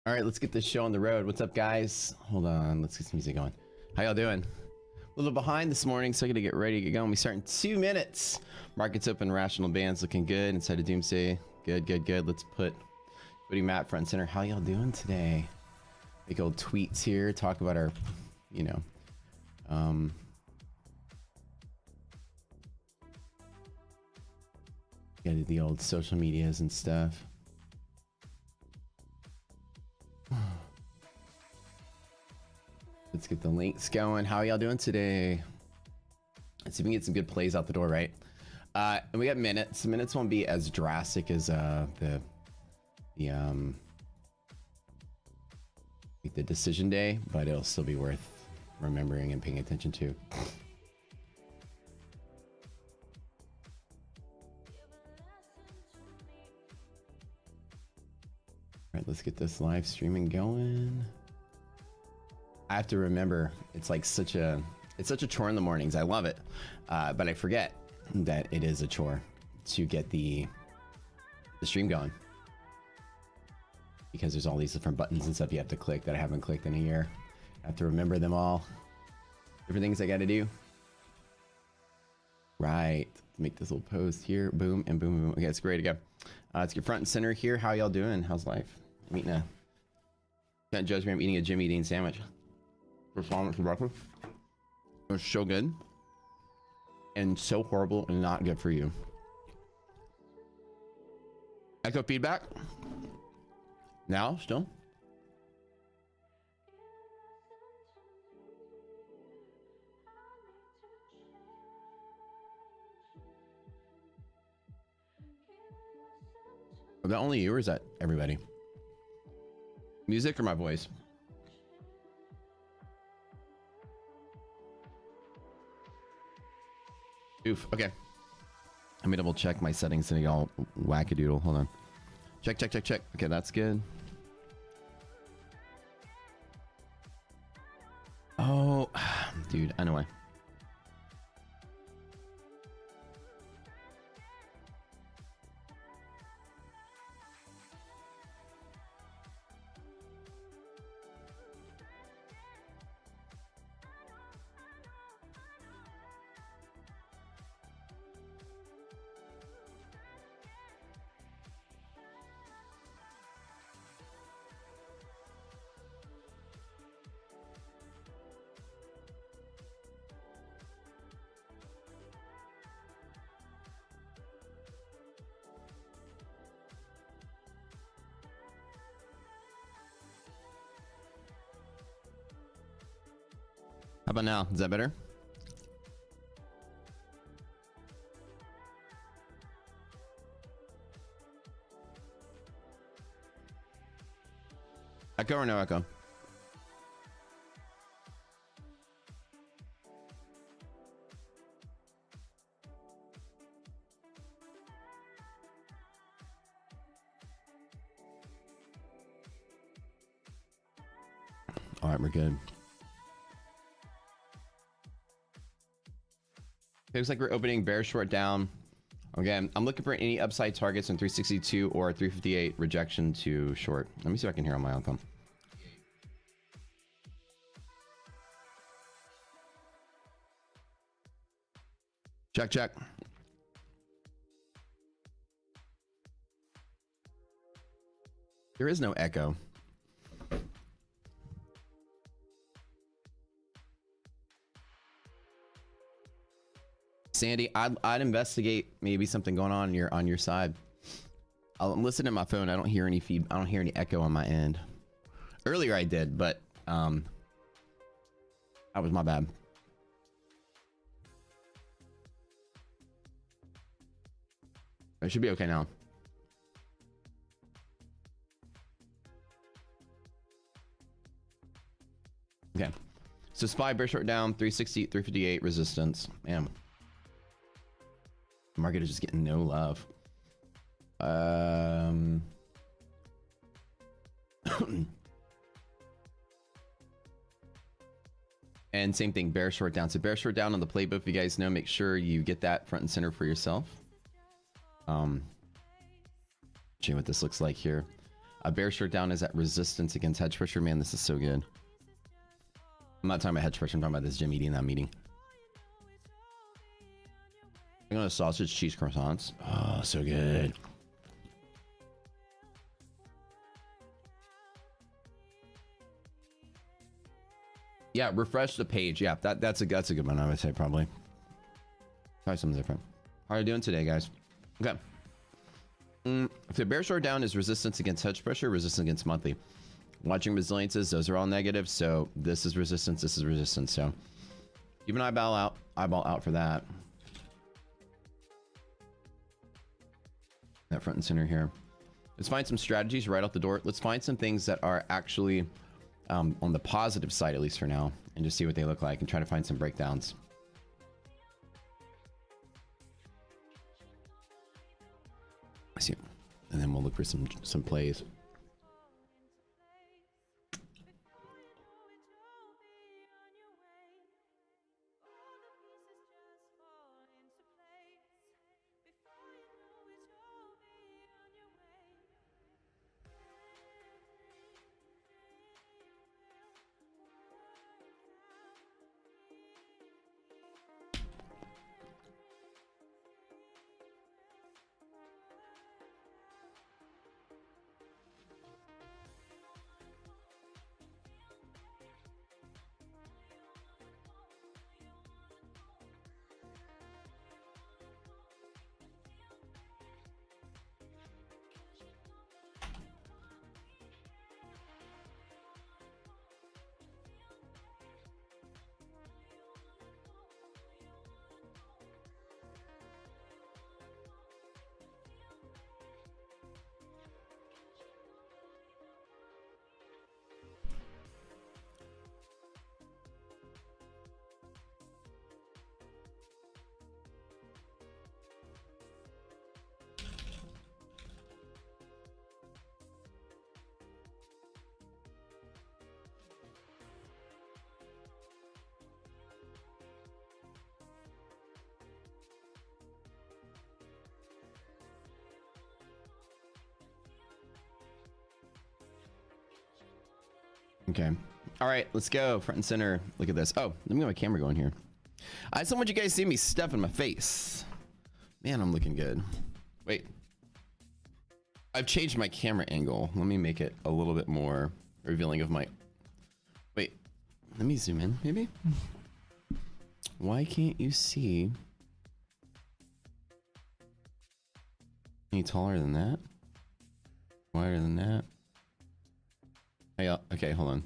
All right, let's get this show on the road. What's up, guys? Hold on, let's get some music going. How y'all doing? A little behind this morning, so I gotta get ready to get going. We start in 2 minutes. Markets open, rational bands looking good inside of Doomsday. Good, good, good. Let's put Matt front and center. How y'all doing today? Big old tweets here. Talk about our, you know, gotta do the old social medias and stuff. Let's get the links going. How are y'all doing today? Let's see if we can get some good plays out the door, right? And we got minutes. Minutes won't be as drastic as the decision day, but it'll still be worth remembering and paying attention to. All right, let's get this live streaming going. I have to remember, it's like such a chore in the mornings. I love it, but I forget that it is a chore to get the stream going, because there's all these different buttons and stuff you have to click that I haven't clicked in a year. I have to remember them all. Different things I got to do. Right, make this little post here. Boom and boom, boom. Okay, it's great to go. Let's get front and center here. How y'all doing? How's life? I'm eating a, can't judge me, I'm eating a Jimmy Dean sandwich for breakfast. It was so good and so horrible and not good for you. Echo feedback now still. Is that only you or is that everybody? Music or my voice? Oof, okay. Let me double check my settings and get all wackadoodle. Hold on. Check, check, check, check. Okay, that's good. Oh, dude, I know why. How about now? Is that better? Echo or no echo? All right, we're good. Looks like we're opening bear short down. Again, I'm looking for any upside targets on 362 or 358 rejection to short. Let me see if I can hear on my outcome. Check, check. There is no echo. Sandy, I'd investigate maybe something going on your side. I'm listening to my phone. I don't hear any I don't hear any echo on my end. Earlier I did, but that was my bad. It should be okay now. Okay. So SPY bear short down, 360, 358 resistance. Man. The market is just getting no love. And same thing, bear short down. So bear short down on the playbook, if you guys know, make sure you get that front and center for yourself. Show you what this looks like here. A bear short down is at resistance against hedge pressure. Man, this is so good. I'm not talking about hedge pressure. I'm talking about this Jim eating that meeting. I'm going to sausage cheese croissants. Oh, so good. Yeah, refresh the page. Yeah, that's a good one. I would say probably. Try something different. How are you doing today, guys? Okay. If the bear short down is resistance against hedge pressure, resistance against monthly. Watching resiliences, those are all negative. So this is resistance. This is resistance. So keep an eyeball out for that. That front and center here. Let's find some strategies right out the door. Let's find some things that are actually on the positive side, at least for now, and just see what they look like and try to find some breakdowns. I see. And then we'll look for some plays. Okay. All right, let's go front and center. Look at this. Oh, let me get my camera going here. I just don't want you guys to see me stuffing my face. Man, I'm looking good. Wait. I've changed my camera angle. Let me make it a little bit more revealing of my... Wait. Let me zoom in, maybe? Why can't you see any taller than that? Wider than that? Hey, okay, hold on.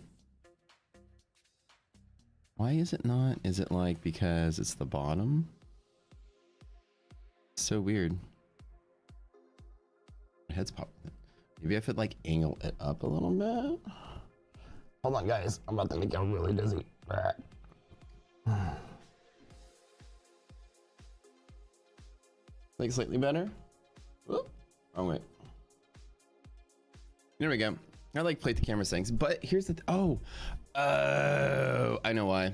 Why is it not? Is it like because it's the bottom? So weird. My head's popping. Maybe I could like angle it up a little bit. Hold on, guys. I'm about to make you really dizzy. Like slightly better. Whoop. Oh wait. There we go. I like play the camera settings, but here's the oh, I know why.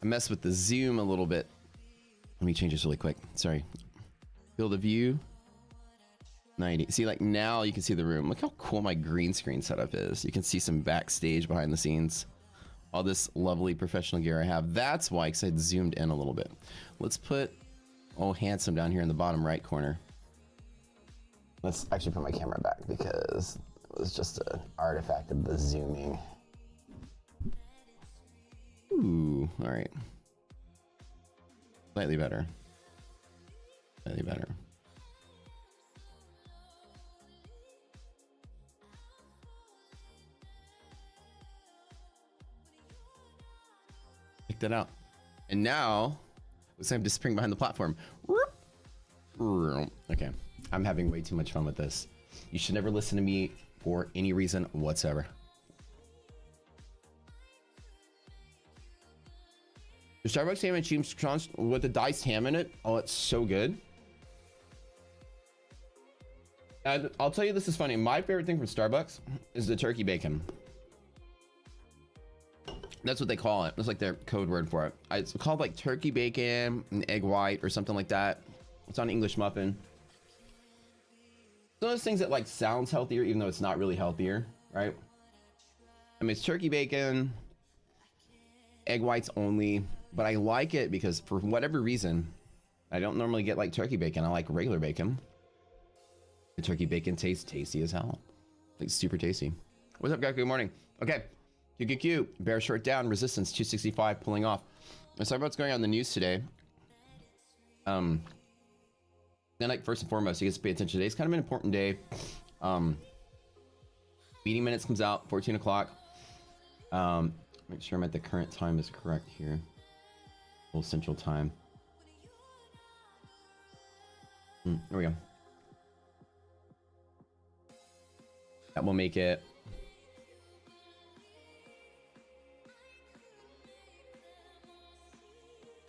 I messed with the zoom a little bit. Let me change this really quick. Sorry. Field of view. 90. See, like now you can see the room. Look how cool my green screen setup is. You can see some backstage behind the scenes. All this lovely professional gear I have. That's why, because I zoomed in a little bit. Let's put oh handsome down here in the bottom right corner. Let's actually put my camera back because it was just an artifact of the zooming. Ooh, all right. Slightly better. Slightly better. Pick that out. And now, it's time to spring behind the platform. Okay. I'm having way too much fun with this. You should never listen to me for any reason whatsoever. The Starbucks ham and cheese crunch with the diced ham in it. Oh, it's so good. And I'll tell you, this is funny. My favorite thing from Starbucks is the turkey bacon. That's what they call it. That's like their code word for it. It's called like turkey bacon and egg white or something like that. It's on English muffin. those things that like sounds healthier, even though it's not really healthier, right? I mean, it's turkey bacon, egg whites only, but I like it because for whatever reason, I don't normally get like turkey bacon. I like regular bacon. The turkey bacon tastes tasty as hell. Like super tasty. What's up, guys? Good morning. Okay. QQQ, bear short down, resistance 265, pulling off. Let's talk about what's going on in the news today. Then, like, first and foremost, you guys pay attention. Today's kind of an important day. Meeting minutes comes out 14 o'clock. Make sure I'm at the current time is correct here. Full Central Time. There we go. That will make it.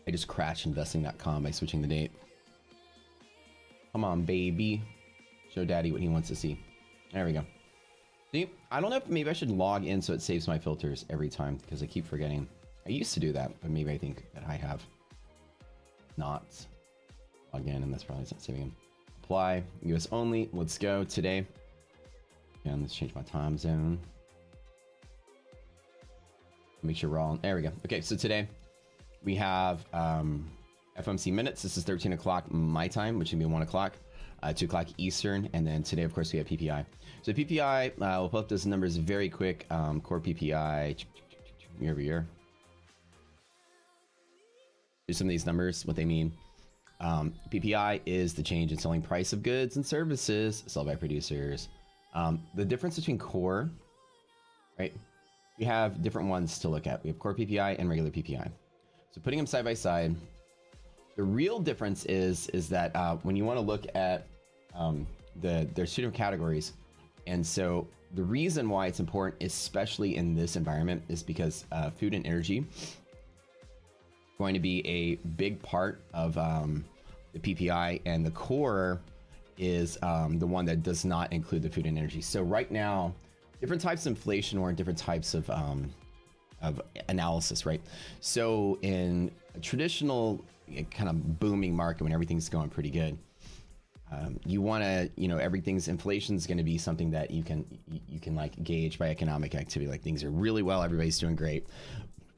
I just crashed investing.com by switching the date. Come on, baby. Show daddy what he wants to see. There we go. See, I don't know if maybe I should log in so it saves my filters every time because I keep forgetting. I used to do that, but maybe I think that I have not logged in, and that's probably not saving them. Apply, US only. Let's go today. And let's change my time zone. Make sure we're all on. There we go. Okay, so today we have FOMC minutes. This is 13 o'clock my time, which would be 1 o'clock, 2 o'clock Eastern. And then today, of course, we have PPI. So PPI, we'll pull up those numbers very quick. Core PPI year over year. Here's some of these numbers, what they mean. PPI is the change in selling price of goods and services sold by producers. The difference between core, right? We have different ones to look at. We have core PPI and regular PPI. So putting them side by side, the real difference is that when you want to look at there's two different categories. And so the reason why it's important, especially in this environment, is because food and energy is going to be a big part of the PPI, and the core is the one that does not include the food and energy. So right now, different types of inflation or different types of analysis, right? So in a traditional kind of booming market when everything's going pretty good, you want to, everything's inflation is going to be something that you can like gauge by economic activity. Like things are really well, everybody's doing great.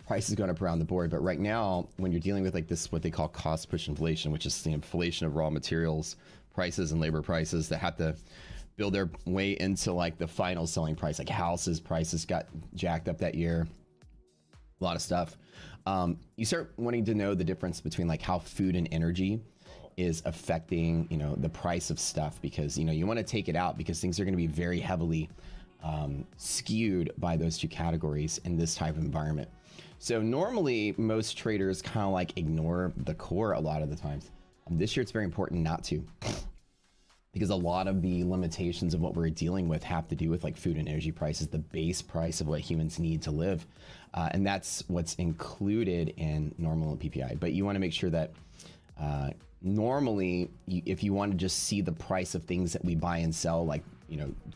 Prices going up around the board. But right now, when you're dealing with like this, what they call cost push inflation, which is the inflation of raw materials prices and labor prices that have to build their way into like the final selling price, like houses prices got jacked up that year, a lot of stuff. You start wanting to know the difference between like how food and energy is affecting, the price of stuff, because, you want to take it out because things are going to be very heavily skewed by those two categories in this type of environment. So normally most traders kind of like ignore the core a lot of the times. This year it's very important not to, because a lot of the limitations of what we're dealing with have to do with like food and energy prices, the base price of what humans need to live. And that's what's included in normal PPI. But you want to make sure that normally, if you want to just see the price of things that we buy and sell, like,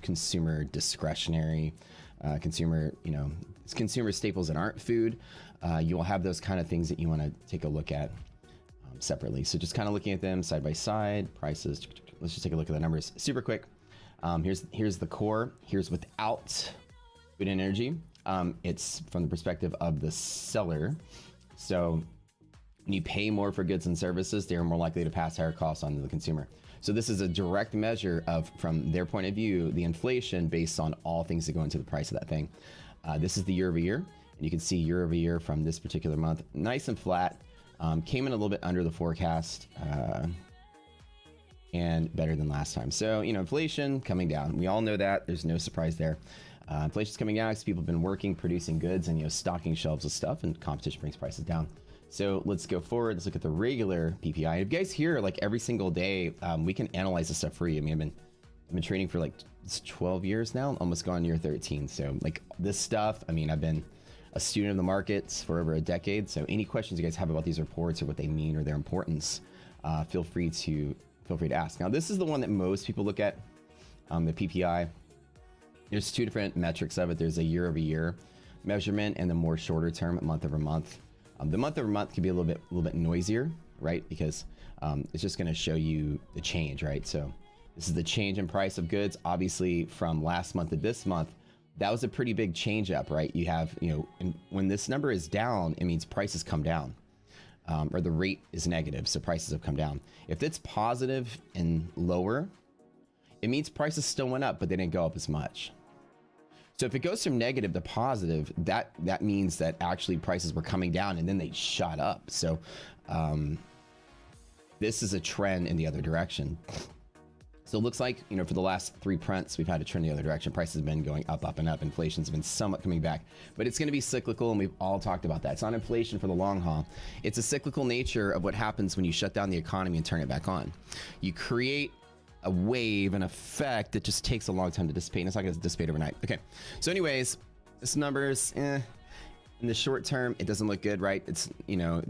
consumer discretionary, consumer staples that aren't food, you will have those kind of things that you want to take a look at separately. So just kind of looking at them side by side, prices. Let's just take a look at the numbers super quick. Here's the core. Here's without food and energy. It's from the perspective of the seller. So when you pay more for goods and services, they're more likely to pass higher costs on to the consumer. So this is a direct measure of, from their point of view, the inflation based on all things that go into the price of that thing. This is the year over year, and you can see year over year from this particular month, nice and flat. Came in a little bit under the forecast and better than last time. So, inflation coming down. We all know that. There's no surprise there. Inflation's coming down because people have been working, producing goods, and stocking shelves of stuff, and competition brings prices down. So let's go forward. Let's look at the regular PPI. If you guys hear like every single day, we can analyze this stuff for you. I mean, I've been trading for like 12 years now, almost gone year 13. So like this stuff, I mean, I've been a student of the markets for over a decade. So any questions you guys have about these reports or what they mean or their importance, feel free to ask. Now, this is the one that most people look at, the PPI. There's two different metrics of it. There's a year over year measurement and the more shorter term, month over month. The month over month can be a little bit noisier, right? Because it's just going to show you the change, right? So This is the change in price of goods, obviously from last month to this month. That was a pretty big change up, right? You have, and when this number is down, it means prices come down, or the rate is negative, so prices have come down. If it's positive and lower, it means prices still went up, but they didn't go up as much. So if it goes from negative to positive, that means that actually prices were coming down and then they shot up. So this is a trend in the other direction. So it looks like, for the last 3 prints, we've had a trend the other direction. Prices have been going up, up, and up. Inflation's been somewhat coming back, but it's going to be cyclical, and we've all talked about that. It's not inflation for the long haul. It's a cyclical nature of what happens when you shut down the economy and turn it back on. You create a wave, an effect that just takes a long time to dissipate, and it's not going to dissipate overnight. Okay, so anyways, this number's in the short term, it doesn't look good, right? It's,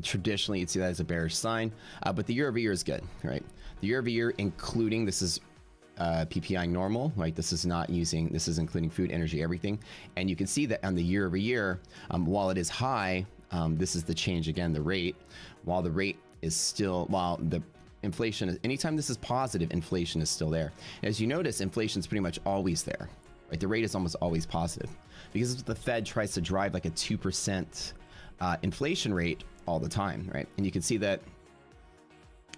traditionally you'd see that as a bearish sign, but the year over year is good, right? The year over year, including, this is PPI normal, right? This is including food, energy, everything. And you can see that on the year over year, while it is high, this is the change again, the rate. While the rate is still, while the inflation is, anytime this is positive, inflation is still there. As you notice, inflation is pretty much always there, right? The rate is almost always positive because the Fed tries to drive like a 2% inflation rate all the time, right? And you can see that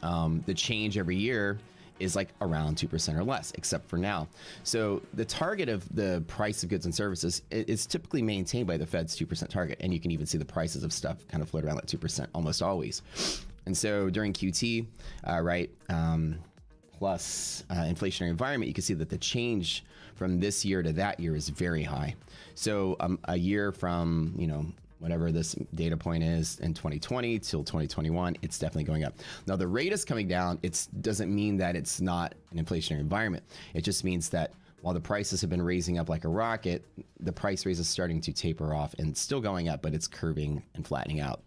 the change every year is like around 2% or less, except for now. So the target of the price of goods and services is typically maintained by the Fed's 2% target. And you can even see the prices of stuff kind of float around that 2% almost always. And so during QT, right, plus inflationary environment, you can see that the change from this year to that year is very high. So a year from, whatever this data point is in 2020 till 2021, it's definitely going up. Now the rate is coming down. It doesn't mean that it's not an inflationary environment. It just means that while the prices have been raising up like a rocket, the price raise is starting to taper off and still going up, but it's curving and flattening out.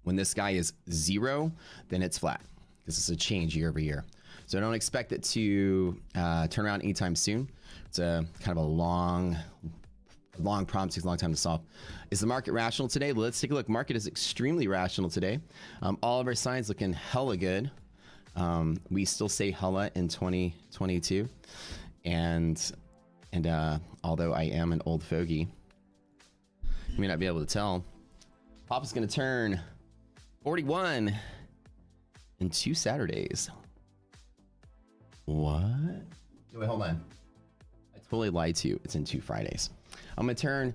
When this guy is 0, then it's flat because it's a change year over year. So don't expect it to turn around anytime soon. It's a kind of a long problem, takes a long time to solve. Is the market rational today? Well, let's take a look. Market is extremely rational today. All of our signs looking hella good. We still say hella in 2022. And although I am an old fogey, you may not be able to tell, Papa's going to turn 41 in 2 Saturdays. What? Wait, hold on. I totally lied to you. It's in 2 Fridays. I'm going to turn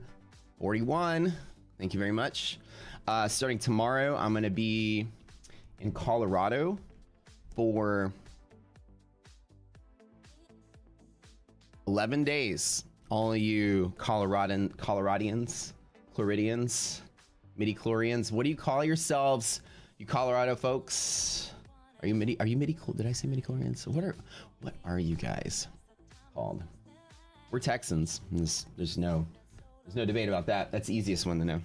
41. Thank you very much. Starting tomorrow, I'm going to be in Colorado for 11 days. All of you Coloradians, Floridians, midi-chlorians, what do you call yourselves, you Colorado folks? Are you midi? Did I say midi-chlorians? What are you guys called? We're Texans. There's no debate about that. That's the easiest one to know.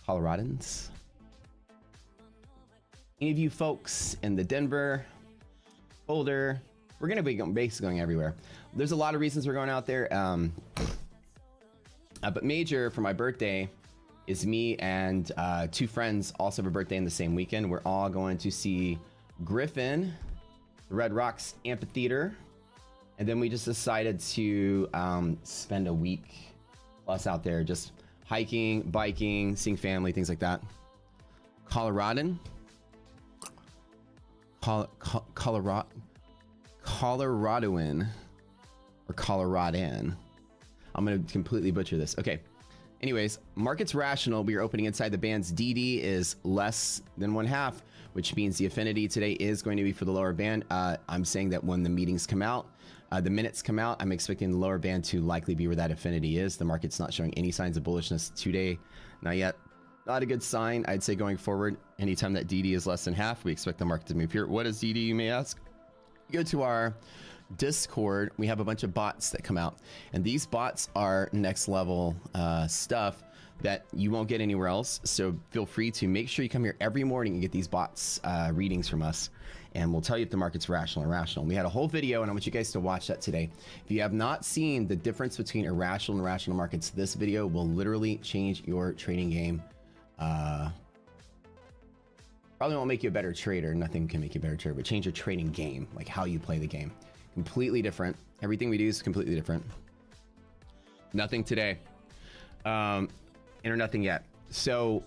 Coloradans. Any of you folks in the Denver, Boulder, we're gonna be basically going everywhere. There's a lot of reasons we're going out there. But major for my birthday is me and 2 friends also have a birthday in the same weekend. We're all going to see Griffin, the Red Rocks Amphitheater. And then we just decided to spend a week plus out there just hiking, biking, seeing family, things like that. Coloradoan? Coloradoan or Coloradan. I'm going to completely butcher this. Okay. Anyways, market's rational. We are opening inside the bands. DD is less than 1/2, which means the affinity today is going to be for the lower band. I'm saying that when the meetings come out, the minutes come out, I'm expecting the lower band to likely be where that affinity is. The market's not showing any signs of bullishness today. Not yet. Not a good sign. I'd say going forward, anytime that DD is less than 1/2, we expect the market to move here. What is DD, you may ask? Go to our Discord. We have a bunch of bots that come out, and these bots are next level stuff that you won't get anywhere else. So feel free to make sure you come here every morning and get these bots readings from us, and we'll tell you if the market's rational or irrational. We had a whole video, and I want you guys to watch that today. If you have not seen the difference between irrational and rational markets, this video will literally change your trading game Probably won't make you a better trader. Nothing can make you a better trader, but change your trading game, like how you play the game. Completely different. Everything we do is completely different. Nothing today. And or nothing yet. So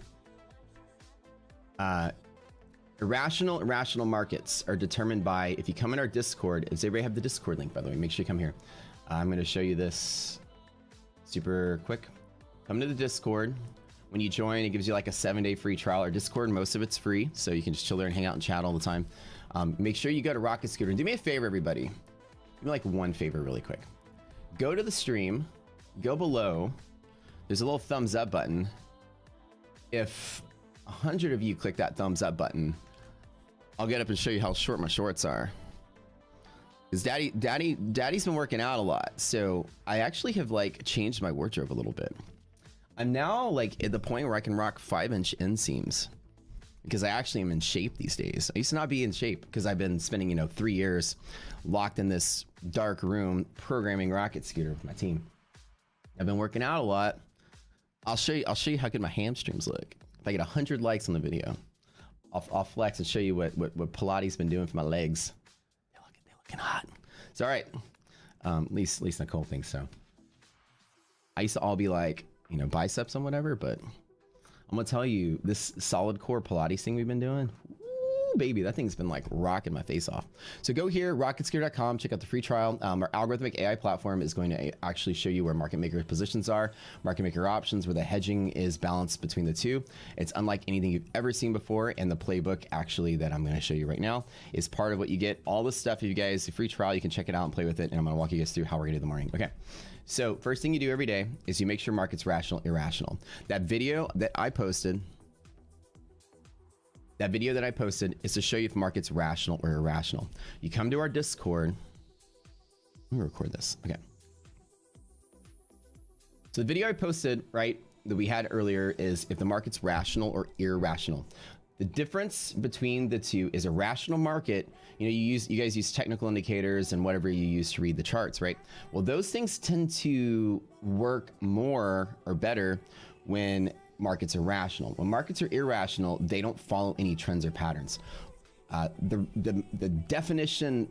irrational markets are determined by, if you come in our Discord, does everybody have the Discord link, by the way? Make sure you come here. I'm going to show you this super quick. Come to the Discord. When you join, it gives you like a 7-day free trial. Our Discord, most of it's free, so you can just chill there and hang out and chat all the time. Make sure you go to Rocket Scooter. And do me a favor, everybody. Do me like one favor really quick. Go to the stream. Go below. There's a little thumbs up button. If 100 of you click that thumbs up button, I'll get up and show you how short my shorts are. Because daddy's been working out a lot, so I actually have like changed my wardrobe a little bit. I'm now like at the point where I can rock 5-inch inseams because I actually am in shape these days. I used to not be in shape because I've been spending 3 years locked in this dark room programming Rocket Scooter with my team. I've been working out a lot. I'll show you how good my hamstrings look. If I get 100 likes on the video, I'll flex and show you what Pilates been doing for my legs. They're looking hot. It's all right. At least Nicole thinks so. I used to all be like, biceps and whatever, but I'm gonna tell you, this solid core Pilates thing we've been doing, woo, baby, that thing's been like rocking my face off. So go here, rocketscooter.com, check out the free trial. Our algorithmic AI platform is going to actually show you where market maker positions are, market maker options, where the hedging is balanced between the two. It's unlike anything you've ever seen before, and the playbook actually that I'm going to show you right now is part of what you get. All this stuff, if you guys, the free trial, you can check it out and play with it, and I'm going to walk you guys through how we're going to do the morning. Okay. So first thing you do every day is you make sure market's rational, irrational. That video that I posted is to show you if market's rational or irrational. You come to our Discord. Let me record this. Okay. So the video I posted, right, that we had earlier is if the market's rational or irrational. The difference between the two is a rational market. You guys use technical indicators and whatever you use to read the charts, right? Well, those things tend to work more or better when markets are rational. When markets are irrational, they don't follow any trends or patterns. The definition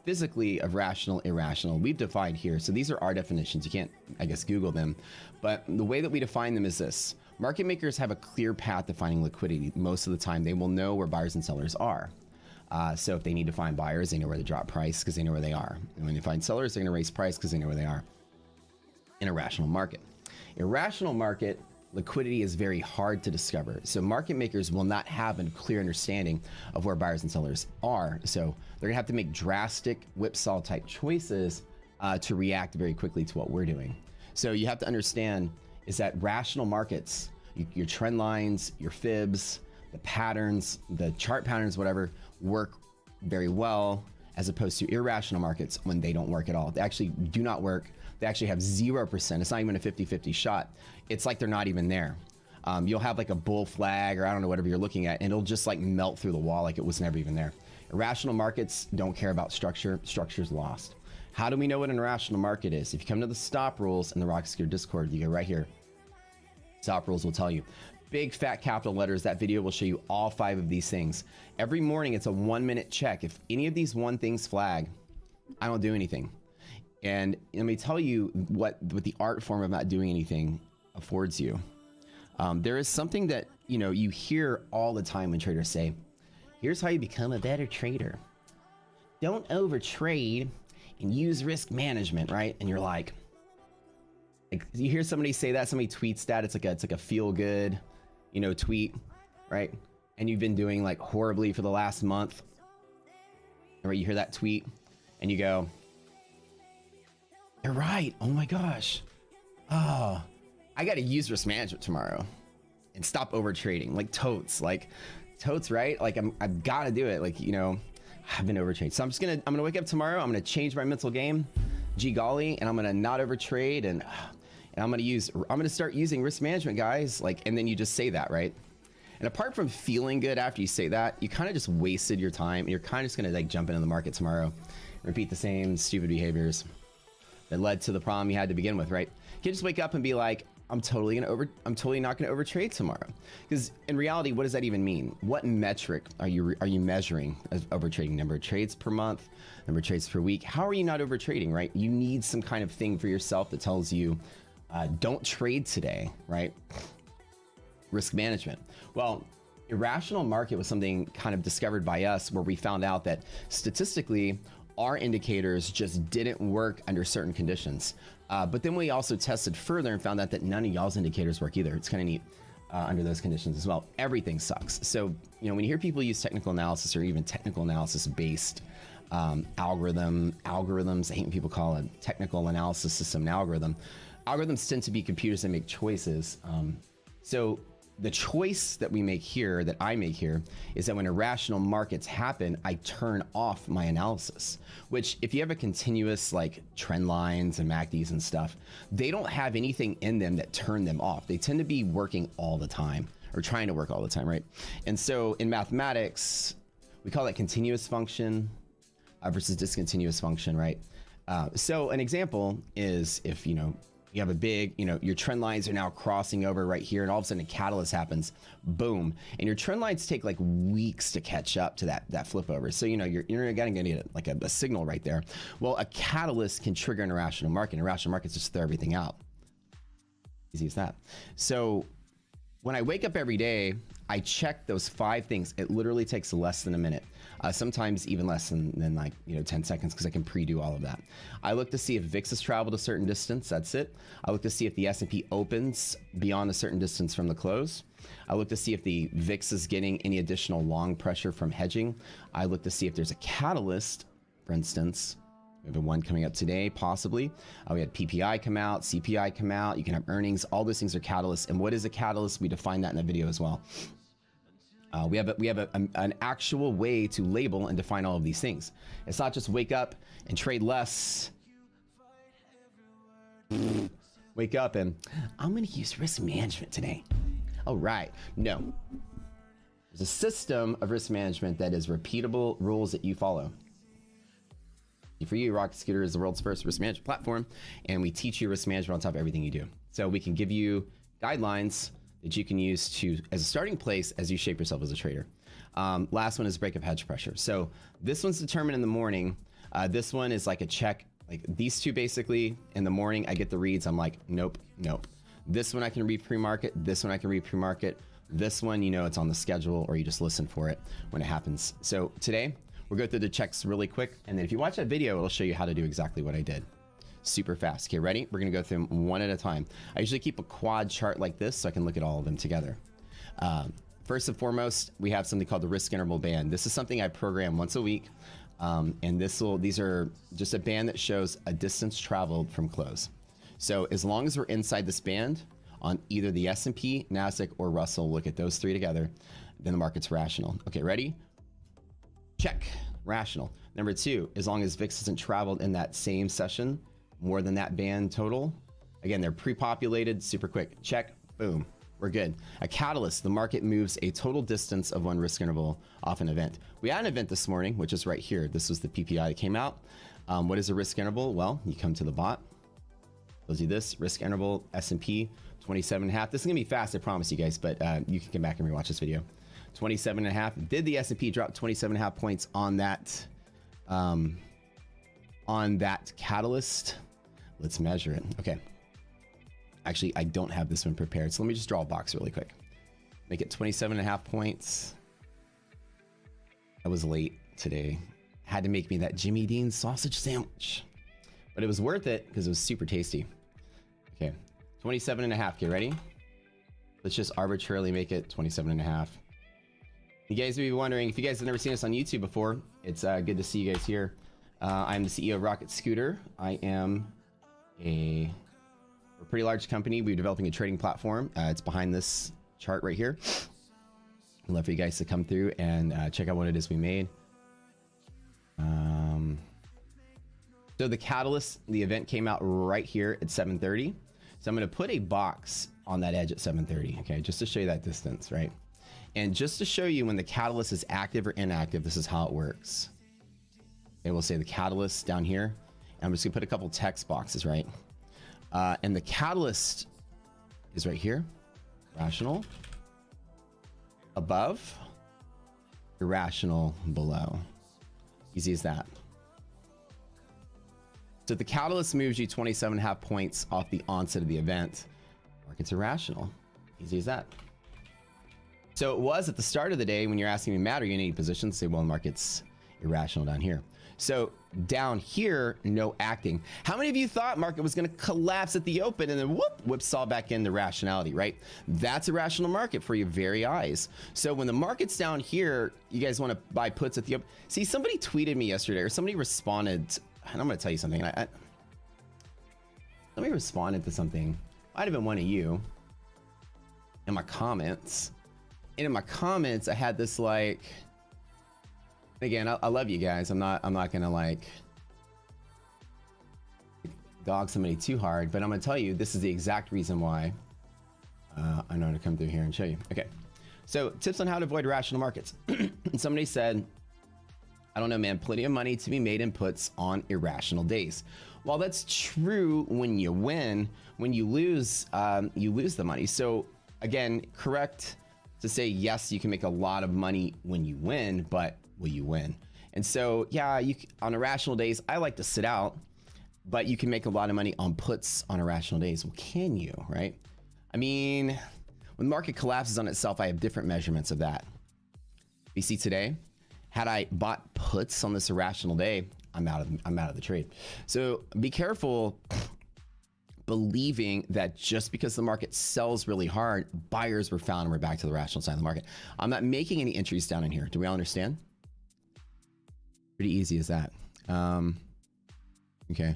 physically of rational, irrational, we've defined here. So these are our definitions. You can't, I guess, Google them. But the way that we define them is this. Market makers have a clear path to finding liquidity. Most of the time, they will know where buyers and sellers are. So if they need to find buyers, they know where to drop price because they know where they are. And when they find sellers, they're going to raise price because they know where they are. In a rational market. Irrational market, liquidity is very hard to discover. So market makers will not have a clear understanding of where buyers and sellers are. So they're going to have to make drastic whipsaw type choices to react very quickly to what we're doing. So you have to understand is that rational markets, your trend lines, your fibs, the patterns, the chart patterns, whatever, work very well, as opposed to irrational markets when they don't work at all. They actually do not work. They actually have 0%. It's not even a 50-50 shot. It's like they're not even there. You'll have like a bull flag or I don't know, whatever you're looking at, and it'll just like melt through the wall like it was never even there. Irrational markets don't care about structure. Structure's lost. How do we know what an irrational market is? If you come to the stop rules in the Rocket Scooter Discord, you go right here. Stop rules will tell you. Big fat capital letters. That video will show you all 5 of these things. Every morning, it's a 1-minute check. If any of these things flag, I don't do anything. And let me tell you what the art form of not doing anything affords you. There is something that you hear all the time when traders say, here's how you become a better trader. Don't overtrade and use risk management, right? And you're like you hear somebody say that, somebody tweets that, it's like a feel good, tweet, right? And you've been doing like horribly for the last month, right? You hear that tweet and you go, you're right. Oh my gosh. Oh, I got to use risk management tomorrow and stop over trading like totes, right? Like I've got to do it. Like, I've been overtrading. So I'm going to wake up tomorrow. I'm going to change my mental game. Gee golly. And I'm going to not overtrade. And I'm going to start using risk management, guys. And then you just say that, right? And apart from feeling good after you say that, you kind of just wasted your time. And you're kind of just going to jump into the market tomorrow, repeat the same stupid behaviors that led to the problem you had to begin with, right? You can't just wake up and be like, I'm totally not gonna overtrade tomorrow. Because in reality, what does that even mean? What metric are you measuring as overtrading? Number of trades per month, number of trades per week? How are you not overtrading, right? You need some kind of thing for yourself that tells you, don't trade today, right? Risk management. Well, irrational market was something kind of discovered by us where we found out that statistically, our indicators just didn't work under certain conditions. But then we also tested further and found out that none of y'all's indicators work either. It's kind of neat under those conditions as well. Everything sucks. So, you know, when you hear people use technical analysis or even technical analysis based algorithms, I hate when people call a technical analysis system an algorithm. Algorithms tend to be computers that make choices. So the choice that we make here, that I make here, is that when irrational markets happen, I turn off my analysis. Which, if you have a continuous like trend lines and MACDs and stuff, they don't have anything in them that turn them off. They tend to be working all the time, or trying to work all the time, right? And so in mathematics, we call that continuous function versus discontinuous function, right? So an example is if, you know, you have a big, you know, your trend lines are now crossing over right here, and all of a sudden a catalyst happens, boom. And your trend lines take like weeks to catch up to that flip over. So, you know, you're gonna get like a signal right there. Well, a catalyst can trigger an irrational market. Irrational markets just throw everything out. Easy as that. So when I wake up every day, I check those 5 things. It literally takes less than a minute. Sometimes even less than like, you know, 10 seconds, because I can pre-do all of that. I look to see if VIX has traveled a certain distance. That's it. I look to see if the S&P opens beyond a certain distance from the close. I look to see if the VIX is getting any additional long pressure from hedging. I look to see if there's a catalyst, for instance. We have one coming up today, possibly. We had PPI come out, CPI come out. You can have earnings. All those things are catalysts. And what is a catalyst? We define that in the video as well. We have an actual way to label and define all of these things. It's not just wake up and trade less. Wake up and I'm going to use risk management today. All right. No. There's a system of risk management that is repeatable rules that you follow. For you, Rocket Scooter is the world's first risk management platform, and we teach you risk management on top of everything you do. So we can give you guidelines that you can use to as a starting place as you shape yourself as a trader. Last one is break of hedge pressure. So this one's determined in the morning. This one is like a check. Like these two basically in the morning, I get the reads. I'm like, nope, nope. This one I can read pre-market. This one I can read pre-market. This one, you know, it's on the schedule, or you just listen for it when it happens. So today we'll go through the checks really quick. And then if you watch that video, it'll show you how to do exactly what I did. Super fast. Okay, ready? We're gonna go through them one at a time. I usually keep a quad chart like this so I can look at all of them together. First and foremost, we have something called the risk interval band. This is something I program once a week. And these are just a band that shows a distance traveled from close. So as long as we're inside this band on either the S&P, NASDAQ, or Russell, look at those 3 together, then the market's rational. Okay, ready? Check. Rational. Number 2, as long as VIX hasn't traveled in that same session more than that band total, again, they're pre-populated, super quick. Check. Boom. We're good. A catalyst, the market moves a total distance of one risk interval off an event. We had an event this morning, which is right here. This was the PPI that came out. What is a risk interval? Well, you come to the bot. Tells you this risk interval S&P 27.5. This is gonna be fast, I promise you guys, but you can come back and rewatch this video. 27.5. Did the S&P drop 27.5 points on that catalyst? Let's measure it. Okay. Actually, I don't have this one prepared, so let me just draw a box really quick. Make it 27.5 points. I was late today. Had to make me that Jimmy Dean sausage sandwich, but it was worth it because it was super tasty. Okay, 27.5. Okay, ready? Let's just arbitrarily make it 27.5. You guys may be wondering, if you guys have never seen us on YouTube before, it's good to see you guys here. I'm the CEO of Rocket Scooter. I am a pretty large company. We're developing a trading platform. It's behind this chart right here. I'd love for you guys to come through and check out what it is we made. So the catalyst, the event came out right here at 7:30. So I'm going to put a box on that edge at 7:30. Okay, just to show you that distance, right? And just to show you when the catalyst is active or inactive, this is how it works. Okay, we'll say the catalyst down here. And I'm just gonna put a couple text boxes, right? And the catalyst is right here. Rational above, irrational below. Easy as that. So if the catalyst moves you 27.5 points off the onset of the event, market's irrational. Easy as that. So it was at the start of the day when you're asking me, Matt, are you in any positions? Say, well, the market's irrational down here. So down here, no acting. How many of you thought market was going to collapse at the open and then whoop, whipsaw back into rationality, right? That's a rational market for your very eyes. So when the market's down here, you guys want to buy puts at the open. See, somebody tweeted me yesterday, or somebody responded, and I'm going to tell you something. Somebody responded to something. Might have been one of you in my comments. And in my comments, I had this like, again, I love you guys. I'm not gonna like dog somebody too hard, but I'm gonna tell you this is the exact reason why I know how to come through here and show you. Okay, so tips on how to avoid irrational markets. And somebody said, I don't know, man, plenty of money to be made in puts on irrational days. While that's true when you win, when you lose the money. So again, correct to say, yes, you can make a lot of money when you win, but will you win? And so, yeah, on irrational days, I like to sit out, but you can make a lot of money on puts on irrational days. Well, can you, right? I mean, when the market collapses on itself, I have different measurements of that. You see today, had I bought puts on this irrational day, I'm out of the trade. So be careful believing that just because the market sells really hard, buyers were found and we're back to the rational side of the market. I'm not making any entries down in here. Do we all understand? Pretty easy as that. Okay.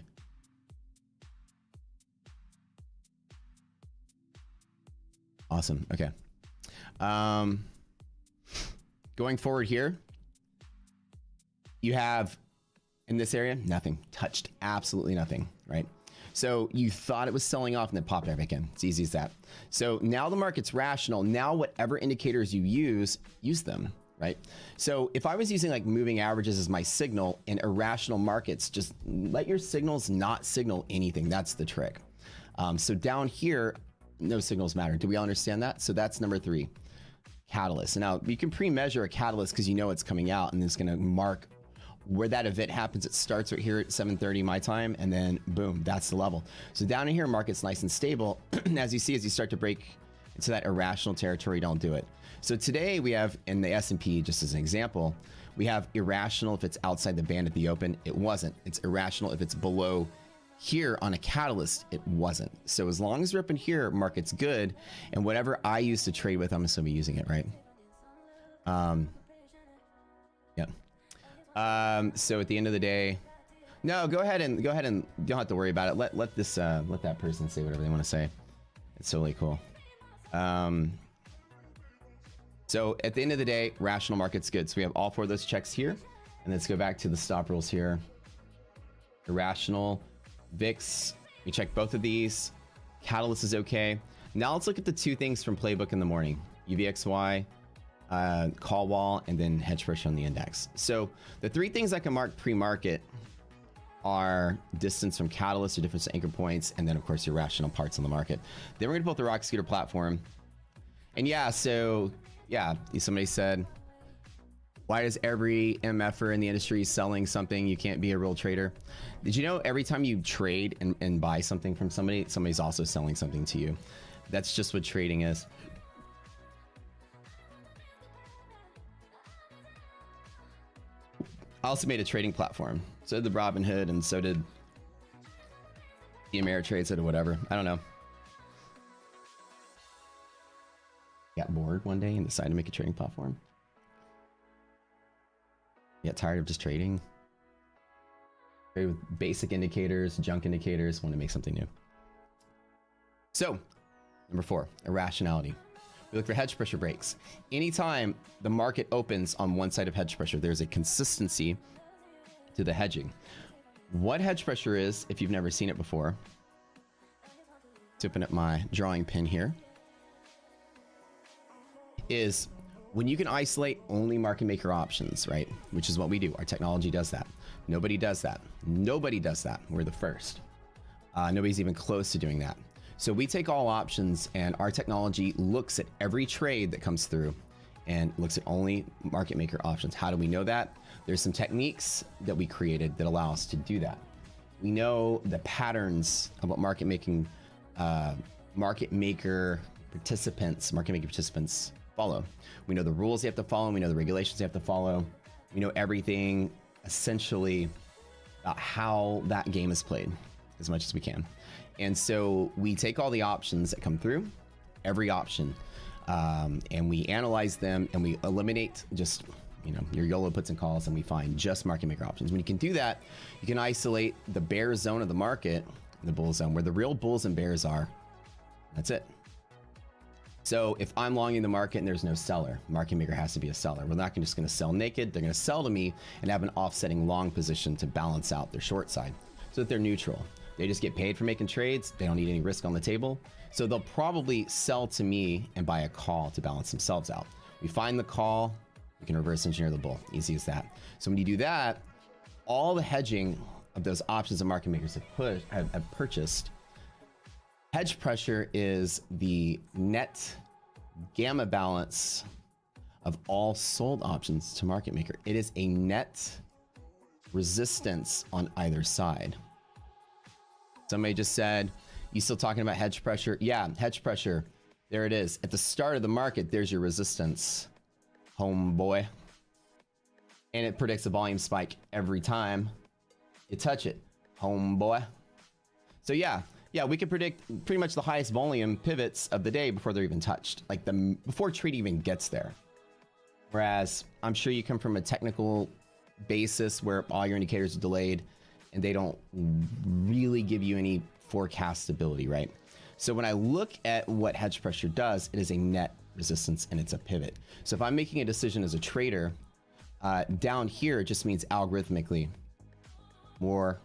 Awesome. Okay. Going forward here, you have in this area, nothing touched, absolutely nothing, right? So you thought it was selling off and then popped right back in. It's easy as that. So now the market's rational. Now whatever indicators you use them, right? So if I was using like moving averages as my signal in irrational markets, just let your signals not signal anything. That's the trick. So down here, no signals matter. Do we all understand that? So that's number 3, catalyst. Now you can pre-measure a catalyst because you know it's coming out and it's going to mark where that event happens. It starts right here at 7:30 my time, and then boom, that's the level. So down in here, market's nice and stable. As you see, as you start to break into that irrational territory, don't do it. So today we have in the S&P, just as an example, we have irrational if it's outside the band at the open. It wasn't. It's irrational if it's below here on a catalyst. It wasn't. So as long as we're up in here, market's good, and whatever I use to trade with, I'm still be using it, right? Yeah. So at the end of the day, no, go ahead and you don't have to worry about it. Let that person say whatever they want to say. It's totally cool. So at the end of the day, rational market's good. So we have all 4 of those checks here, and let's go back to the stop rules here. Irrational, VIX, we check both of these. Catalyst is okay. Now let's look at the 2 things from playbook in the morning, UVXY, call wall, and then hedge pressure on the index. So the 3 things I can mark pre-market are distance from catalyst or difference to anchor points, and then of course your rational parts on the market. Then we're gonna pull up the Rock Scooter platform. And yeah, so yeah, somebody said, why does every MFer in the industry selling something? You can't be a real trader. Did you know every time you trade and buy something from somebody, somebody's also selling something to you? That's just what trading is. I also made a trading platform. So did the Robinhood, and so did the Ameritrade, so did whatever. I don't know. Got bored one day and decided to make a trading platform. Get tired of just trading. Trade with basic indicators, junk indicators, want to make something new. So, number 4, irrationality. We look for hedge pressure breaks. Anytime the market opens on one side of hedge pressure, there's a consistency to the hedging. What hedge pressure is, if you've never seen it before, let's open up my drawing pin here, is when you can isolate only market maker options, right? Which is what we do. Our technology does that. Nobody does that. Nobody does that. We're the first. Nobody's even close to doing that. So we take all options, and our technology looks at every trade that comes through and looks at only market maker options. How do we know that? There's some techniques that we created that allow us to do that. We know the patterns of what market maker participants follow. We know the rules they have to follow. We know the regulations they have to follow. We know everything essentially about how that game is played as much as we can. And so we take all the options that come through, every option, and we analyze them, and we eliminate just, you know, your YOLO puts and calls, and we find just market maker options. When you can do that, you can isolate the bear zone of the market, the bull zone, where the real bulls and bears are. That's it. So if I'm longing the market and there's no seller, market maker has to be a seller. We're not just going to sell naked. They're going to sell to me and have an offsetting long position to balance out their short side so that they're neutral. They just get paid for making trades. They don't need any risk on the table. So they'll probably sell to me and buy a call to balance themselves out. We find the call, we can reverse engineer the bull. Easy as that. So when you do that, all the hedging of those options that market makers have purchased, hedge pressure is the net gamma balance of all sold options to market maker. It is a net resistance on either side. Somebody just said, you still talking about hedge pressure? Yeah, hedge pressure. There it is. At the start of the market, there's your resistance, homeboy. And it predicts a volume spike every time you touch it, homeboy. So yeah, we can predict pretty much the highest volume pivots of the day before they're even touched, like before trade even gets there. Whereas I'm sure you come from a technical basis where all your indicators are delayed and they don't really give you any forecastability, right? So when I look at what hedge pressure does, it is a net resistance and it's a pivot. So if I'm making a decision as a trader, down here it just means algorithmically more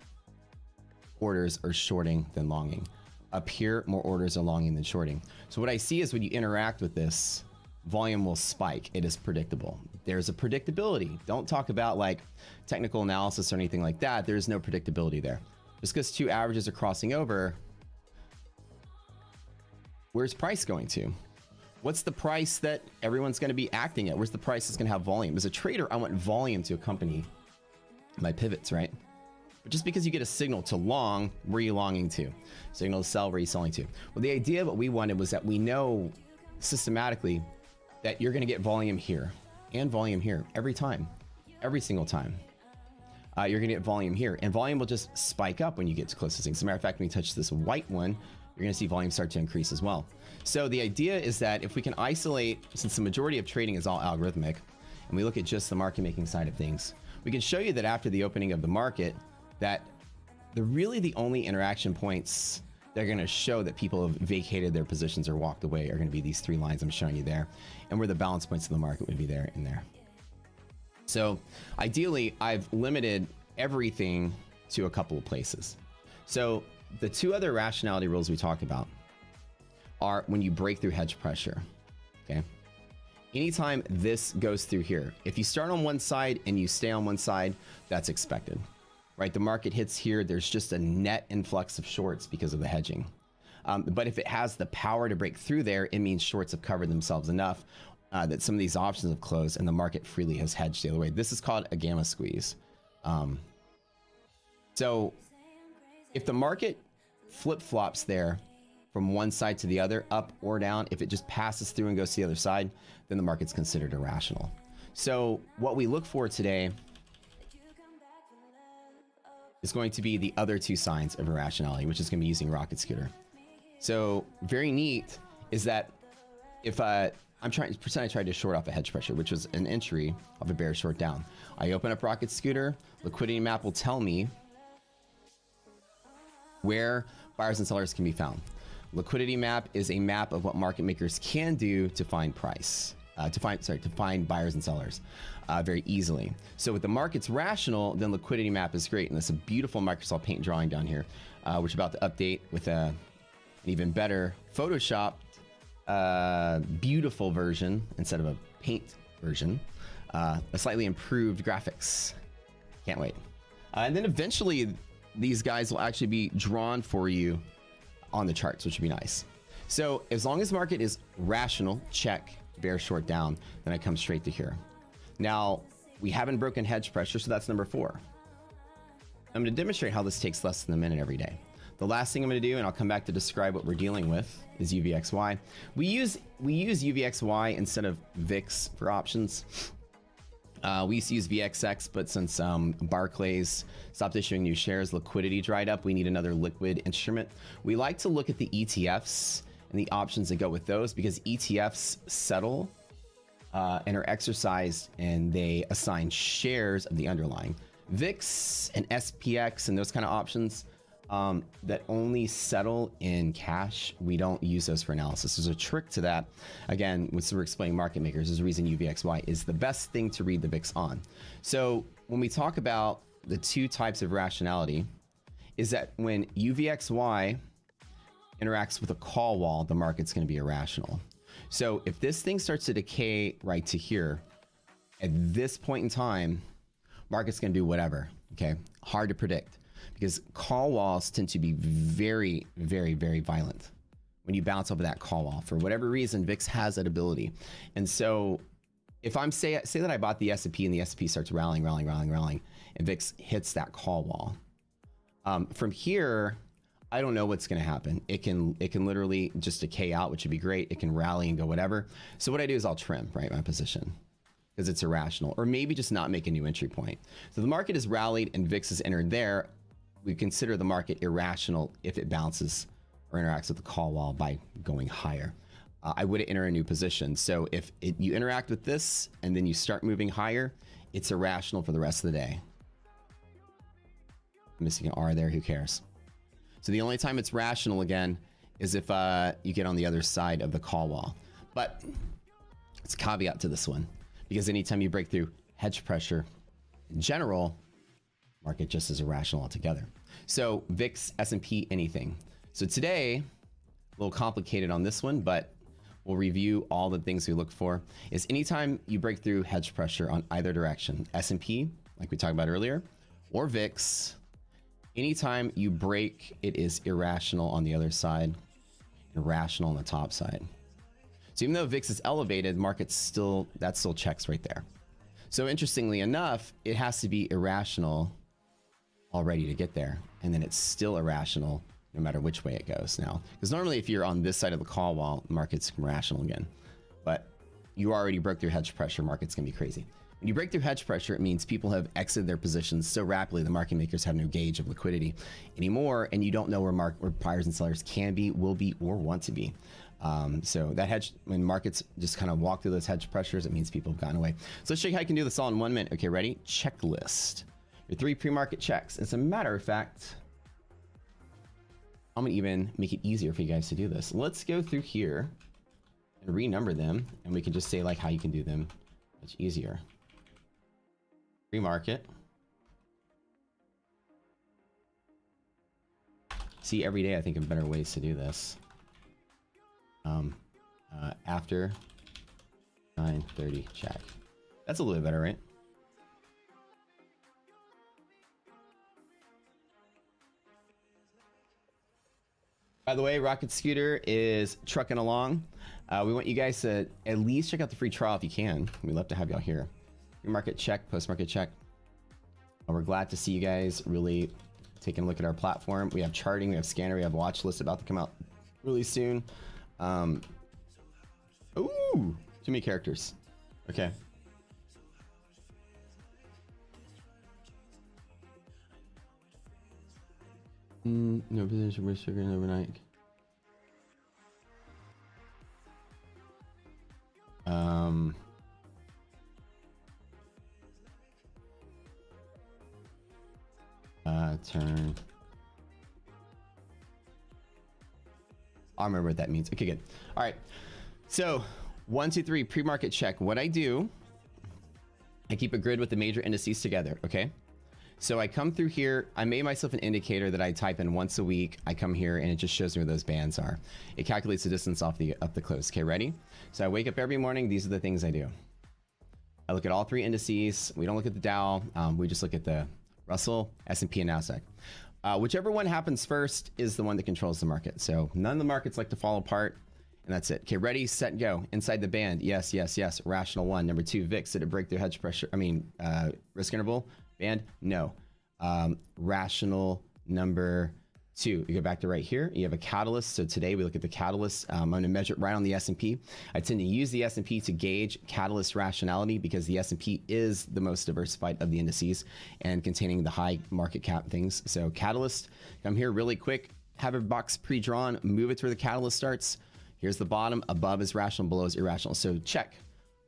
orders are shorting than longing. Up here, more orders are longing than shorting. So what I see is when you interact with this, volume will spike. It is predictable. There's a predictability. Don't talk about like technical analysis or anything like that. There's no predictability there. Just because two averages are crossing over, where's price going to? What's the price that everyone's going to be acting at? Where's the price that's going to have volume? As a trader, I want volume to accompany my pivots, right? But just because you get a signal to long, where are you longing to? Signal to sell, where are you selling to? Well, the idea of what we wanted was that we know systematically that you're going to get volume here and volume here every time, every single time. You're going to get volume here, and volume will just spike up when you get to close to things. As a matter of fact, when you touch this white one, you're going to see volume start to increase as well. So the idea is that if we can isolate, since the majority of trading is all algorithmic, and we look at just the market making side of things, we can show you that after the opening of the market, that the only interaction points that are going to show that people have vacated their positions or walked away are going to be these three lines I'm showing you there, and where the balance points of the market would be there and there. So ideally, I've limited everything to a couple of places. So the two other rationality rules we talked about are when you break through hedge pressure, okay? Anytime this goes through here, if you start on one side and you stay on one side, that's expected, right? The market hits here, there's just a net influx of shorts because of the hedging. But if it has the power to break through there, it means shorts have covered themselves enough that some of these options have closed and the market freely has hedged the other way. This is called a gamma squeeze. So if the market flip-flops there from one side to the other, up or down, if it just passes through and goes to the other side, then the market's considered irrational. So what we look for today is going to be the other two signs of irrationality, which is going to be using Rocket Scooter. So very neat is that if I'm trying to pretend I tried to short off a hedge pressure, which was an entry of a bear short down. I open up Rocket Scooter, liquidity map will tell me where buyers and sellers can be found. Liquidity map is a map of what market makers can do to find price, to find buyers and sellers very easily. So with the market's rational, then liquidity map is great. And that's a beautiful Microsoft Paint drawing down here, which we're about to update with an even better Photoshop beautiful version instead of a paint version, a slightly improved graphics. Can't wait. And then eventually these guys will actually be drawn for you on the charts, which would be nice. So as long as market is rational, check, bear short down, then I come straight to here. Now, we haven't broken hedge pressure, so that's number 4. I'm going to demonstrate how this takes less than a minute every day. The last thing I'm going to do, and I'll come back to describe what we're dealing with, is UVXY. We use UVXY instead of VIX for options. We used to use VXX, but since Barclays stopped issuing new shares, liquidity dried up, we need another liquid instrument. We like to look at the ETFs and the options that go with those, because ETFs settle and are exercised, and they assign shares of the underlying. VIX and SPX and those kind of options that only settle in cash, we don't use those for analysis. There's a trick to that. Again, when we're explaining market makers, there's a reason UVXY is the best thing to read the VIX on. So when we talk about the 2 types of rationality, is that when UVXY interacts with a call wall, the market's going to be irrational. So if this thing starts to decay right to here, at this point in time, market's going to do whatever. Okay, hard to predict, because call walls tend to be very, very, very violent when you bounce over that call wall. For whatever reason, VIX has that ability. And so if I'm say that I bought the S&P and the S&P starts rallying, and VIX hits that call wall, from here, I don't know what's going to happen. It can literally just decay out, which would be great. It can rally and go whatever. So what I do is I'll trim, right, my position, because it's irrational, or maybe just not make a new entry point. So the market has rallied and VIX has entered there. We consider the market irrational if it bounces or interacts with the call wall by going higher. I would enter a new position. So if you interact with this and then you start moving higher, it's irrational for the rest of the day. I'm missing an R there, who cares? So the only time it's rational again is if you get on the other side of the call wall. But it's a caveat to this one, because anytime you break through hedge pressure in general, market just is irrational altogether. So VIX, S&P, anything. So today, a little complicated on this one, but we'll review all the things we look for. Is anytime you break through hedge pressure on either direction, S&P, like we talked about earlier, or VIX, anytime you break, it is irrational on the other side, irrational on the top side. So even though VIX is elevated, market's still, that still checks right there. So interestingly enough, it has to be irrational already to get there, and then it's still irrational no matter which way it goes now. Because normally if you're on this side of the call wall, market's rational again. But you already broke through hedge pressure, market's gonna be crazy. When you break through hedge pressure, it means people have exited their positions so rapidly the market makers have no gauge of liquidity anymore, and you don't know where buyers and sellers can be, will be, or want to be. So that hedge, when markets just kind of walk through those hedge pressures, it means people have gotten away. So let's show you how you can do this all in 1 minute. Okay, ready? Checklist. Your 3 pre-market checks. As a matter of fact, I'm gonna even make it easier for you guys to do this. Let's go through here and renumber them, and we can just say like how you can do them much easier. Pre-market. See, every day I think of better ways to do this. After 9:30 check. That's a little bit better, right? By the way, Rocket Scooter is trucking along. We want you guys to at least check out the free trial if you can. We'd love to have y'all here. Pre-market check, post-market check. We're glad to see you guys really taking a look at our platform. We have charting, we have scanner, we have watch list about to come out really soon. Ooh, too many characters. Okay. No position for sugar overnight. Turn. I'll remember what that means. Okay, good. All right. So 1, 2, 3 pre-market check. What I do, I keep a grid with the major indices together. Okay. So I come through here. I made myself an indicator that I type in once a week. I come here and it just shows me where those bands are. It calculates the distance off the close. Okay, ready? So I wake up every morning. These are the things I do. I look at all 3 indices. We don't look at the Dow. We just look at the Russell, S&P, and NASDAQ. Whichever one happens first is the one that controls the market. So none of the markets like to fall apart. And that's it. Okay, ready, set, go. Inside the band. Yes, yes, yes. Rational 1. Number 2, VIX. Did it break through hedge pressure? Risk interval. Band? No. Rational number 2. You go back to right here. You have a catalyst. So today we look at the catalyst. I'm going to measure it right on the S&P. I tend to use the S&P to gauge catalyst rationality because the S&P is the most diversified of the indices and containing the high market cap things. So catalyst, come here really quick. Have a box pre-drawn. Move it to where the catalyst starts. Here's the bottom. Above is rational, below is irrational. So check.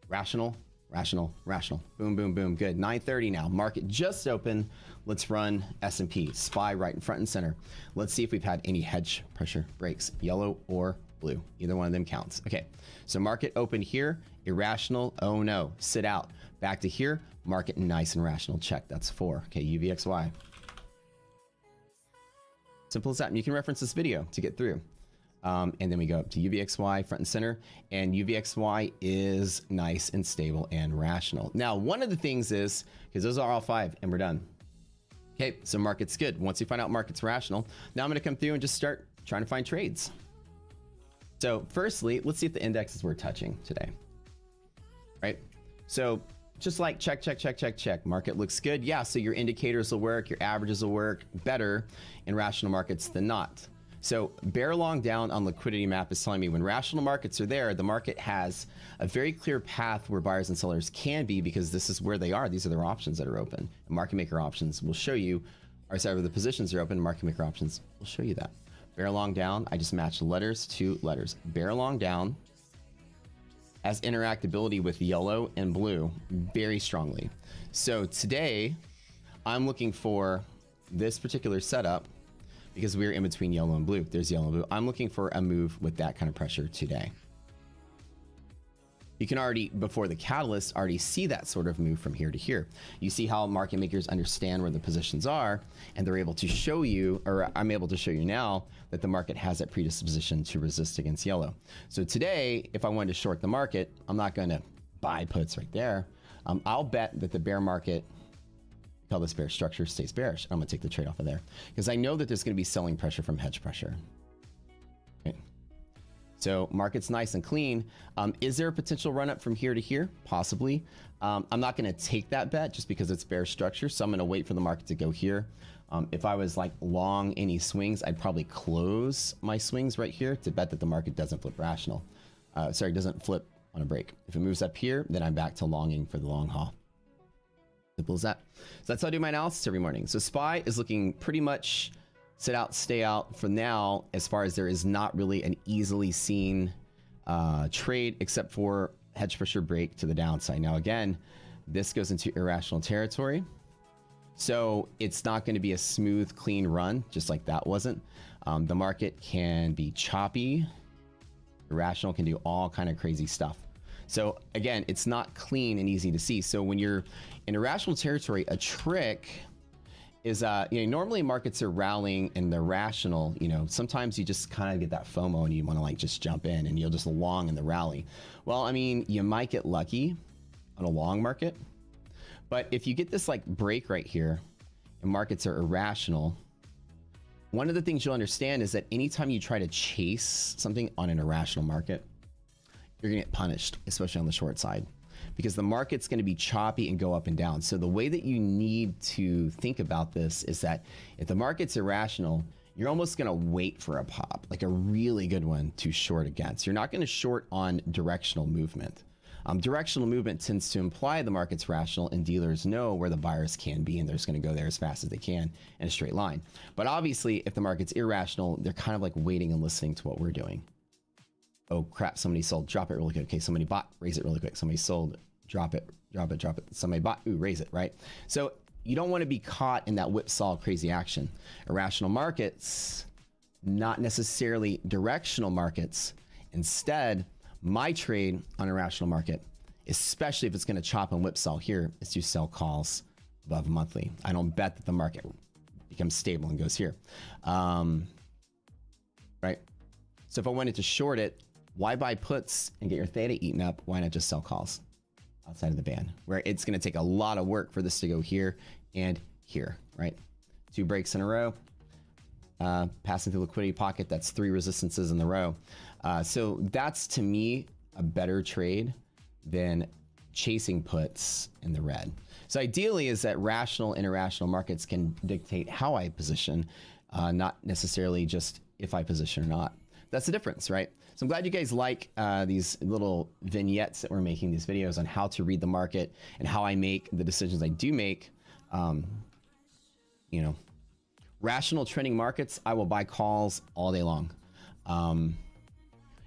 Rational, rational, rational. Boom, boom, boom. Good. 9:30 now. Market just open. Let's run S&P. SPY right in front and center. Let's see if we've had any hedge pressure breaks. Yellow or blue. Either one of them counts. Okay. So market open here. Irrational. Oh no. Sit out. Back to here. Market nice and rational. Check. That's 4. Okay. UVXY. Simple as that. And you can reference this video to get through. And then we go up to UVXY front and center, and UVXY is nice and stable and rational. Now, one of the things is, because those are all 5 and we're done. Okay, so market's good. Once you find out market's rational, now I'm going to come through and just start trying to find trades. So firstly, let's see if the indexes we're touching today. Right? So just like check, check, check, check, check. Market looks good. Yeah, so your indicators will work, your averages will work better in rational markets than not. So bear long down on liquidity map is telling me when rational markets are there, the market has a very clear path where buyers and sellers can be because this is where they are. These are their options that are open. And market maker options will show you, or sorry, the positions are open, market maker options will show you that. Bear long down, I just matched letters to letters. Bear long down has interactability with yellow and blue very strongly. So today, I'm looking for this particular setup because we're in between yellow and blue. There's yellow and blue. I'm looking for a move with that kind of pressure today. You can already, before the catalyst, already see that sort of move from here to here. You see how market makers understand where the positions are, and they're able to show you, or I'm able to show you now, that the market has that predisposition to resist against yellow. So today, if I wanted to short the market, I'm not going to buy puts right there. I'll bet that the bear market, tell this bear structure stays bearish. I'm going to take the trade off of there because I know that there's going to be selling pressure from hedge pressure. Okay. So market's nice and clean. Is there a potential run up from here to here? Possibly. I'm not going to take that bet just because it's bear structure. So I'm going to wait for the market to go here. If I was like long any swings, I'd probably close my swings right here to bet that the market doesn't flip rational. Doesn't flip on a break. If it moves up here, then I'm back to longing for the long haul. Simple as that. So that's how I do my analysis every morning. So SPY is looking pretty much sit out, stay out for now, as far as there is not really an easily seen trade except for hedge pressure break to the downside. Now, again, this goes into irrational territory. So it's not going to be a smooth, clean run, just like that wasn't. The market can be choppy. Irrational can do all kind of crazy stuff. So again, it's not clean and easy to see. So when you're in irrational territory, a trick is, normally markets are rallying and they're rational. Sometimes you just kind of get that FOMO and you want to like just jump in and you'll just long in the rally. Well, I mean, you might get lucky on a long market, but if you get this like break right here and markets are irrational, one of the things you'll understand is that anytime you try to chase something on an irrational market, you're gonna get punished, especially on the short side, because the market's gonna be choppy and go up and down. So the way that you need to think about this is that if the market's irrational, you're almost gonna wait for a pop, like a really good one to short against. You're not gonna short on directional movement. Directional movement tends to imply the market's rational and dealers know where the buyers can be and they're just going to go there as fast as they can in a straight line. But obviously, if the market's irrational, they're kind of like waiting and listening to what we're doing. Oh crap, somebody sold, drop it really quick. Okay, somebody bought, raise it really quick. Somebody sold, drop it, drop it, drop it. Somebody bought, ooh, raise it, right? So you don't want to be caught in that whipsaw crazy action. Irrational markets, not necessarily directional markets. Instead, my trade on a rational market, especially if it's going to chop and whipsaw here, is to sell calls above monthly. I don't bet that the market becomes stable and goes here. Right? So if I wanted to short it, why buy puts and get your theta eaten up? Why not just sell calls outside of the band, where it's going to take a lot of work for this to go here and here, right? 2 breaks in a row. passing through liquidity pocket. That's 3 resistances in the row. So that's, to me, a better trade than chasing puts in the red. So ideally is that rational and irrational markets can dictate how I position, not necessarily just if I position or not. That's the difference, right? So I'm glad you guys like these little vignettes that we're making, these videos on how to read the market and how I make the decisions I do make. You know, rational trending markets, I will buy calls all day long.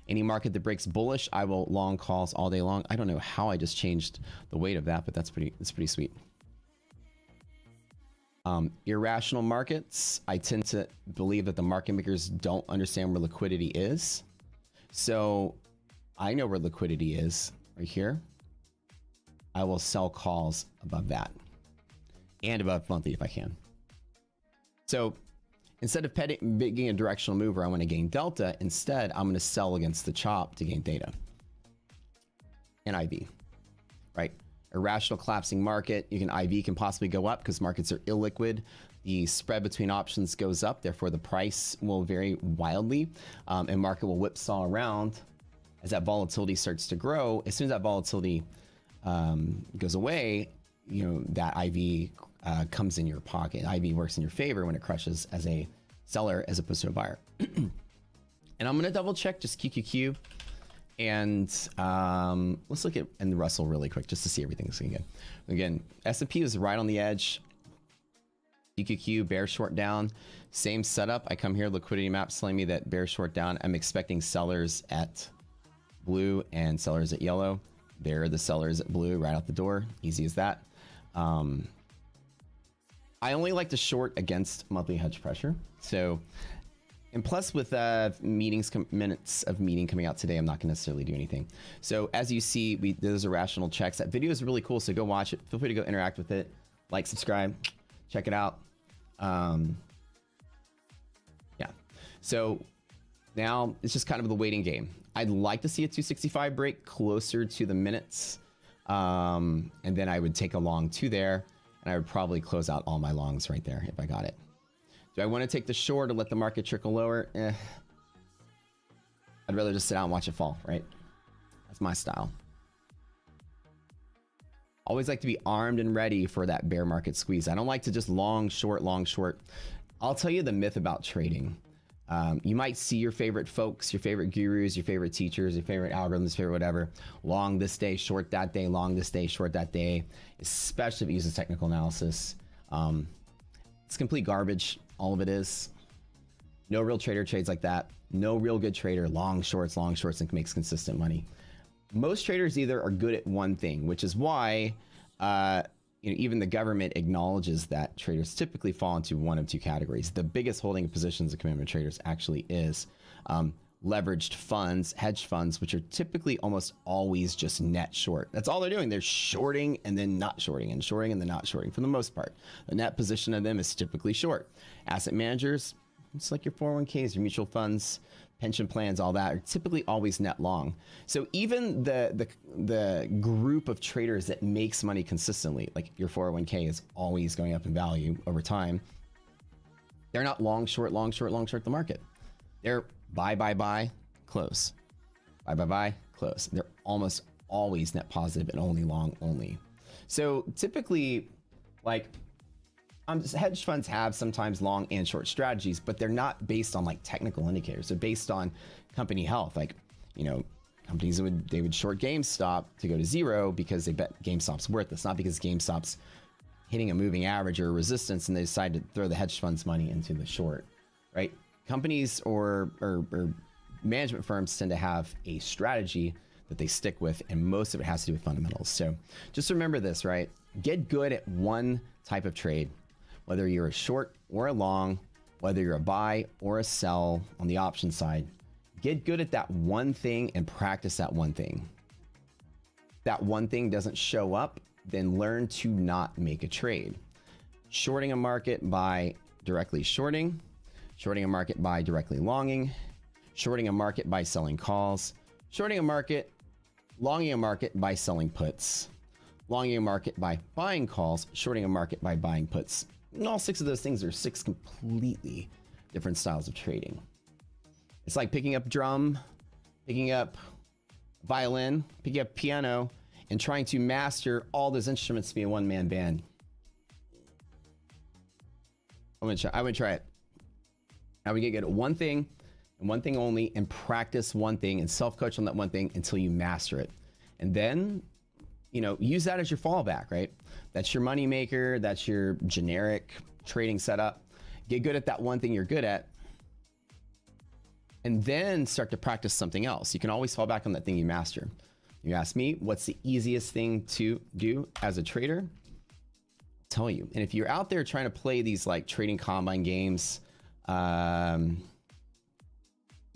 Any market that breaks bullish, I will long calls all day long. I don't know how I just changed the weight of that, but that's pretty sweet. Irrational markets, I tend to believe that the market makers don't understand where liquidity is. So I know where liquidity is right here. I will sell calls above that and above monthly if I can. So instead of being a directional mover, I want to gain delta. Instead, I'm going to sell against the chop to gain theta and IV, right? Irrational collapsing market, IV can possibly go up because markets are illiquid. The spread between options goes up, therefore the price will vary wildly, and market will whipsaw around as that volatility starts to grow. As soon as that volatility goes away, you know, that IV comes in your pocket. IV works in your favor when it crushes as a seller as opposed to a buyer. And I'm going to double check just QQQ. And let's look at the Russell really quick just to see everything's going good. Again, S&P is right on the edge. QQQ, bear short down. Same setup. I come here, liquidity map telling me that bear short down. I'm expecting sellers at blue and sellers at yellow. There are the sellers at blue right out the door. Easy as that. I only like to short against monthly hedge pressure. So, and plus with minutes of meeting coming out today, I'm not going to necessarily do anything. So as you see, those are rational checks. That video is really cool, so go watch it. Feel free to go interact with it. Like, subscribe, check it out. Yeah. So now it's just kind of the waiting game. I'd like to see a 265 break closer to the minutes. And then I would take a long 2 there, and I would probably close out all my longs right there if I got it. Do I want to take the short or let the market trickle lower? I'd rather just sit out and watch it fall, right? That's my style. Always like to be armed and ready for that bear market squeeze. I don't like to just long, short, long, short. I'll tell you the myth about trading. You might see your favorite folks, your favorite gurus, your favorite teachers, your favorite algorithms, favorite whatever, long this day, short that day, long this day, short that day, especially if it uses technical analysis. It's complete garbage. All of it is. No real trader trades like that. No real good trader long shorts, and makes consistent money. Most traders either are good at one thing, which is why even the government acknowledges that traders typically fall into one of 2 categories. The biggest holding of positions of commitment traders actually is leveraged funds, hedge funds, which are typically almost always just net short. That's all they're doing. They're shorting and then not shorting and shorting and then not shorting for the most part. The net position of them is typically short. Asset managers, it's like your 401ks, your mutual funds, pension plans, all that are typically always net long. So even the group of traders that makes money consistently, like your 401k is always going up in value over time, they're not long, short, long, short, long, short the market. They're buy, close. Buy, close. They're almost always net positive and only long only. So typically, like, hedge funds have sometimes long and short strategies, but they're not based on like technical indicators. They're based on company health. Like, you know, companies would short GameStop to go to 0 because they bet GameStop's worth. It's not because GameStop's hitting a moving average or a resistance and they decide to throw the hedge fund's money into the short, right? Companies or management firms tend to have a strategy that they stick with, and most of it has to do with fundamentals. So just remember this, right? Get good at one type of trade, whether you're a short or a long, whether you're a buy or a sell on the option side. Get good at that one thing and practice that one thing. That one thing doesn't show up, then learn to not make a trade. Shorting a market by directly shorting a market by directly longing, shorting a market by selling calls, shorting a market, longing a market by selling puts, longing a market by buying calls, shorting a market by buying puts. And all 6 of those things are 6 completely different styles of trading. It's like picking up drum, picking up violin, picking up piano, and trying to master all those instruments to be a one-man band. I would try it. I would get good at one thing and one thing only, and practice one thing and self-coach on that one thing until you master it. And then, you know, use that as your fallback, right? That's your money maker. That's your generic trading setup. Get good at that one thing you're good at, and then start to practice something else. You can always fall back on that thing you master. You ask me, what's the easiest thing to do as a trader? I'll tell you. And if you're out there trying to play these like trading combine games, you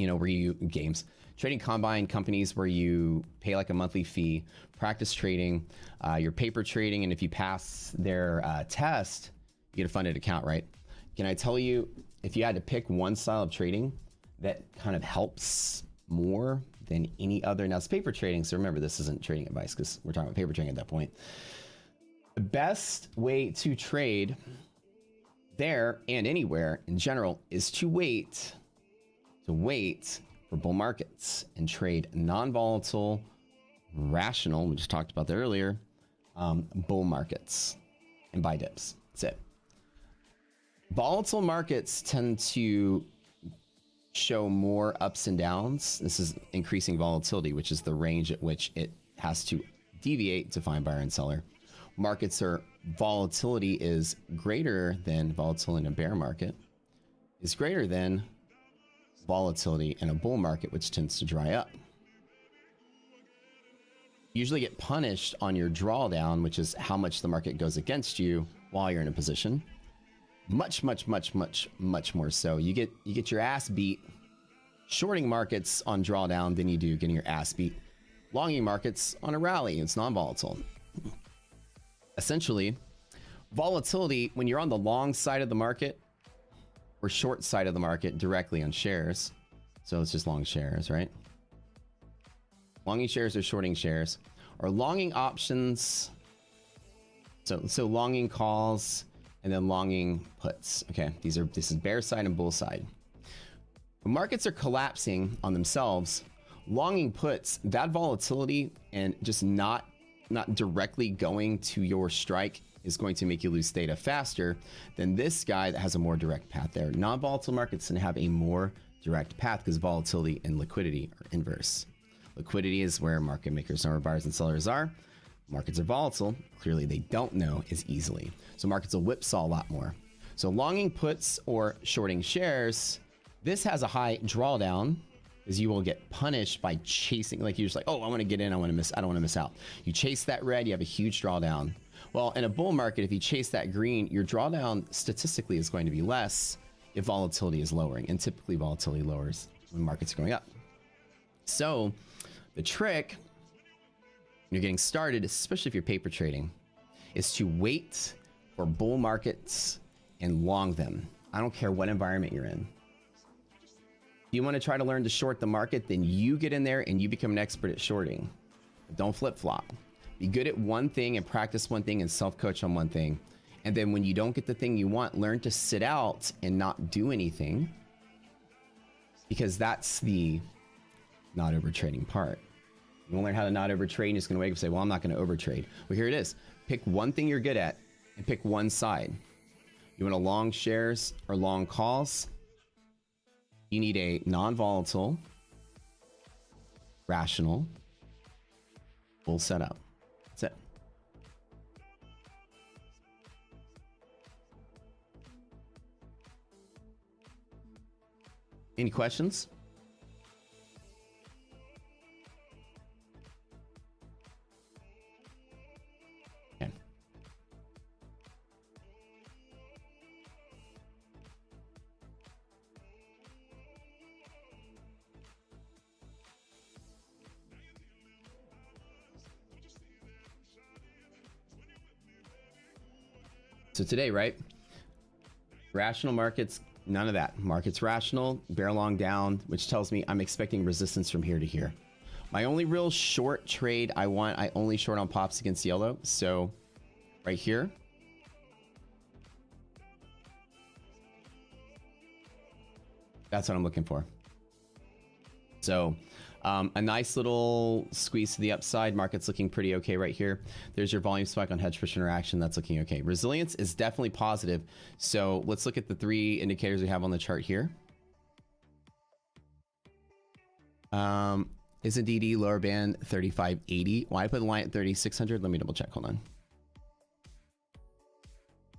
know, trading combine companies where you pay like a monthly fee, practice trading, you're paper trading, and if you pass their test, you get a funded account, right? Can I tell you, if you had to pick one style of trading that kind of helps more than any other, now it's paper trading, so remember this isn't trading advice because we're talking about paper trading at that point. The best way to trade there and anywhere in general is to wait for bull markets and trade non-volatile, rational, we just talked about that earlier, bull markets and buy dips. That's it. Volatile markets tend to show more ups and downs. This is increasing volatility, which is the range at which it has to deviate to find buyer and seller. Markets are volatility is greater than volatility in a bear market is greater than volatility in a bull market, which tends to dry up. You usually get punished on your drawdown, which is how much the market goes against you while you're in a position. Much more so. You get your ass beat shorting markets on drawdown than you do getting your ass beat longing markets on a rally. It's non-volatile. Essentially, volatility, when you're on the long side of the market or short side of the market directly on shares, so it's just long shares, right? Longing shares or shorting shares, or longing options, so longing calls and then longing puts. Okay, this is bear side and bull side. When markets are collapsing on themselves, longing puts, that volatility and just not directly going to your strike is going to make you lose theta faster than this guy that has a more direct path there. Non-volatile markets tend to have a more direct path because volatility and liquidity are inverse. Liquidity is where market makers know where buyers and sellers are. Markets are volatile. Clearly they don't know as easily. So markets will whipsaw a lot more. So longing puts or shorting shares, this has a high drawdown because you will get punished by chasing, like you're just like, oh, I want to get in, I don't want to miss out. You chase that red, you have a huge drawdown. Well, in a bull market, if you chase that green, your drawdown statistically is going to be less if volatility is lowering, and typically volatility lowers when markets are going up. So the trick when you're getting started, especially if you're paper trading, is to wait for bull markets and long them. I don't care what environment you're in. If you want to try to learn to short the market, then you get in there and you become an expert at shorting. But don't flip-flop. Be good at one thing and practice one thing and self-coach on one thing. And then when you don't get the thing you want, learn to sit out and not do anything, because that's the not overtrading part. You won't learn how to not overtrade, and you're just going to wake up and say, well, I'm not going to overtrade. Well, here it is. Pick one thing you're good at and pick one side. You want to long shares or long calls? You need a non-volatile, rational, bull setup. That's it. Any questions? Okay. So today, right? Rational markets, none of that. Markets rational, bear long down, which tells me I'm expecting resistance from here to here. My only real short trade I only short on pops against yellow. So right here. That's what I'm looking for. So a nice little squeeze to the upside. Market's looking pretty okay right here. There's your volume spike on hedge push interaction. That's looking okay. Resilience is definitely positive. So let's look at the 3 indicators we have on the chart here. Is a DD lower band 3580? Why I put the line at 3600? Let me double check. Hold on.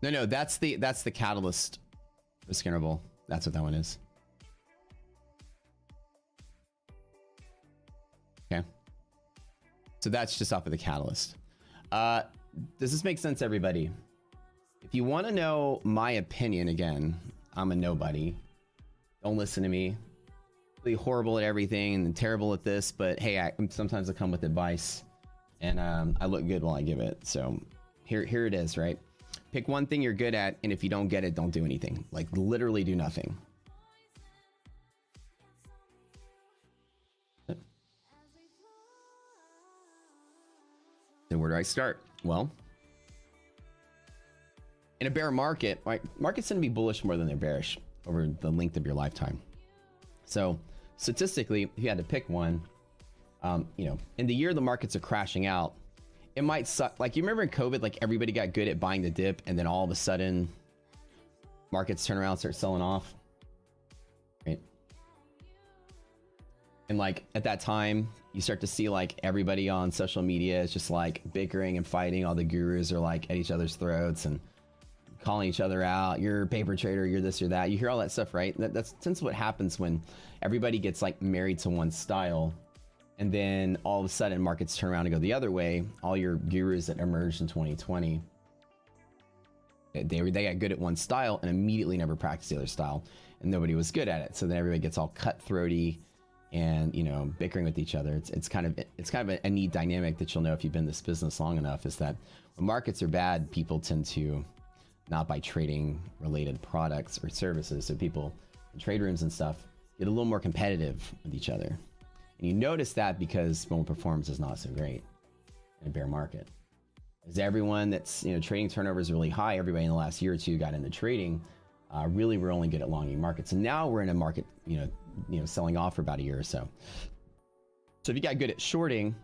No, that's the catalyst risk interval. That's what that one is. Okay. So that's just off of the catalyst. Does this make sense, everybody? If you want to know my opinion, again, I'm a nobody. Don't listen to me. Really horrible at everything and terrible at this, but hey, sometimes I come with advice, and I look good while I give it. So here it is, right? Pick one thing you're good at, and if you don't get it, don't do anything. Like literally do nothing. So where do I start? Well, in a bear market, right? Markets tend to be bullish more than they're bearish over the length of your lifetime. So statistically, if you had to pick one, you know, in the year the markets are crashing out, it might suck. Like you remember in COVID, like everybody got good at buying the dip, and then all of a sudden markets turn around and start selling off, right? And like at that time, you start to see like everybody on social media is just like bickering and fighting. All the gurus are like at each other's throats and calling each other out. You're a paper trader, you're this or that. You hear all that stuff, right? That's tends what happens when everybody gets like married to one style, and then all of a sudden markets turn around and go the other way. All your gurus that emerged in 2020, they got good at one style and immediately never practiced the other style, and nobody was good at it. So then everybody gets all cutthroaty and, you know, bickering with each other. It's kind of a neat dynamic that you'll know if you've been in this business long enough, is that when markets are bad, people tend to not buy trading related products or services. So people in trade rooms and stuff get a little more competitive with each other. And you notice that because when performance is not so great in a bear market. As everyone that's, you know, trading turnover is really high, everybody in the last year or two got into trading, really we're only good at longing markets. And now we're in a market, you know, selling off for about a year or so. So if you got good at shorting,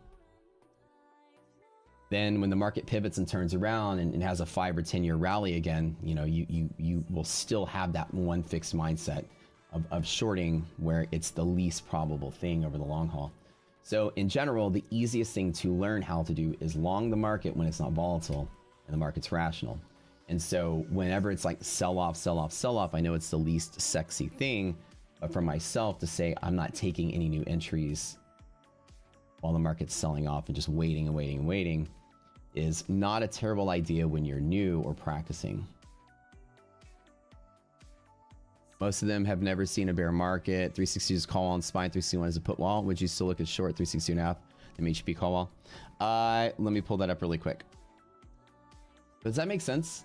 then when the market pivots and turns around and has a 5 or 10 year rally again, you know, you will still have that one fixed mindset of shorting, where it's the least probable thing over the long haul. So in general, the easiest thing to learn how to do is long the market when it's not volatile and the market's rational. And so whenever it's like sell off, sell off, sell off, I know it's the least sexy thing, but for myself to say I'm not taking any new entries while the market's selling off and just waiting and waiting and waiting is not a terrible idea when you're new or practicing. Most of them have never seen a bear market. 360 is call on spine, 361 is a put wall. Would you still look at short 362.5, the MHP call wall? Let me pull that up really quick. Does that make sense?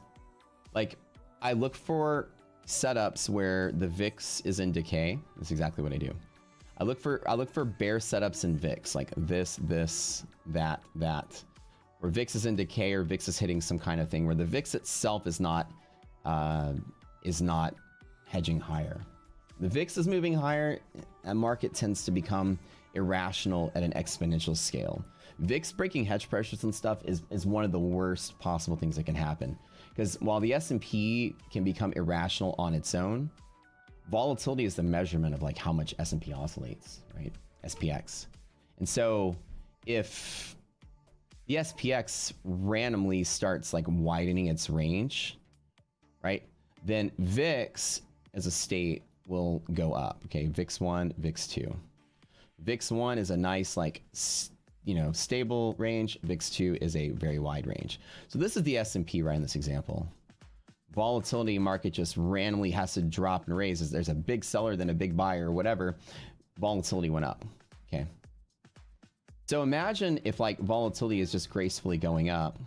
Like, I look for setups where the VIX is in decay. That's exactly what I do. I look for bear setups in VIX, like this, that, where VIX is in decay or VIX is hitting some kind of thing where the VIX itself is not hedging higher. The VIX is moving higher, a market tends to become irrational at an exponential scale. VIX breaking hedge pressures and stuff is one of the worst possible things that can happen. Because while the S&P can become irrational on its own, volatility is the measurement of like how much S&P oscillates, right? SPX. And so if the SPX randomly starts like widening its range, right? Then VIX as a state will go up. Okay, VIX 1, VIX 2. VIX 1 is a nice like, you know, stable range. VIX 2 is a very wide range. So this is the S&P right in this example. Volatility market just randomly has to drop and raise. As there's a big seller, then a big buyer or whatever, volatility went up. Okay. So imagine if like volatility is just gracefully going up,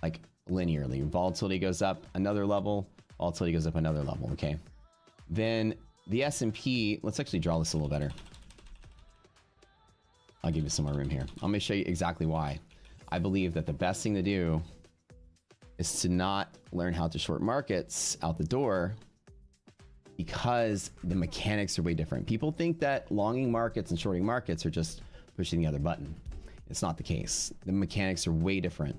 like linearly. Volatility goes up another level, volatility goes up another level, okay? Then the S&P, let's actually draw this a little better. I'll give you some more room here. I'm gonna show you exactly why. I believe that the best thing to do is to not learn how to short markets out the door. because the mechanics are way different. People think that longing markets and shorting markets are just pushing the other button. It's not the case. The mechanics are way different.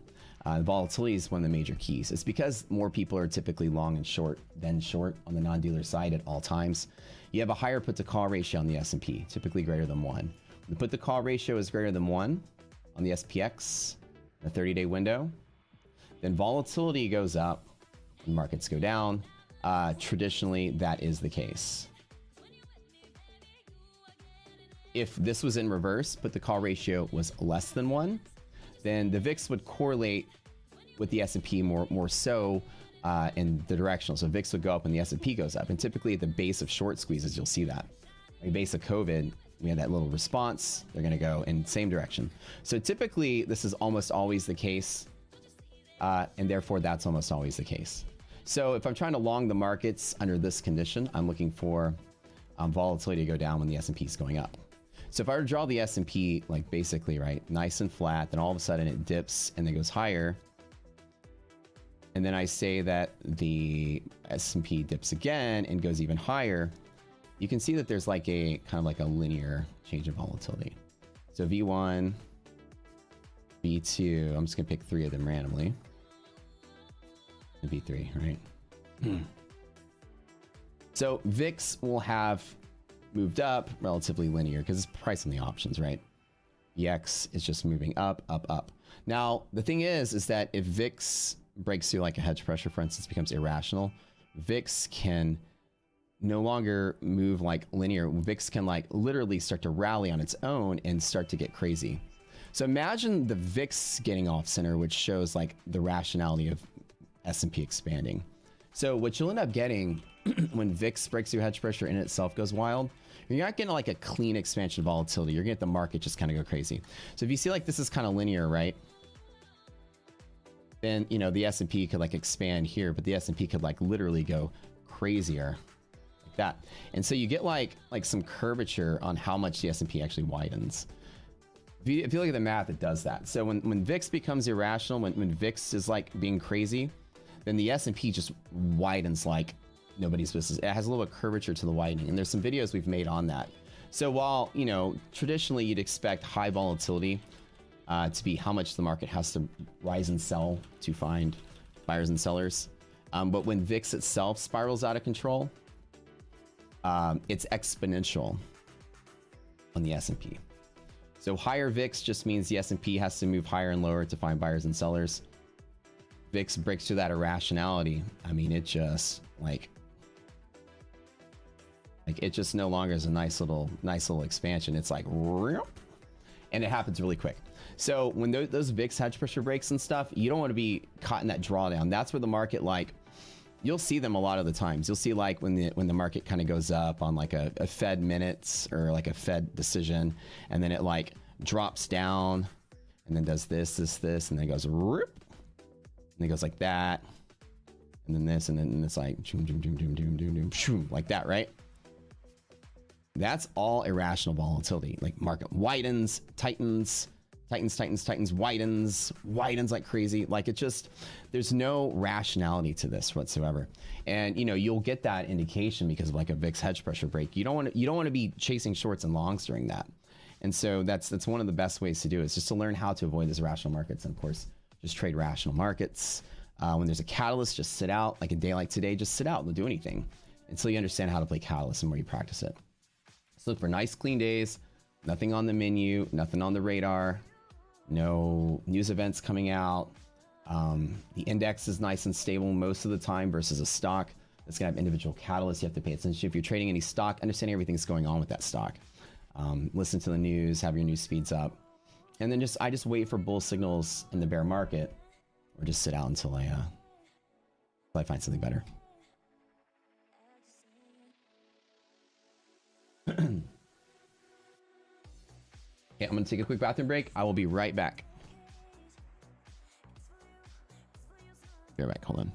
Volatility is one of the major keys. It's because more people are typically long and short than short on the non-dealer side at all times. You have a higher put to call ratio on the S&P, typically greater than 1. When the put to call ratio is greater than 1 on the SPX, a 30-day window, then volatility goes up and markets go down. Traditionally, that is the case. If this was in reverse, but the call ratio was less than 1, then the VIX would correlate with the S&P more so in the directional. So VIX would go up when the S&P goes up. And typically at the base of short squeezes, you'll see that. At the base of COVID, we had that little response. They're going to go in the same direction. So typically, this is almost always the case. And therefore, that's almost always the case. So if I'm trying to long the markets under this condition, I'm looking for volatility to go down when the S&P is going up. So if I were to draw the S&P, like basically, right, nice and flat, then all of a sudden it dips and then goes higher. And then I say that the S&P dips again and goes even higher. You can see that there's like a kind of like a linear change in volatility. So V1, V2, I'm just gonna pick 3 of them randomly. And V3, right? So VIX will have moved up relatively linear because it's priced on the options, right? VX is just moving up, up, up. Now, the thing is that if VIX breaks through like a hedge pressure, for instance, becomes irrational, VIX can no longer move like linear. VIX can like literally start to rally on its own and start to get crazy. So imagine the VIX getting off center, which shows like the rationality of S&P expanding. So what you'll end up getting when VIX breaks through hedge pressure and itself goes wild, you're not getting like a clean expansion of volatility. You're gonna get the market just kind of go crazy. So if you see like this is kind of linear, right? Then, you know, the S&P could like expand here, but the S&P could like literally go crazier like that. And so you get like some curvature on how much the S&P actually widens. If you look at the math, it does that. So when VIX becomes irrational, when VIX is like being crazy, then the S&P just widens like nobody's business. It has a little bit of curvature to the widening, and there's some videos we've made on that. So while, you know, traditionally you'd expect high volatility to be how much the market has to rise and sell to find buyers and sellers, but when VIX itself spirals out of control, it's exponential on the S&P. So higher VIX just means the S&P has to move higher and lower to find buyers and sellers. VIX breaks through that irrationality. I mean, it just like it just no longer is a nice little expansion. It's like, and it happens really quick. So when those VIX hedge pressure breaks and stuff, you don't want to be caught in that drawdown. That's where the market, like, you'll see them a lot of the times. You'll see like when the market kind of goes up on like a Fed minutes or like a Fed decision, and then it like drops down and then does this, and then it goes rip, and it goes like that, and then this, and then it's like like that, right? That's all irrational volatility. Like market widens, tightens, widens like crazy. Like it just, there's no rationality to this whatsoever. And you know, you'll get that indication because of like a VIX hedge pressure break. You don't want to be chasing shorts and longs during that. And so that's one of the best ways to do it, is just to learn how to avoid these irrational markets. And of course, just trade rational markets. When there's a catalyst, just sit out. Like a day like today, just sit out and don't do anything until you understand how to play catalyst and where you practice it. So look for nice clean days, nothing on the menu, nothing on the radar, no news events coming out. The index is nice and stable most of the time versus a stock that's gonna have individual catalysts you have to pay attention to. If you're trading any stock, understanding everything that's going on with that stock. Listen to the news, have your news feeds up. And then I just wait for bull signals in the bear market, or just sit out until I find something better. Okay, I'm gonna take a quick bathroom break. I will be right back. Be right back, hold on.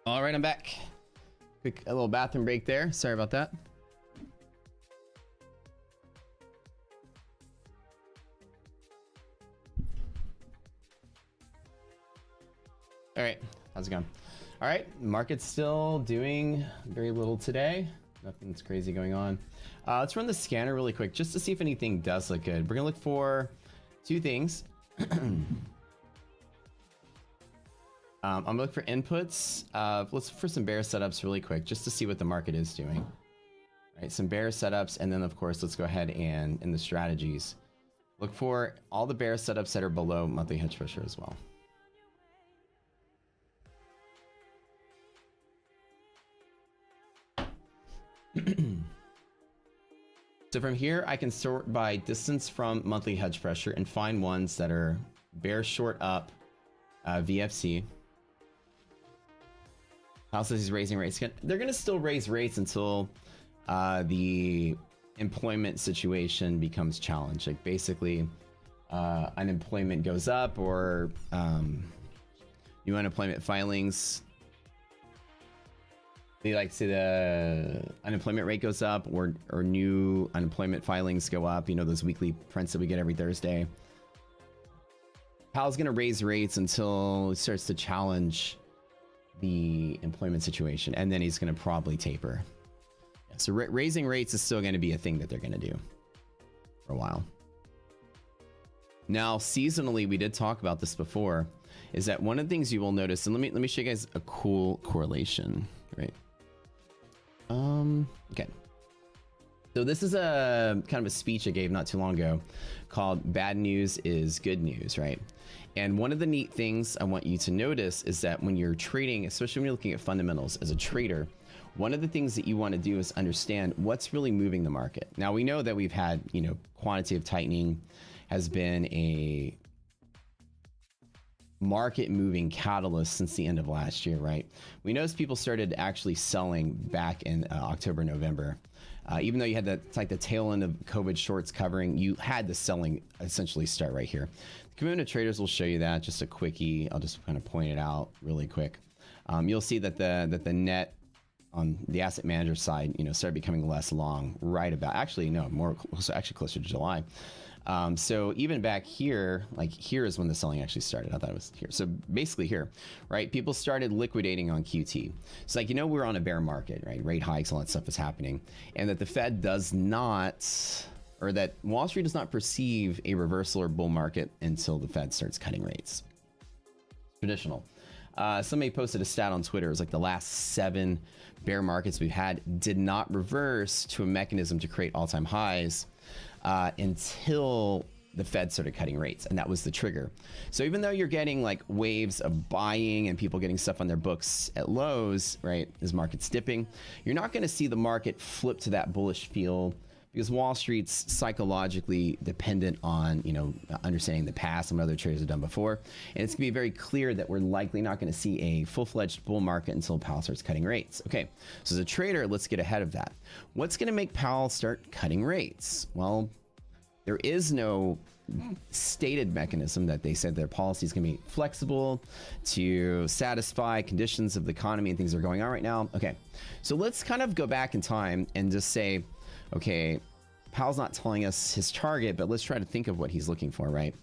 All right, I'm back. A little bathroom break there. Sorry about that. All right, how's it going? All right, market's still doing very little today. Nothing's crazy going on. Let's run the scanner really quick just to see if anything does look good. We're gonna look for two things. I'm gonna look for inputs. Let's look for some bear setups really quick just to see what the market is doing. All right, some bear setups, and then of course let's go ahead and in the strategies look for all the bear setups that are below monthly hedge pressure as well. So from here, I can sort by distance from monthly hedge pressure and find ones that are bear short up VFC. Powell says he's raising rates. They're going to still raise rates until the employment situation becomes challenged. Like basically, unemployment goes up or new unemployment filings. They like to say the unemployment rate goes up or new unemployment filings go up. You know, those weekly prints that we get every Thursday. Powell's going to raise rates until he starts to challenge the employment situation, and then he's going to probably taper. Yeah, so raising rates is still going to be a thing that they're going to do for a while. Now, seasonally, we did talk about this before, is that one of the things you will notice, and let me show you guys a cool correlation, right? Okay. So this is a kind of a speech I gave not too long ago called "Bad News is Good News," right? And one of the neat things I want you to notice is that when you're trading, especially when you're looking at fundamentals as a trader, one of the things that you want to do is understand what's really moving the market. Now we know that we've had, you know, quantitative tightening has been a market moving catalyst since the end of last year, right? We noticed people started actually selling back in October, November. Even though you had the tail end of COVID shorts covering, you had the selling essentially start right here. The community of traders will show you that. Just a quickie. I'll just kind of point it out really quick. You'll see that the net on the asset manager side, you know, started becoming less long right about, actually no, more actually closer to July. So even back here, like here is when the selling actually started. I thought it was here. So basically here, right? People started liquidating on QT. It's like, you know, we're on a bear market, right? Rate hikes, all that stuff is happening. And that the Fed does not, or that Wall Street does not perceive a reversal or bull market until the Fed starts cutting rates. Traditional. Somebody posted a stat on Twitter. It was like the last 7 bear markets we've had did not reverse to a mechanism to create all-time highs until the Fed started cutting rates, and that was the trigger. So even though you're getting like waves of buying and people getting stuff on their books at lows, right, as market's dipping, you're not going to see the market flip to that bullish feel because Wall Street's psychologically dependent on, you know, understanding the past and what other traders have done before. And it's going to be very clear that we're likely not going to see a full-fledged bull market until Powell starts cutting rates. Okay, so as a trader, let's get ahead of that. What's going to make Powell start cutting rates? Well, there is no stated mechanism that they said their policy is going to be flexible to satisfy conditions of the economy and things that are going on right now. Okay, so let's kind of go back in time and just say, okay, Powell's not telling us his target, but let's try to think of what he's looking for, right?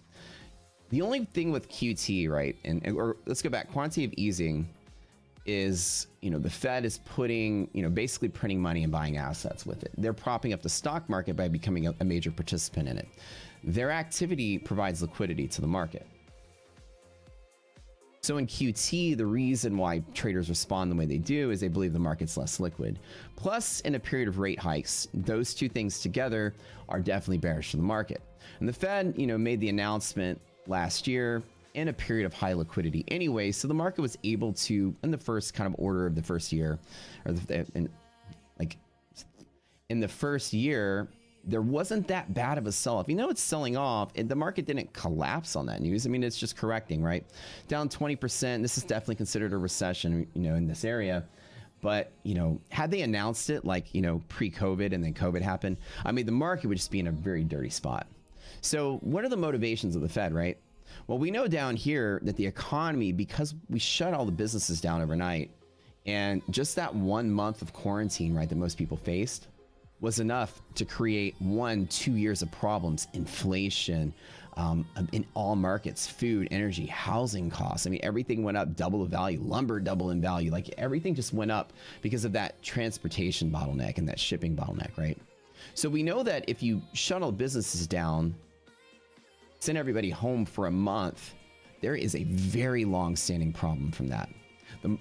The only thing with QT, right, or let's go back, quantitative easing is, you know, the Fed is putting, you know, basically printing money and buying assets with it. They're propping up the stock market by becoming a major participant in it. Their activity provides liquidity to the market. So in QT, the reason why traders respond the way they do is they believe the market's less liquid. Plus, in a period of rate hikes, those two things together are definitely bearish for the market. And the Fed, you know, made the announcement last year in a period of high liquidity anyway, so the market was able to, in the first kind of order of the first year, or in the first year, there wasn't that bad of a sell-off. You know, it's selling off, and the market didn't collapse on that news. I mean, it's just correcting, right? Down 20%. This is definitely considered a recession, you know, in this area. But, you know, had they announced it like, you know, pre-COVID and then COVID happened, I mean, the market would just be in a very dirty spot. So what are the motivations of the Fed, right? Well, we know down here that the economy, because we shut all the businesses down overnight, And just that 1 month of quarantine, right, that most people faced was enough to create 1-2 years of problems, inflation, in all markets, food, energy, housing costs. I mean, everything went up double the value, lumber double in value, like everything just went up because of that transportation bottleneck and that shipping bottleneck, right? So we know that if you shuttle businesses down, send everybody home for a month, there is a very long-standing problem from that.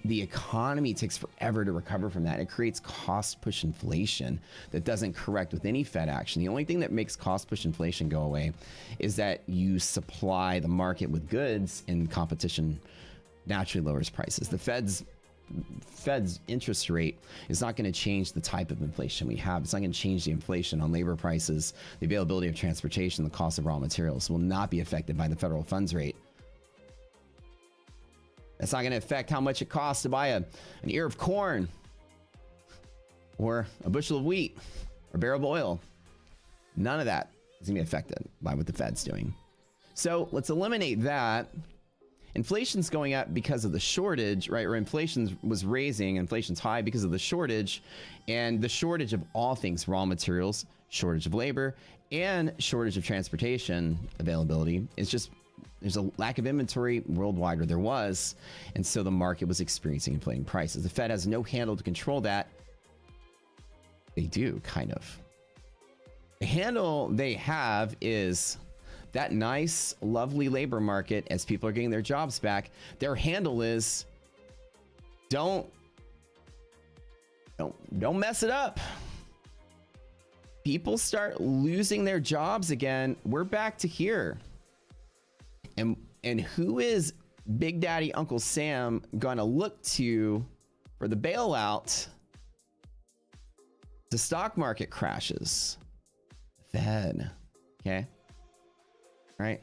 The economy takes forever to recover from that. It creates cost-push inflation that doesn't correct with any Fed action. The only thing that makes cost-push inflation go away is that you supply the market with goods, and competition naturally lowers prices. The Fed's interest rate is not going to change the type of inflation we have. It's not going to change the inflation on labor prices, the availability of transportation, the cost of raw materials will not be affected by the federal funds rate. That's not going to affect how much it costs to buy an ear of corn or a bushel of wheat or a barrel of oil. None of that is going to be affected by what the Fed's doing. So let's eliminate that. Inflation's going up because of the shortage, right? Or inflation was raising, inflation's high because of the shortage, and the shortage of all things, raw materials, shortage of labor, and shortage of transportation availability. It's just, there's a lack of inventory worldwide, or there was, and so the market was experiencing inflating prices. The Fed has no handle to control that. They do, kind of. The handle they have is that nice, lovely labor market as people are getting their jobs back. Their handle is don't mess it up. People start losing their jobs again, we're back to here. And who is Big Daddy Uncle Sam gonna look to for the bailout? The stock market crashes. Fed. Okay. Right?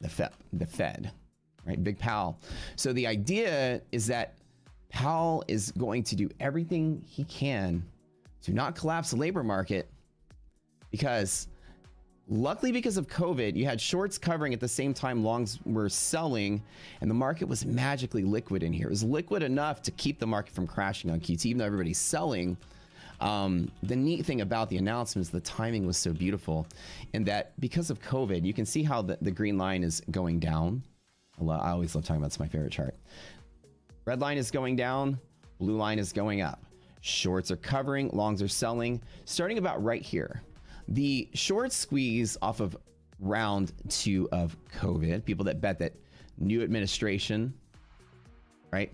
The Fed. Right? Big Powell. So the idea is that Powell is going to do everything he can to not collapse the labor market, because luckily, because of COVID, you had shorts covering at the same time longs were selling, and the market was magically liquid in here. It was liquid enough to keep the market from crashing on QT, even though everybody's selling. The neat thing about the announcement is the timing was so beautiful, and that because of COVID, you can see how the green line is going down. I always love talking about it. It's my favorite chart. Red line is going down, blue line is going up. Shorts are covering, longs are selling, starting about right here. The short squeeze off of round 2 of COVID, people that bet that new administration, right?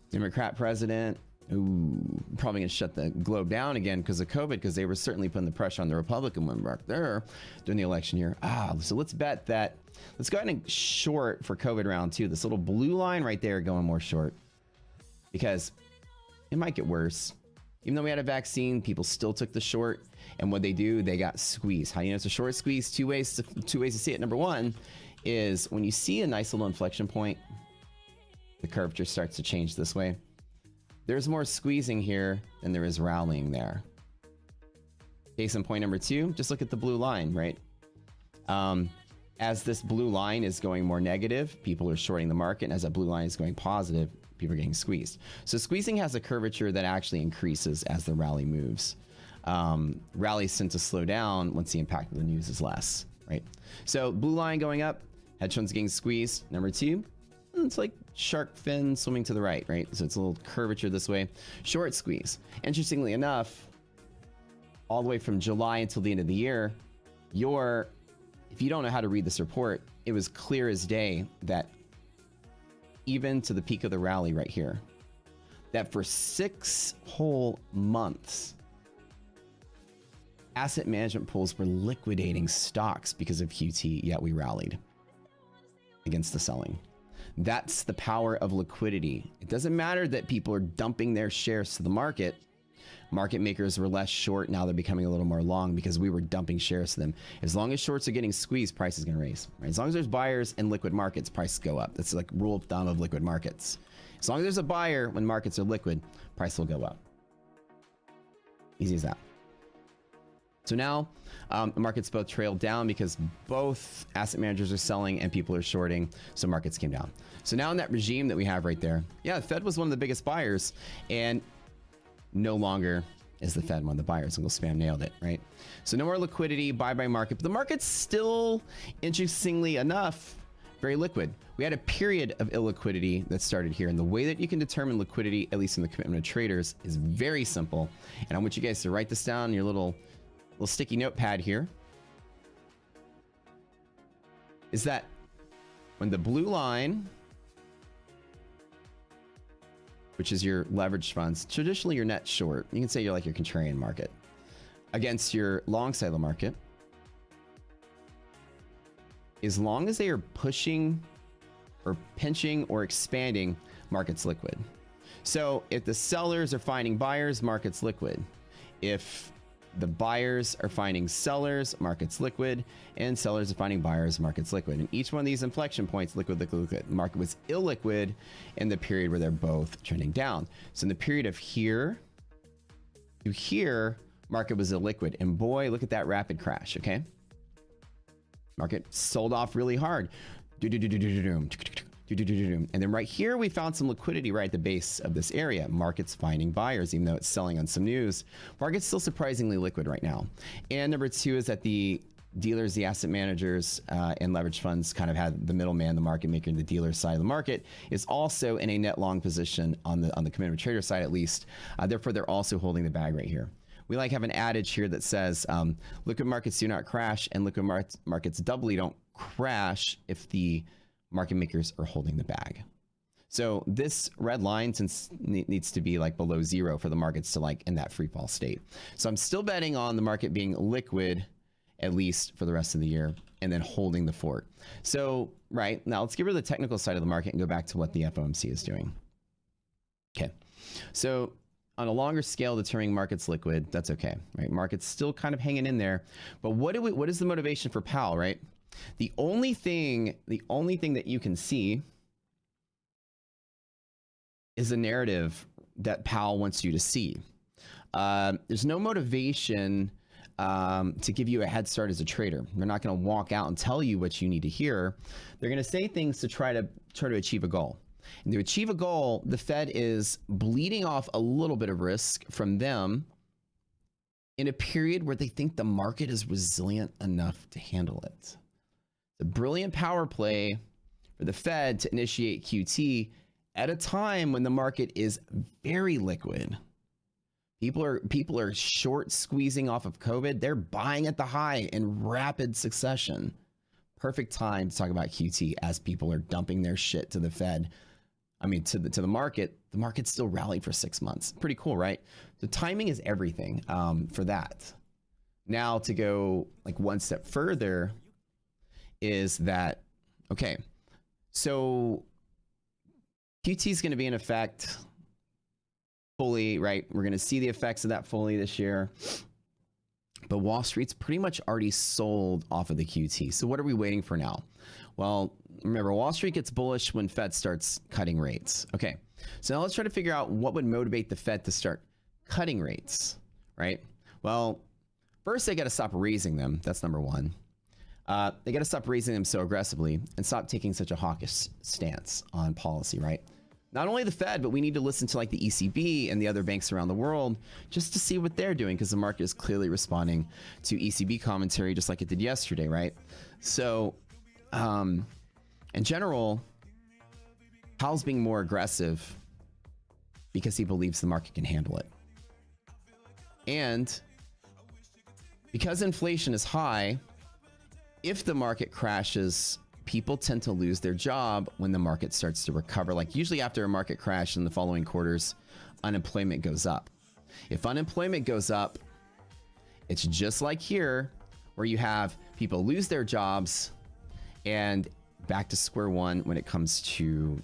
Democrat president, probably gonna shut the globe down again because of COVID, because they were certainly putting the pressure on the Republican one back there during the election year. So let's bet that, let's go ahead and short for COVID round 2. This little blue line right there going more short, because it might get worse. Even though we had a vaccine, people still took the short. And what they do, they got squeezed. How you know it's a short squeeze? Two ways to see it. Number one is when you see a nice little inflection point, the curvature starts to change this way. There's more squeezing here than there is rallying there. Case in point number 2, just look at the blue line, right? As this blue line is going more negative, people are shorting the market. And as that blue line is going positive, people are getting squeezed. So squeezing has a curvature that actually increases as the rally moves. Rallies tend to slow down once the impact of the news is less, right? So blue line going up, hedge funds getting squeezed. Number 2, it's like shark fin swimming to the right, right? So it's a little curvature this way. Short squeeze. Interestingly enough, all the way from July until the end of the year, if you don't know how to read this report, it was clear as day that even to the peak of the rally right here, that for 6 whole months, asset management pools were liquidating stocks because of QT, yet we rallied against the selling. That's the power of liquidity. It doesn't matter that people are dumping their shares to the market. Market makers were less short. Now they're becoming a little more long because we were dumping shares to them. As long as shorts are getting squeezed, price is going to raise. Right? As long as there's buyers in liquid markets, prices go up. That's like rule of thumb of liquid markets. As long as there's a buyer when markets are liquid, price will go up. Easy as that. So now the markets both trailed down because both asset managers are selling and people are shorting. So markets came down. So now in that regime that we have right there, yeah, the Fed was one of the biggest buyers, and no longer is the Fed one of the buyers. Uncle Spam nailed it, right? So no more liquidity, buy market, but the market's still, interestingly enough, very liquid. We had a period of illiquidity that started here, and the way that you can determine liquidity, at least in the commitment of traders, is very simple. And I want you guys to write this down in your little sticky notepad here. Is that when the blue line, which is your leveraged funds, traditionally your net short, you can say you're like your contrarian market, against your long side of the market, as long as they are pushing or pinching or expanding, market's liquid. So if the sellers are finding buyers, market's liquid. If the buyers are finding sellers, market's liquid, and sellers are finding buyers, market's liquid. And each one of these inflection points, liquid, liquid, liquid. The market was illiquid in the period where they're both trending down. So in the period of here to here, market was illiquid. And boy, look at that rapid crash, okay? Market sold off really hard. And then right here, we found some liquidity right at the base of this area. Market's finding buyers, even though it's selling on some news. Market's still surprisingly liquid right now. And number two is that the dealers, the asset managers, and leverage funds kind of had the middleman, the market maker, the dealer side of the market is also in a net long position on the commitment trader side, at least. Therefore, they're also holding the bag right here. We like have an adage here that says, liquid markets do not crash, and liquid markets doubly don't crash if the market makers are holding the bag. So this red line needs to be like below zero for the markets to like in that free fall state. So I'm still betting on the market being liquid, at least for the rest of the year, and then holding the fort. So, right, now let's get rid of the technical side of the market and go back to what the FOMC is doing. Okay, so on a longer scale, determining markets liquid, that's okay, right? Market's still kind of hanging in there. But what is the motivation for Powell, right? The only thing that you can see is the narrative that Powell wants you to see. There's no motivation to give you a head start as a trader. They're not going to walk out and tell you what you need to hear. They're going to say things to try to achieve a goal. And to achieve a goal, the Fed is bleeding off a little bit of risk from them in a period where they think the market is resilient enough to handle it. It's a brilliant power play for the Fed to initiate QT at a time when the market is very liquid. People are short squeezing off of COVID. They're buying at the high in rapid succession. Perfect time to talk about QT as people are dumping their shit to the Fed. I mean, to the market. The market still rallied for 6 months. Pretty cool, right? The timing is everything for that. Now to go like one step further is that, okay, so QT is going to be in effect fully, right? We're going to see the effects of that fully this year. But Wall Street's pretty much already sold off of the QT. So what are we waiting for now? Well, remember, Wall Street gets bullish when Fed starts cutting rates. Okay, so now let's try to figure out what would motivate the Fed to start cutting rates, right? Well, first they got to stop raising them. That's number one. They got to stop raising them so aggressively and stop taking such a hawkish stance on policy, right? Not only the Fed, but we need to listen to like the ECB and the other banks around the world just to see what they're doing, because the market is clearly responding to ECB commentary just like it did yesterday, right? So, in general, Powell's being more aggressive because he believes the market can handle it. And because inflation is high, if the market crashes, people tend to lose their job when the market starts to recover. Like usually after a market crash in the following quarters, unemployment goes up. If unemployment goes up, it's just like here where you have people lose their jobs and back to square one when it comes to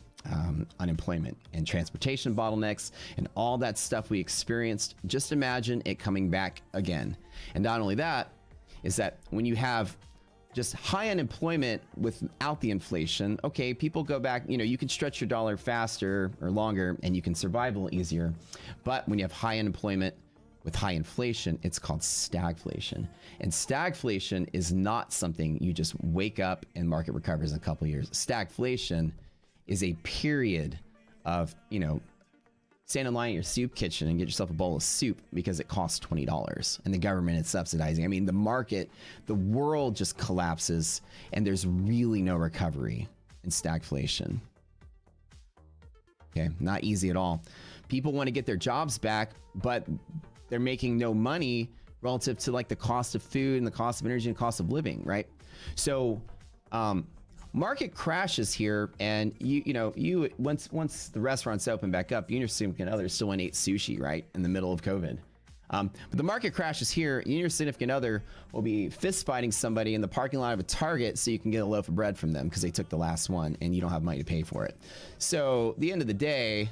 unemployment and transportation bottlenecks and all that stuff we experienced. Just imagine it coming back again. And not only that, is that when you have just high unemployment without the inflation, okay, people go back, you know, you can stretch your dollar faster or longer and you can survive a little easier. But when you have high unemployment with high inflation, it's called stagflation. And stagflation is not something you just wake up and market recovers in a couple of years. Stagflation is a period of, you know, stand in line at your soup kitchen and get yourself a bowl of soup because it costs $20 and the government is subsidizing. I mean, the market, the world just collapses and there's really no recovery in stagflation. Okay, not easy at all. People want to get their jobs back, but they're making no money relative to like the cost of food and the cost of energy and cost of living, right? So market crashes here, and you once the restaurants open back up, you and your significant other still went and ate sushi, right, in the middle of COVID. But the market crashes here, you and your significant other will be fist fighting somebody in the parking lot of a Target so you can get a loaf of bread from them because they took the last one and you don't have money to pay for it. So at the end of the day,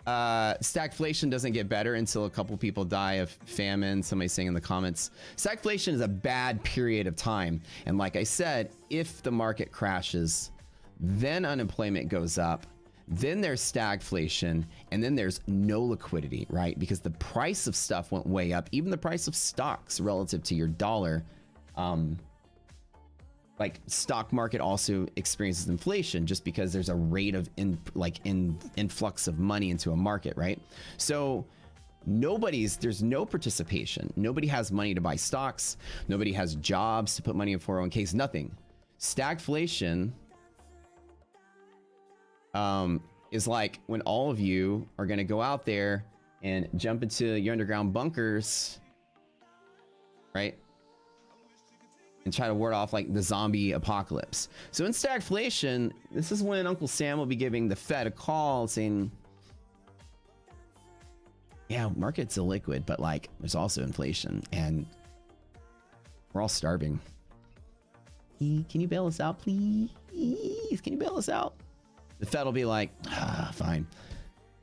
stagflation doesn't get better until a couple people die of famine. Somebody's saying in the comments, stagflation is a bad period of time. And like I said, if the market crashes, then unemployment goes up, then there's stagflation, and then there's no liquidity, right? Because the price of stuff went way up, even the price of stocks relative to your dollar. Like stock market also experiences inflation just because there's a rate of influx of money into a market, right? So there's no participation. Nobody has money to buy stocks. Nobody has jobs to put money in 401ks, nothing. Stagflation is like when all of you are going to go out there and jump into your underground bunkers, right? And try to ward off like the zombie apocalypse. So in stagflation, this is when Uncle Sam will be giving the Fed a call saying, yeah, market's illiquid, but like there's also inflation and we're all starving. Can you bail us out, please? Can you bail us out? The Fed will be like, fine.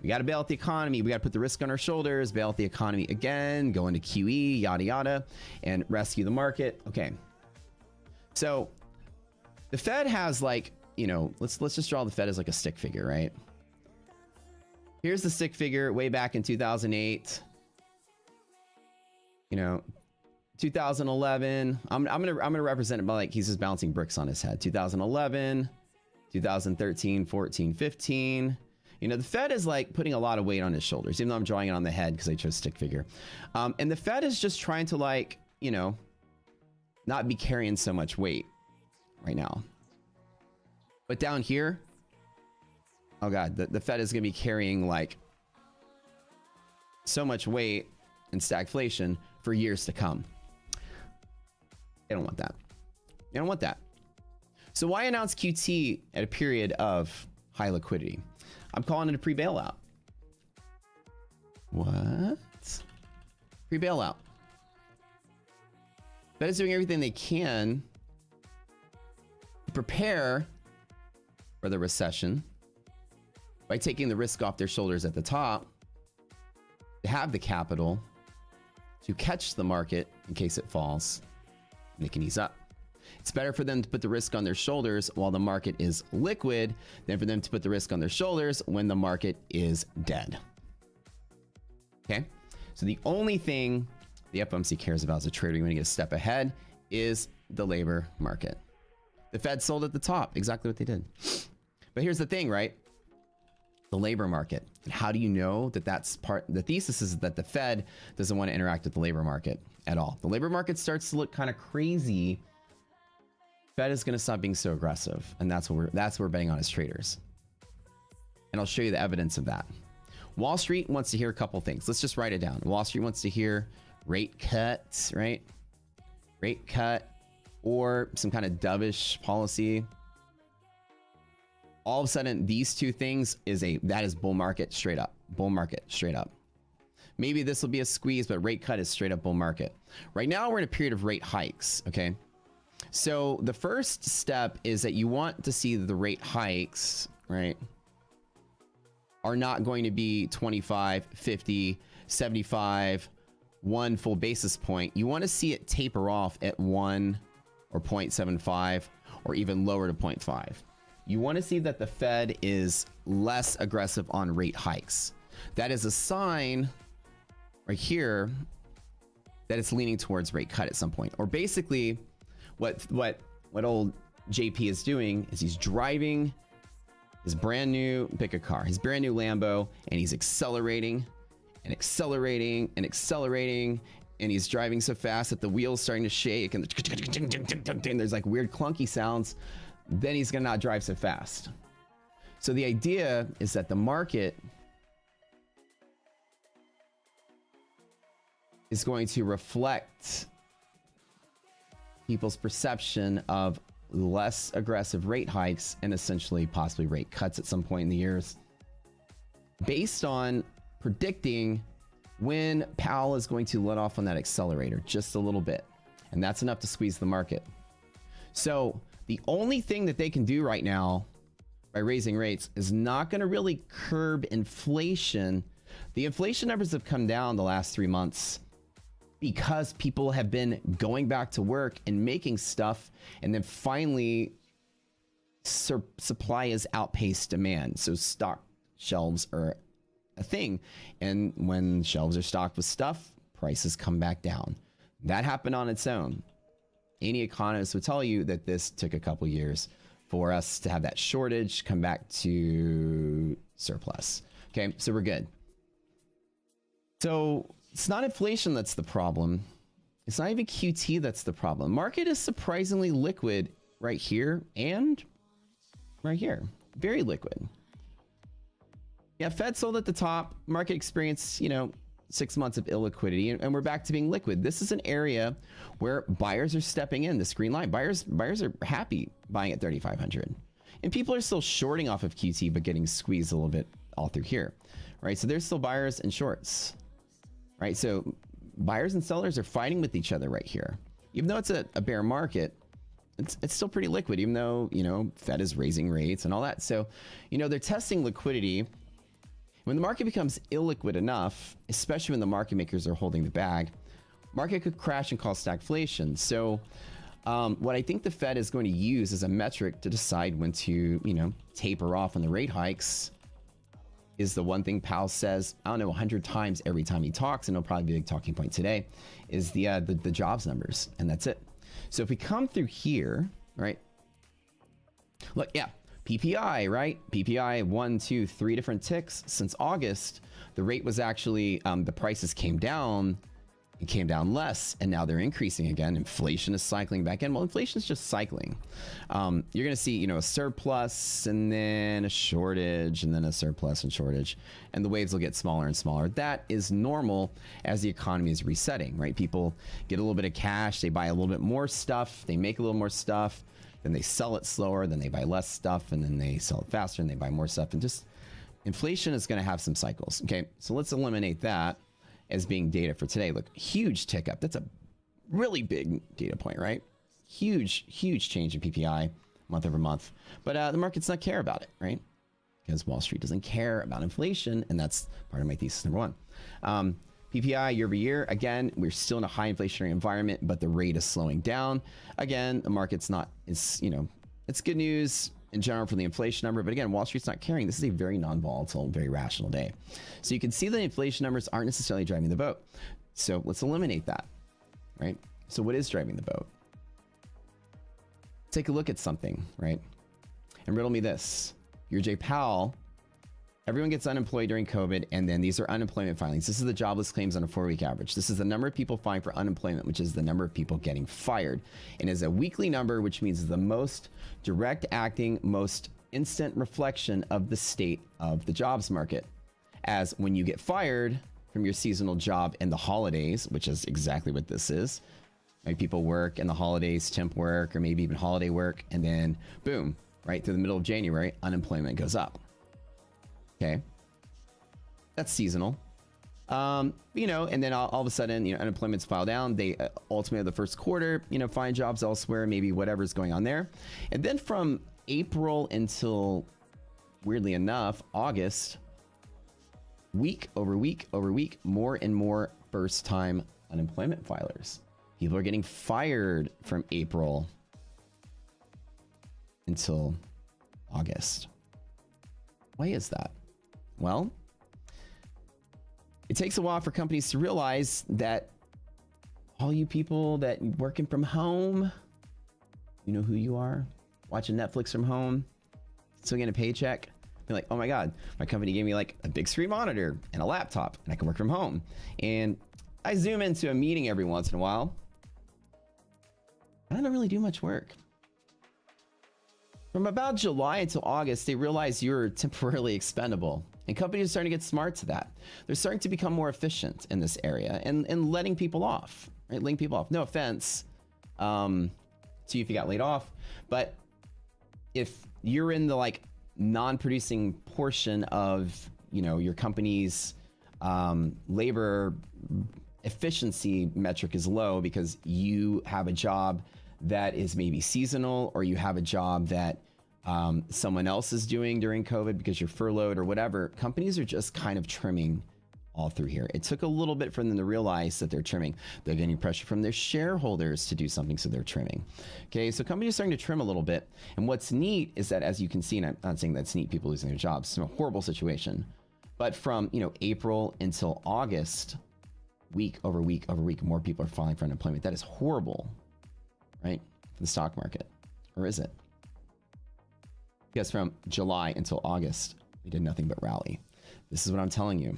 We got to bail out the economy. We got to put the risk on our shoulders, bail out the economy again, go into QE, yada, yada, and rescue the market. Okay. So the Fed has like, you know, let's just draw the Fed as like a stick figure, right? Here's the stick figure way back in 2008. You know, 2011. I'm gonna represent it by like he's just bouncing bricks on his head. 2011, 2013, 14, 15. You know, the Fed is like putting a lot of weight on his shoulders, even though I'm drawing it on the head because I chose stick figure. And the Fed is just trying to like, you know, not be carrying so much weight right now. But down here, oh God, the Fed is going to be carrying like so much weight in stagflation for years to come. They don't want that. They don't want that. So why announce QT at a period of high liquidity? I'm calling it a pre-bailout. What? Pre-bailout. Fed is doing everything they can to prepare for the recession by taking the risk off their shoulders at the top to have the capital to catch the market in case it falls and they can ease up. It's better for them to put the risk on their shoulders while the market is liquid than for them to put the risk on their shoulders when the market is dead. Okay, so the only thing the FOMC cares about as a trader, you want to get a step ahead, is the labor market. The Fed sold at the top, exactly what they did. But here's the thing, right? The labor market. And how do you know that that's part? The thesis is that the Fed doesn't want to interact with the labor market at all. The labor market starts to look kind of crazy. Fed is going to stop being so aggressive, and that's what we're betting on as traders. And I'll show you the evidence of that. Wall Street wants to hear a couple things. Let's just write it down. Wall Street wants to hear rate cuts, right? Rate cut or some kind of dovish policy. All of a sudden, these two things that is bull market straight up. Bull market straight up. Maybe this will be a squeeze, but rate cut is straight up bull market. Right now, we're in a period of rate hikes, okay? So the first step is that you want to see the rate hikes, right, are not going to be 25, 50, 75, 1 full basis point. You want to see it taper off at 1 or 0.75 or even lower to 0.5. You want to see that the Fed is less aggressive on rate hikes. That is a sign right here that it's leaning towards rate cut at some point. Or basically what old JP is doing is he's driving his brand new, pick a car, his brand new Lambo, and he's accelerating and accelerating and accelerating, and he's driving so fast that the wheel's starting to shake and there's like weird clunky sounds. Then he's gonna not drive so fast. So the idea is that the market is going to reflect people's perception of less aggressive rate hikes and essentially possibly rate cuts at some point in the years, based on predicting when Powell is going to let off on that accelerator just a little bit. And that's enough to squeeze the market. So the only thing that they can do right now by raising rates is not going to really curb inflation. The inflation numbers have come down the last 3 months because people have been going back to work and making stuff, and then finally supply has outpaced demand. So stock shelves are a thing, and when shelves are stocked with stuff, prices come back down. That happened on its own. Any economist would tell you that this took a couple years for us to have that shortage come back to surplus. Okay, so we're good. So it's not inflation that's the problem. It's not even QT that's the problem. Market is surprisingly liquid right here and right here. Very liquid. Yeah, Fed sold at the top. Market experienced, 6 months of illiquidity, and we're back to being liquid. This is an area where buyers are stepping in. This green line, buyers are happy buying at 3,500, and people are still shorting off of QT, but getting squeezed a little bit all through here, right? So there's still buyers and shorts, right? So buyers and sellers are fighting with each other right here. Even though it's a bear market, it's still pretty liquid, even though, Fed is raising rates and all that. So, they're testing liquidity. When the market becomes illiquid enough, especially when the market makers are holding the bag, market could crash and cause stagflation. So what I think the Fed is going to use as a metric to decide when to, taper off on the rate hikes is the one thing Powell says, I don't know, 100 times every time he talks, and it'll probably be a big talking point today, is the jobs numbers, and that's it. So if we come through here, right? Look, yeah. PPI, right? PPI, 1, 2, 3 different ticks since August. The rate was actually, the prices came down. It came down less, and now they're increasing again. Inflation is cycling back in. Well, inflation is just cycling. You're going to see, a surplus and then a shortage and then a surplus and shortage, and the waves will get smaller and smaller. That is normal as the economy is resetting, right? People get a little bit of cash. They buy a little bit more stuff. They make a little more stuff. Then they sell it slower, then they buy less stuff, and then they sell it faster, and they buy more stuff. And just inflation is going to have some cycles. Okay, so let's eliminate that as being data for today. Look, huge tick up. That's a really big data point, right? Huge change in PPI month over month. But the market's not care about it, right? Because Wall Street doesn't care about inflation, and that's part of my thesis number one. PPI year over year, again, we're still in a high inflationary environment, but the rate is slowing down. Again, the market's not, it's good news in general for the inflation number, but again, Wall Street's not caring. This is a very non-volatile, very rational day. So you can see the inflation numbers aren't necessarily driving the boat. So let's eliminate that, right? So what is driving the boat? Take a look at something, right? And riddle me this. You're Jay Powell. Everyone gets unemployed during COVID, and then these are unemployment filings. This is the jobless claims on a 4-week average. This is the number of people filing for unemployment, which is the number of people getting fired. And is a weekly number, which means the most direct acting, most instant reflection of the state of the jobs market. As when you get fired from your seasonal job in the holidays, which is exactly what this is, right? People work in the holidays, temp work, or maybe even holiday work, and then boom, right through the middle of January, unemployment goes up. Okay, that's seasonal. And then all of a sudden, unemployment's filed down. They ultimately the first quarter, find jobs elsewhere, maybe whatever's going on there. And then from April until, weirdly enough, August, week over week over week, more and more first-time unemployment filers. People are getting fired from April until August. Why is that? Well, it takes a while for companies to realize that all you people that working from home, you know who you are, watching Netflix from home, still getting a paycheck. You're like, oh my God, my company gave me like a big screen monitor and a laptop and I can work from home. And I zoom into a meeting every once in a while. I don't really do much work. From about July until August, they realize you're temporarily expendable. And companies are starting to get smart to that. They're starting to become more efficient in this area and letting people off, right? Letting people off. No offense to you if you got laid off, but if you're in the like non-producing portion of, you know, your company's labor efficiency metric is low because you have a job that is maybe seasonal, or you have a job that someone else is doing during COVID because you're furloughed or whatever, companies are just kind of trimming all through here. It took a little bit for them to realize that they're trimming. They're getting pressure from their shareholders to do something, so they're trimming. Okay, so companies are starting to trim a little bit. And what's neat is that, as you can see, and I'm not saying that's neat, people losing their jobs, it's a horrible situation. But from, you know, April until August, week over week over week, more people are filing for unemployment. That is horrible, right, for the stock market. Or is it? Because from July until August, we did nothing but rally. This is what I'm telling you.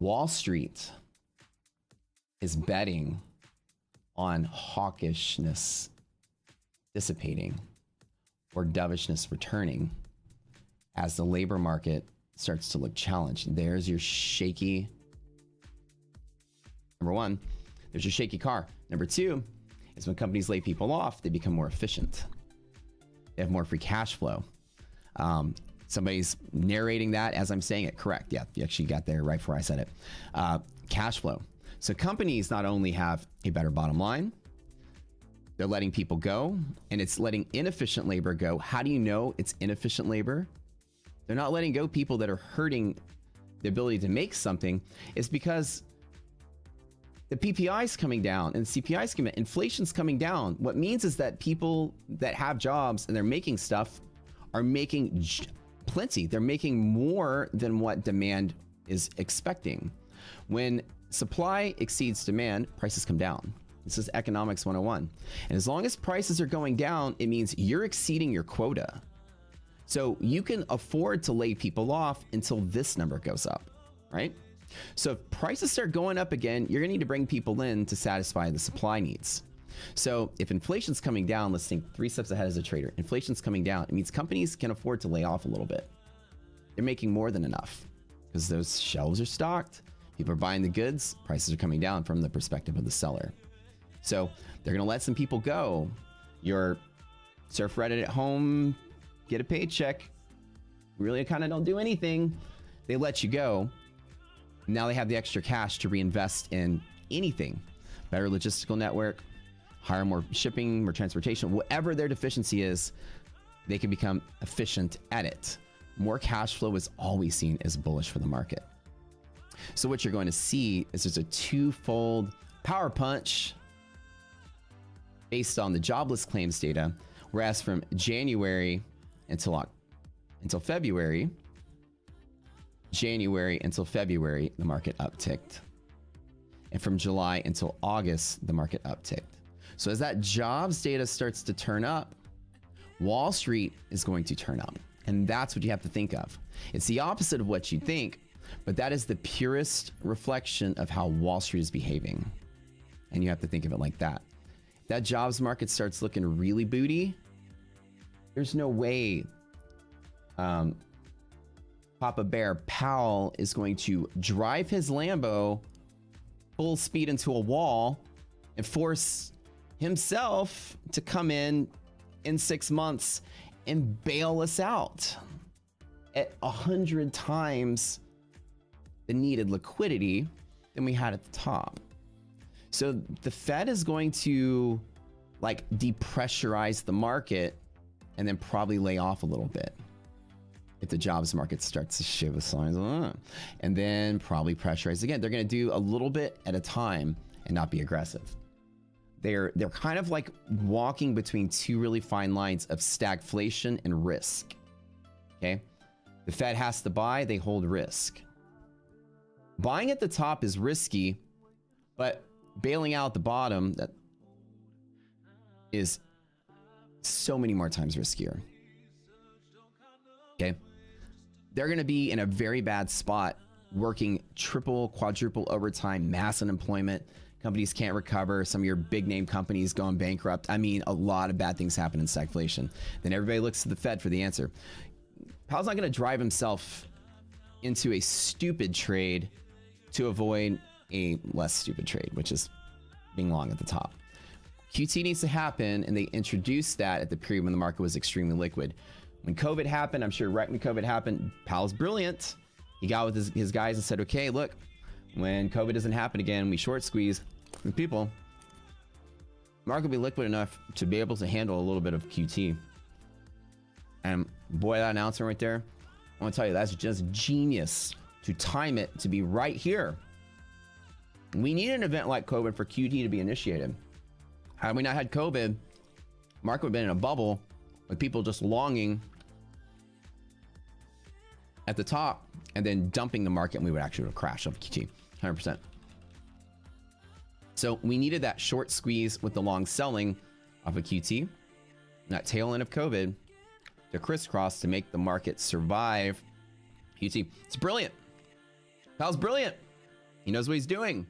Wall Street is betting on hawkishness dissipating or dovishness returning as the labor market starts to look challenged. There's your shaky. Number one, there's your shaky car. Number two is when companies lay people off, they become more efficient. They have more free cash flow. Somebody's narrating that as I'm saying it. Correct. Yeah, you actually got there right before I said it. Cash flow. So companies not only have a better bottom line, they're letting people go, and it's letting inefficient labor go. How do you know it's inefficient labor? They're not letting go people that are hurting the ability to make something. It's because the PPI is coming down and CPI is coming down. Inflation's coming down. What means is that people that have jobs and they're making stuff are making plenty. They're making more than what demand is expecting. When supply exceeds demand, prices come down. This is economics 101. And as long as prices are going down, it means you're exceeding your quota. So you can afford to lay people off until this number goes up, right? So if prices start going up again, you're gonna need to bring people in to satisfy the supply needs. So if inflation's coming down, let's think 3 steps ahead as a trader. Inflation's coming down. It means companies can afford to lay off a little bit. They're making more than enough because those shelves are stocked. People are buying the goods. Prices are coming down from the perspective of the seller. So they're going to let some people go. Your surf Reddit at home, get a paycheck. Really kind of don't do anything. They let you go. Now they have the extra cash to reinvest in anything. Better logistical network, hire more shipping, more transportation, whatever their deficiency is, they can become efficient at it. More cash flow is always seen as bullish for the market. So what you're going to see is there's a twofold power punch based on the jobless claims data, whereas from January until February, the market upticked. And from July until August, the market upticked. So as that jobs data starts to turn up, Wall Street is going to turn up. And that's what you have to think of. It's the opposite of what you think, but that is the purest reflection of how Wall Street is behaving. And you have to think of it like that. If that jobs market starts looking really booty, there's no way Papa Bear Powell is going to drive his Lambo full speed into a wall and force himself to come in 6 months and bail us out at 100 times the needed liquidity than we had at the top. So the Fed is going to like depressurize the market and then probably lay off a little bit if the jobs market starts to show the signs, and then probably pressurize again. They're going to do a little bit at a time and not be aggressive. They're kind of like walking between two really fine lines of stagflation and risk. Okay, the Fed has to buy, they hold risk. Buying at the top is risky, but bailing out at the bottom, that is so many more times riskier. Okay. They're going to be in a very bad spot, working triple, quadruple overtime, mass unemployment. Companies can't recover. Some of your big name companies going bankrupt. I mean, a lot of bad things happen in stagflation. Then everybody looks to the Fed for the answer. Powell's not going to drive himself into a stupid trade to avoid a less stupid trade, which is being long at the top. QT needs to happen, and they introduced that at the period when the market was extremely liquid. When COVID happened, I'm sure right when COVID happened, Powell's brilliant. He got with his guys and said, okay, look, when COVID doesn't happen again, we short squeeze the people. Market will be liquid enough to be able to handle a little bit of QT. And boy, that announcement right there, I want to tell you, that's just genius to time it to be right here. We need an event like COVID for QT to be initiated. Had we not had COVID, market would have been in a bubble with people just longing at the top and then dumping the market, and we would actually have crashed off QT 100%. So we needed that short squeeze with the long selling off of QT, that tail end of COVID, to crisscross to make the market survive QT. It's brilliant. Powell's brilliant. He knows what he's doing.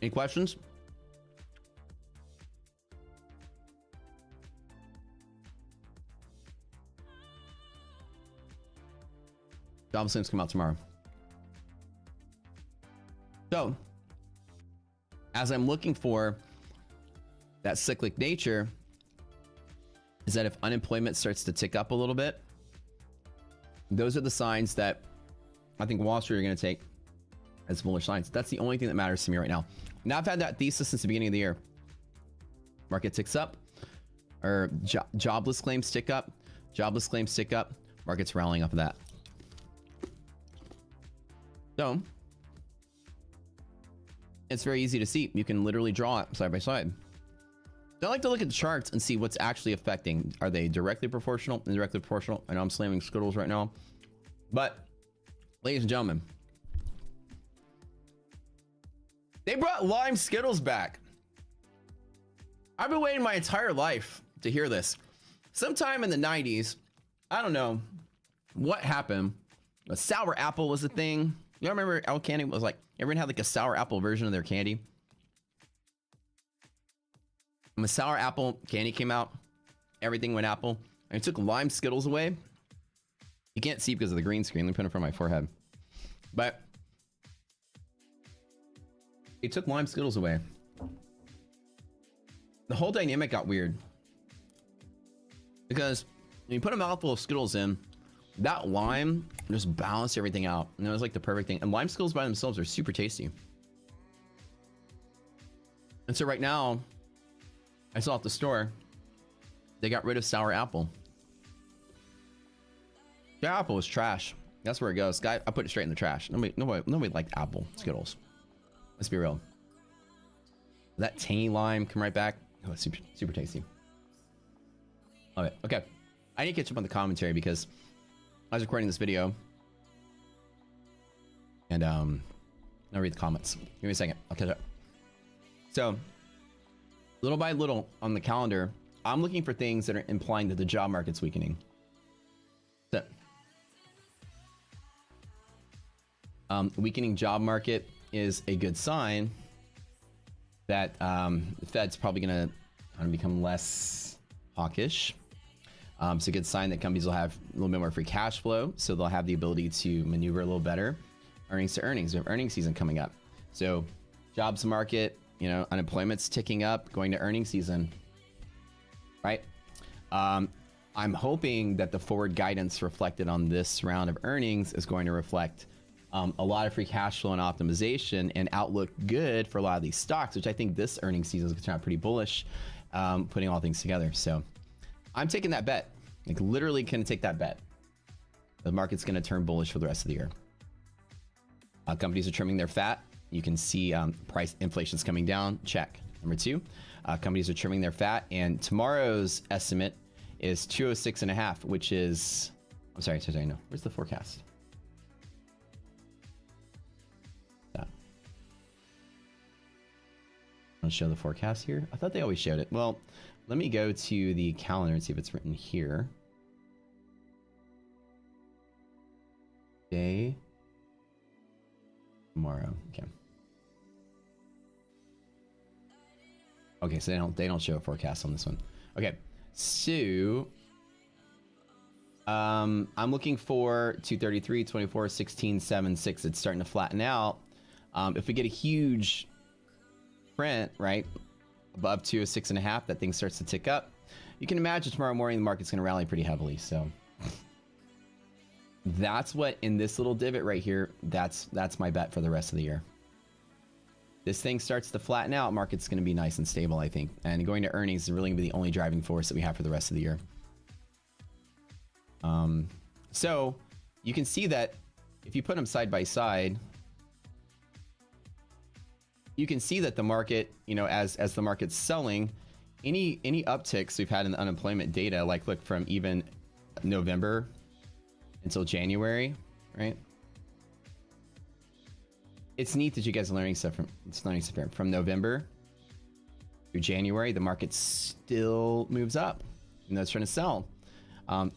Any questions? Job Sims come out tomorrow. So, as I'm looking for that cyclic nature, is that if unemployment starts to tick up a little bit, those are the signs that I think Wall Street are going to take as bullish signs. That's the only thing that matters to me right now. Now, I've had that thesis since the beginning of the year. Market ticks up, or jobless claims tick up, jobless claims tick up, market's rallying off of that. So, it's very easy to see. You can literally draw it side by side. I like to look at the charts and see what's actually affecting. Are they directly proportional, indirectly proportional? I know I'm slamming Skittles right now. But, ladies and gentlemen, they brought lime Skittles back. I've been waiting my entire life to hear this. Sometime in the 90s, I don't know what happened. A sour apple was a thing. You all remember apple candy was like, everyone had like a sour apple version of their candy. When the sour apple candy came out, everything went apple. And it took lime Skittles away. You can't see because of the green screen. Let me put it in front of my forehead. But it took lime Skittles away. The whole dynamic got weird. Because when you put a mouthful of Skittles in, that lime just balanced everything out. And it was like the perfect thing. And lime Skittles by themselves are super tasty. And so right now, I saw at the store, they got rid of sour apple. The apple was trash. That's where it goes. Guy, I put it straight in the trash. Nobody liked apple Skittles. Let's be real. That tangy lime come right back. Oh, it's super tasty. Love it. Okay. I need to catch up on the commentary because I was recording this video. And I'll read the comments. Give me a second. I'll catch up. So, little by little on the calendar, I'm looking for things that are implying that the job market's weakening. So, weakening job market is a good sign that the Fed's probably going to become less hawkish. It's a good sign that companies will have a little bit more free cash flow, so they'll have the ability to maneuver a little better. Earnings to earnings. We have earnings season coming up. So jobs market, you know, unemployment's ticking up, going to earnings season, right? I'm hoping that the forward guidance reflected on this round of earnings is going to reflect a lot of free cash flow and optimization and outlook good for a lot of these stocks, which I think this earnings season is going to turn out pretty bullish, putting all things together. So I'm taking that bet, like literally can take that bet. The market's going to turn bullish for the rest of the year. Companies are trimming their fat. You can see price inflation's coming down. Check. Number two, companies are trimming their fat, and tomorrow's estimate is 206.5, which is, I'm sorry, no. Where's the forecast? That. I'll show the forecast here. I thought they always showed it. Well, let me go to the calendar and see if it's written here. Day. Tomorrow. Okay. Okay, so they don't show a forecast on this one. Okay, so I'm looking for 233, 24, 16, 7, 6. It's starting to flatten out. If we get a huge print, right, above 206.5, that thing starts to tick up. You can imagine tomorrow morning the market's going to rally pretty heavily. So that's what, in this little divot right here, that's my bet for the rest of the year. This thing starts to flatten out, market's going to be nice and stable, I think. And going to earnings is really going to be the only driving force that we have for the rest of the year. So you can see that if you put them side by side, you can see that the market, you know, as the market's selling, any upticks we've had in the unemployment data, like look from even November until January, right? It's neat that you guys are learning stuff from November through January. The market still moves up, even though it's trying to sell.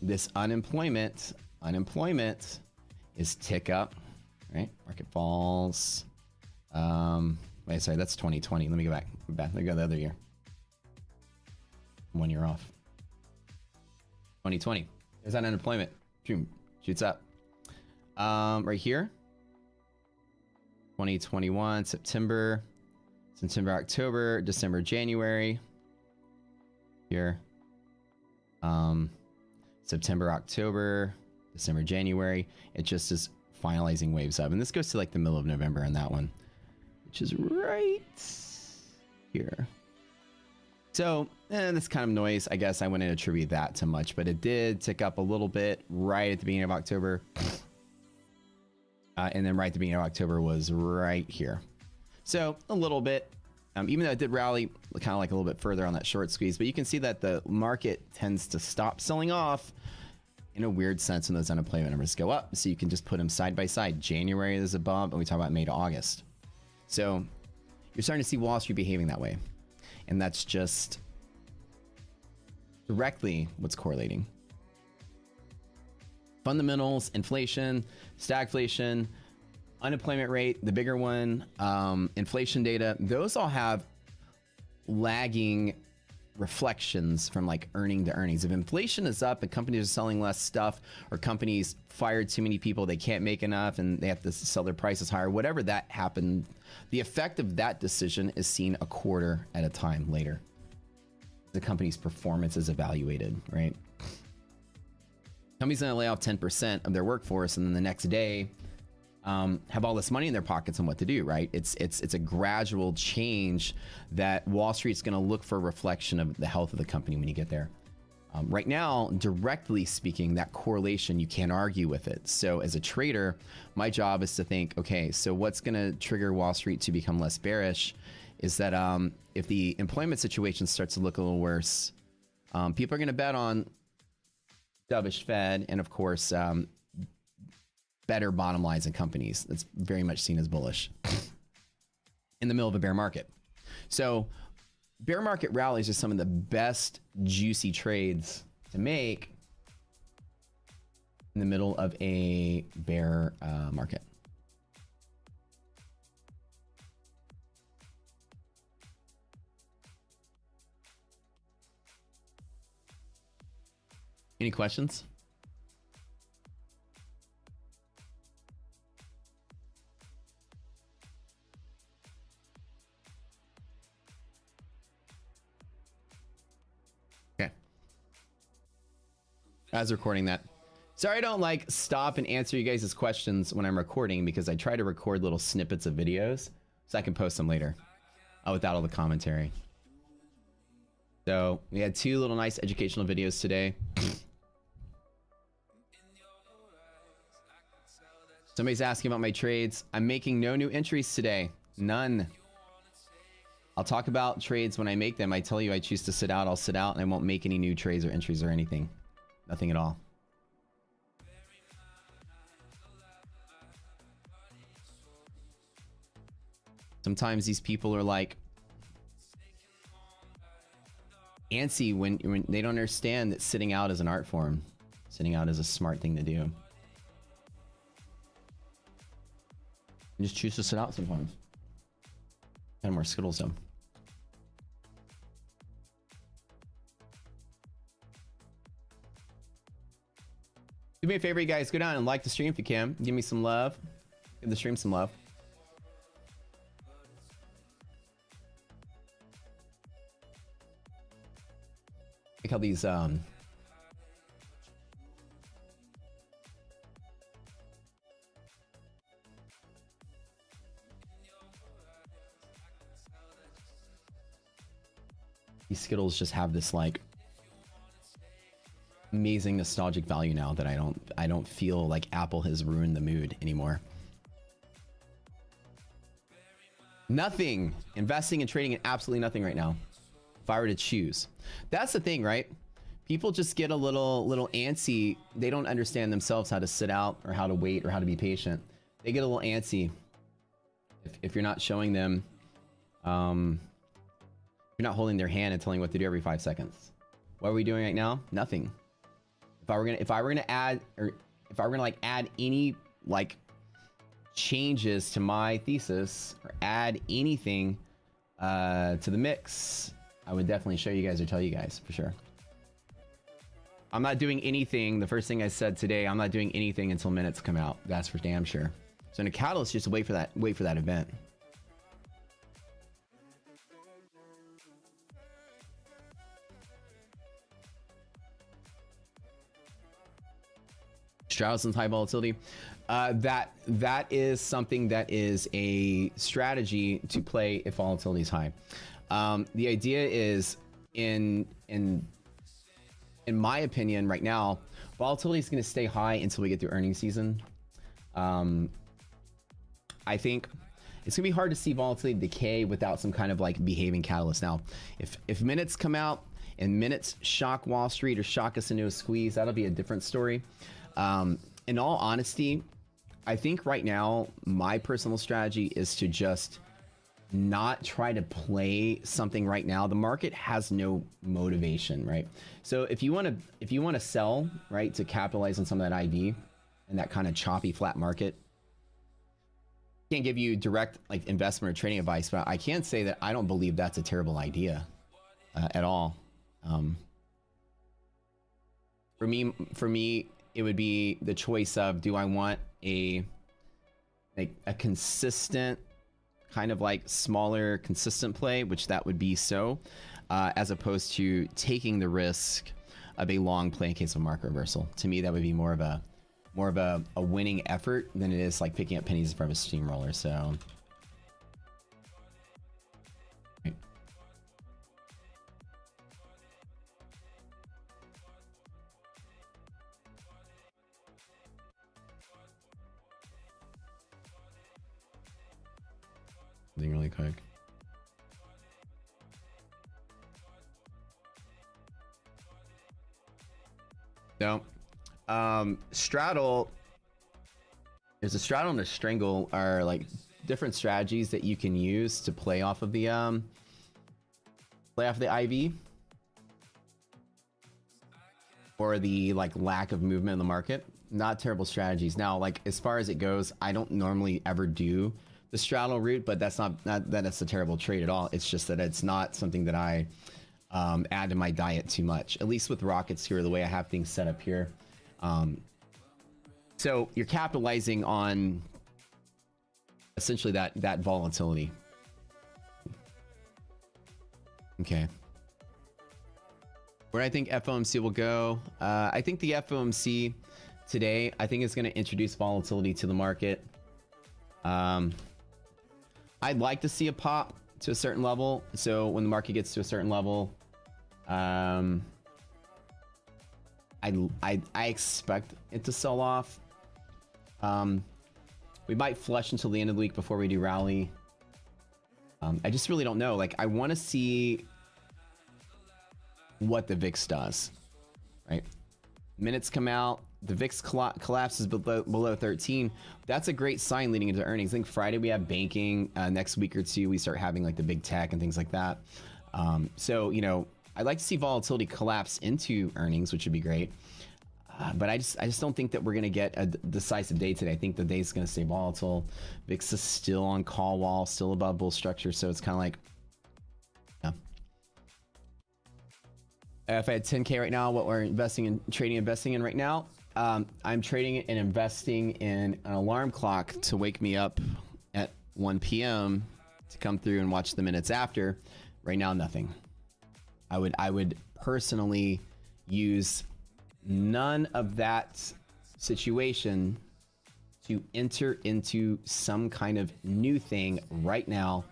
This unemployment is tick up, right? Market falls. Wait, sorry, that's 2020. Let me go back. Let me go the other year. 1 year off. 2020. There's that unemployment. Boom, shoots up. Right here. 2021, September, October, December, January. Here. September, October, December, January. It just is finalizing waves up. And this goes to like the middle of November on that one, which is right here. So, this kind of noise, I guess I wouldn't attribute that to much, but it did tick up a little bit right at the beginning of October. And then right at the beginning of October was right here. So a little bit, even though it did rally kind of like a little bit further on that short squeeze, but you can see that the market tends to stop selling off in a weird sense when those unemployment numbers go up. So you can just put them side by side. January is a bump, and we talk about May to August. So you're starting to see Wall Street behaving that way. And that's just directly what's correlating. Fundamentals, inflation, stagflation, unemployment rate, the bigger one, inflation data, those all have lagging reflections from like earning to earnings. If inflation is up and companies are selling less stuff, or companies fired too many people, they can't make enough and they have to sell their prices higher, whatever that happened, the effect of that decision is seen a quarter at a time later. The company's performance is evaluated, right? Company's gonna lay off 10% of their workforce, and then the next day have all this money in their pockets on what to do, right? It's a gradual change that Wall Street's gonna look for a reflection of the health of the company when you get there. Right now, directly speaking, that correlation, you can't argue with it. So as a trader, my job is to think, okay, so what's gonna trigger Wall Street to become less bearish is that if the employment situation starts to look a little worse, people are gonna bet on dovish Fed, and of course, better bottom lines in companies. That's very much seen as bullish in the middle of a bear market. So bear market rallies are some of the best juicy trades to make in the middle of a bear market. Any questions? Okay. As recording that. Sorry I don't like stop and answer you guys' questions when I'm recording, because I try to record little snippets of videos so I can post them later without all the commentary. So we had two little nice educational videos today. Somebody's asking about my trades. I'm making no new entries today. None. I'll talk about trades when I make them. I tell you I choose to sit out, I'll sit out, and I won't make any new trades or entries or anything. Nothing at all. Sometimes these people are like antsy when they don't understand that sitting out is an art form. Sitting out is a smart thing to do. You just choose to sit out sometimes. Kind of more Skittles though. Do me a favor, you guys. Go down and like the stream if you can. Give me some love. Give the stream some love. Look how these Skittles just have this like amazing nostalgic value now that I don't feel like Apple has ruined the mood anymore. Nothing. Investing and trading in absolutely nothing right now. If I were to choose. That's the thing, right? People just get a little antsy. They don't understand themselves how to sit out or how to wait or how to be patient. They get a little antsy if you're not showing them you're not holding their hand and telling what to do every 5 seconds. What are we doing right now? Nothing. If I were gonna add like add any like changes to my thesis or add anything to the mix, I would definitely show you guys or tell you guys for sure. I'm not doing anything. The first thing I said today, I'm not doing anything until minutes come out. That's for damn sure. So in a catalyst, just wait for that event. Strausson's high volatility. That is something that is a strategy to play if volatility is high. The idea is in my opinion right now, volatility is going to stay high until we get through earnings season. I think it's gonna be hard to see volatility decay without some kind of like behaving catalyst. Now, if minutes come out and minutes shock Wall Street or shock us into a squeeze, that'll be a different story. In all honesty, I think right now my personal strategy is to just not try to play something right now. The market has no motivation, right? So if you want to sell, right, to capitalize on some of that IV and that kind of choppy flat market, can't give you direct like investment or trading advice, but I can say that I don't believe that's a terrible idea at all. For me, it would be the choice of, do I want a consistent kind of like smaller consistent play, which that would be as opposed to taking the risk of a long play in case of market reversal. To me, that would be more of a winning effort than it is like picking up pennies in front of a steamroller. So something really quick. No. Straddle. There's a straddle and a strangle are like different strategies that you can use to play off of the IV or the like lack of movement in the market. Not terrible strategies. Now, like as far as it goes, I don't normally ever do the straddle route, but that's not that it's a terrible trade at all. It's just that it's not something that I add to my diet too much, at least with rockets here, the way I have things set up here. So you're capitalizing on essentially that volatility. Okay. Where I think FOMC will go, I think the FOMC today, I think is going to introduce volatility to the market. I'd like to see a pop to a certain level. So when the market gets to a certain level, I expect it to sell off. We might flush until the end of the week before we do rally. I just really don't know. Like, I want to see what the VIX does, right? Minutes come out, the VIX collapses below 13. That's a great sign leading into earnings. I think Friday we have banking. Next week or two we start having like the big tech and things like that. So, you know, I'd like to see volatility collapse into earnings, which would be great. But I just don't think that we're going to get a decisive day today. I think the day's going to stay volatile. VIX is still on call wall, still above bull structure. So it's kind of like, yeah. If I had 10K right now, what we're investing in right now, I'm trading and investing in an alarm clock to wake me up at 1 p.m. to come through and watch the minutes after. Right now, nothing. I would personally use none of that situation to enter into some kind of new thing right now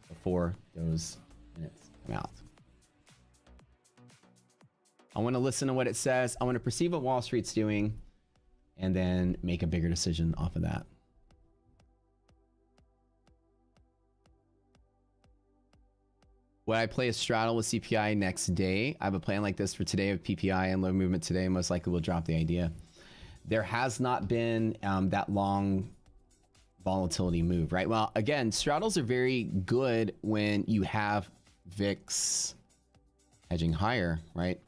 before those minutes come out. I want to listen to what it says. I want to perceive what Wall Street's doing and then make a bigger decision off of that. Would I play a straddle with CPI next day? I have a plan like this for today of PPI and low movement today. Most likely we'll drop the idea. There has not been that long volatility move, right? Well, again, straddles are very good when you have VIX hedging higher, right?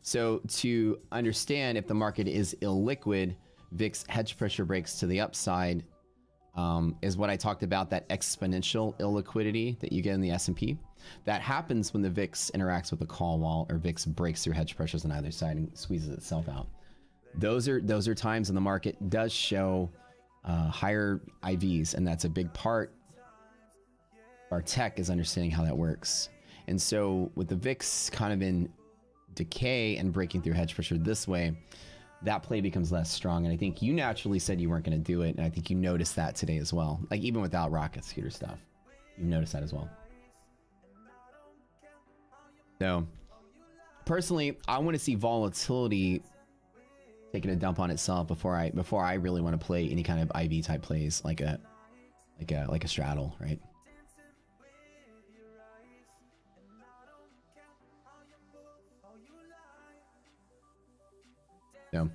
So to understand if the market is illiquid, VIX hedge pressure breaks to the upside is what I talked about, that exponential illiquidity that you get in the S&P. That happens when the VIX interacts with the call wall, or VIX breaks through hedge pressures on either side and squeezes itself out. Those are times when the market does show higher IVs, and that's a big part of our tech is understanding how that works. And so with the VIX kind of in decay and breaking through hedge pressure this way, that play becomes less strong. And I think you naturally said you weren't going to do it, and I think you noticed that today as well. Like even without rocket scooter stuff, you noticed that as well. So personally, I want to see volatility taking a dump on itself before I really want to play any kind of IV type plays like a straddle, right? So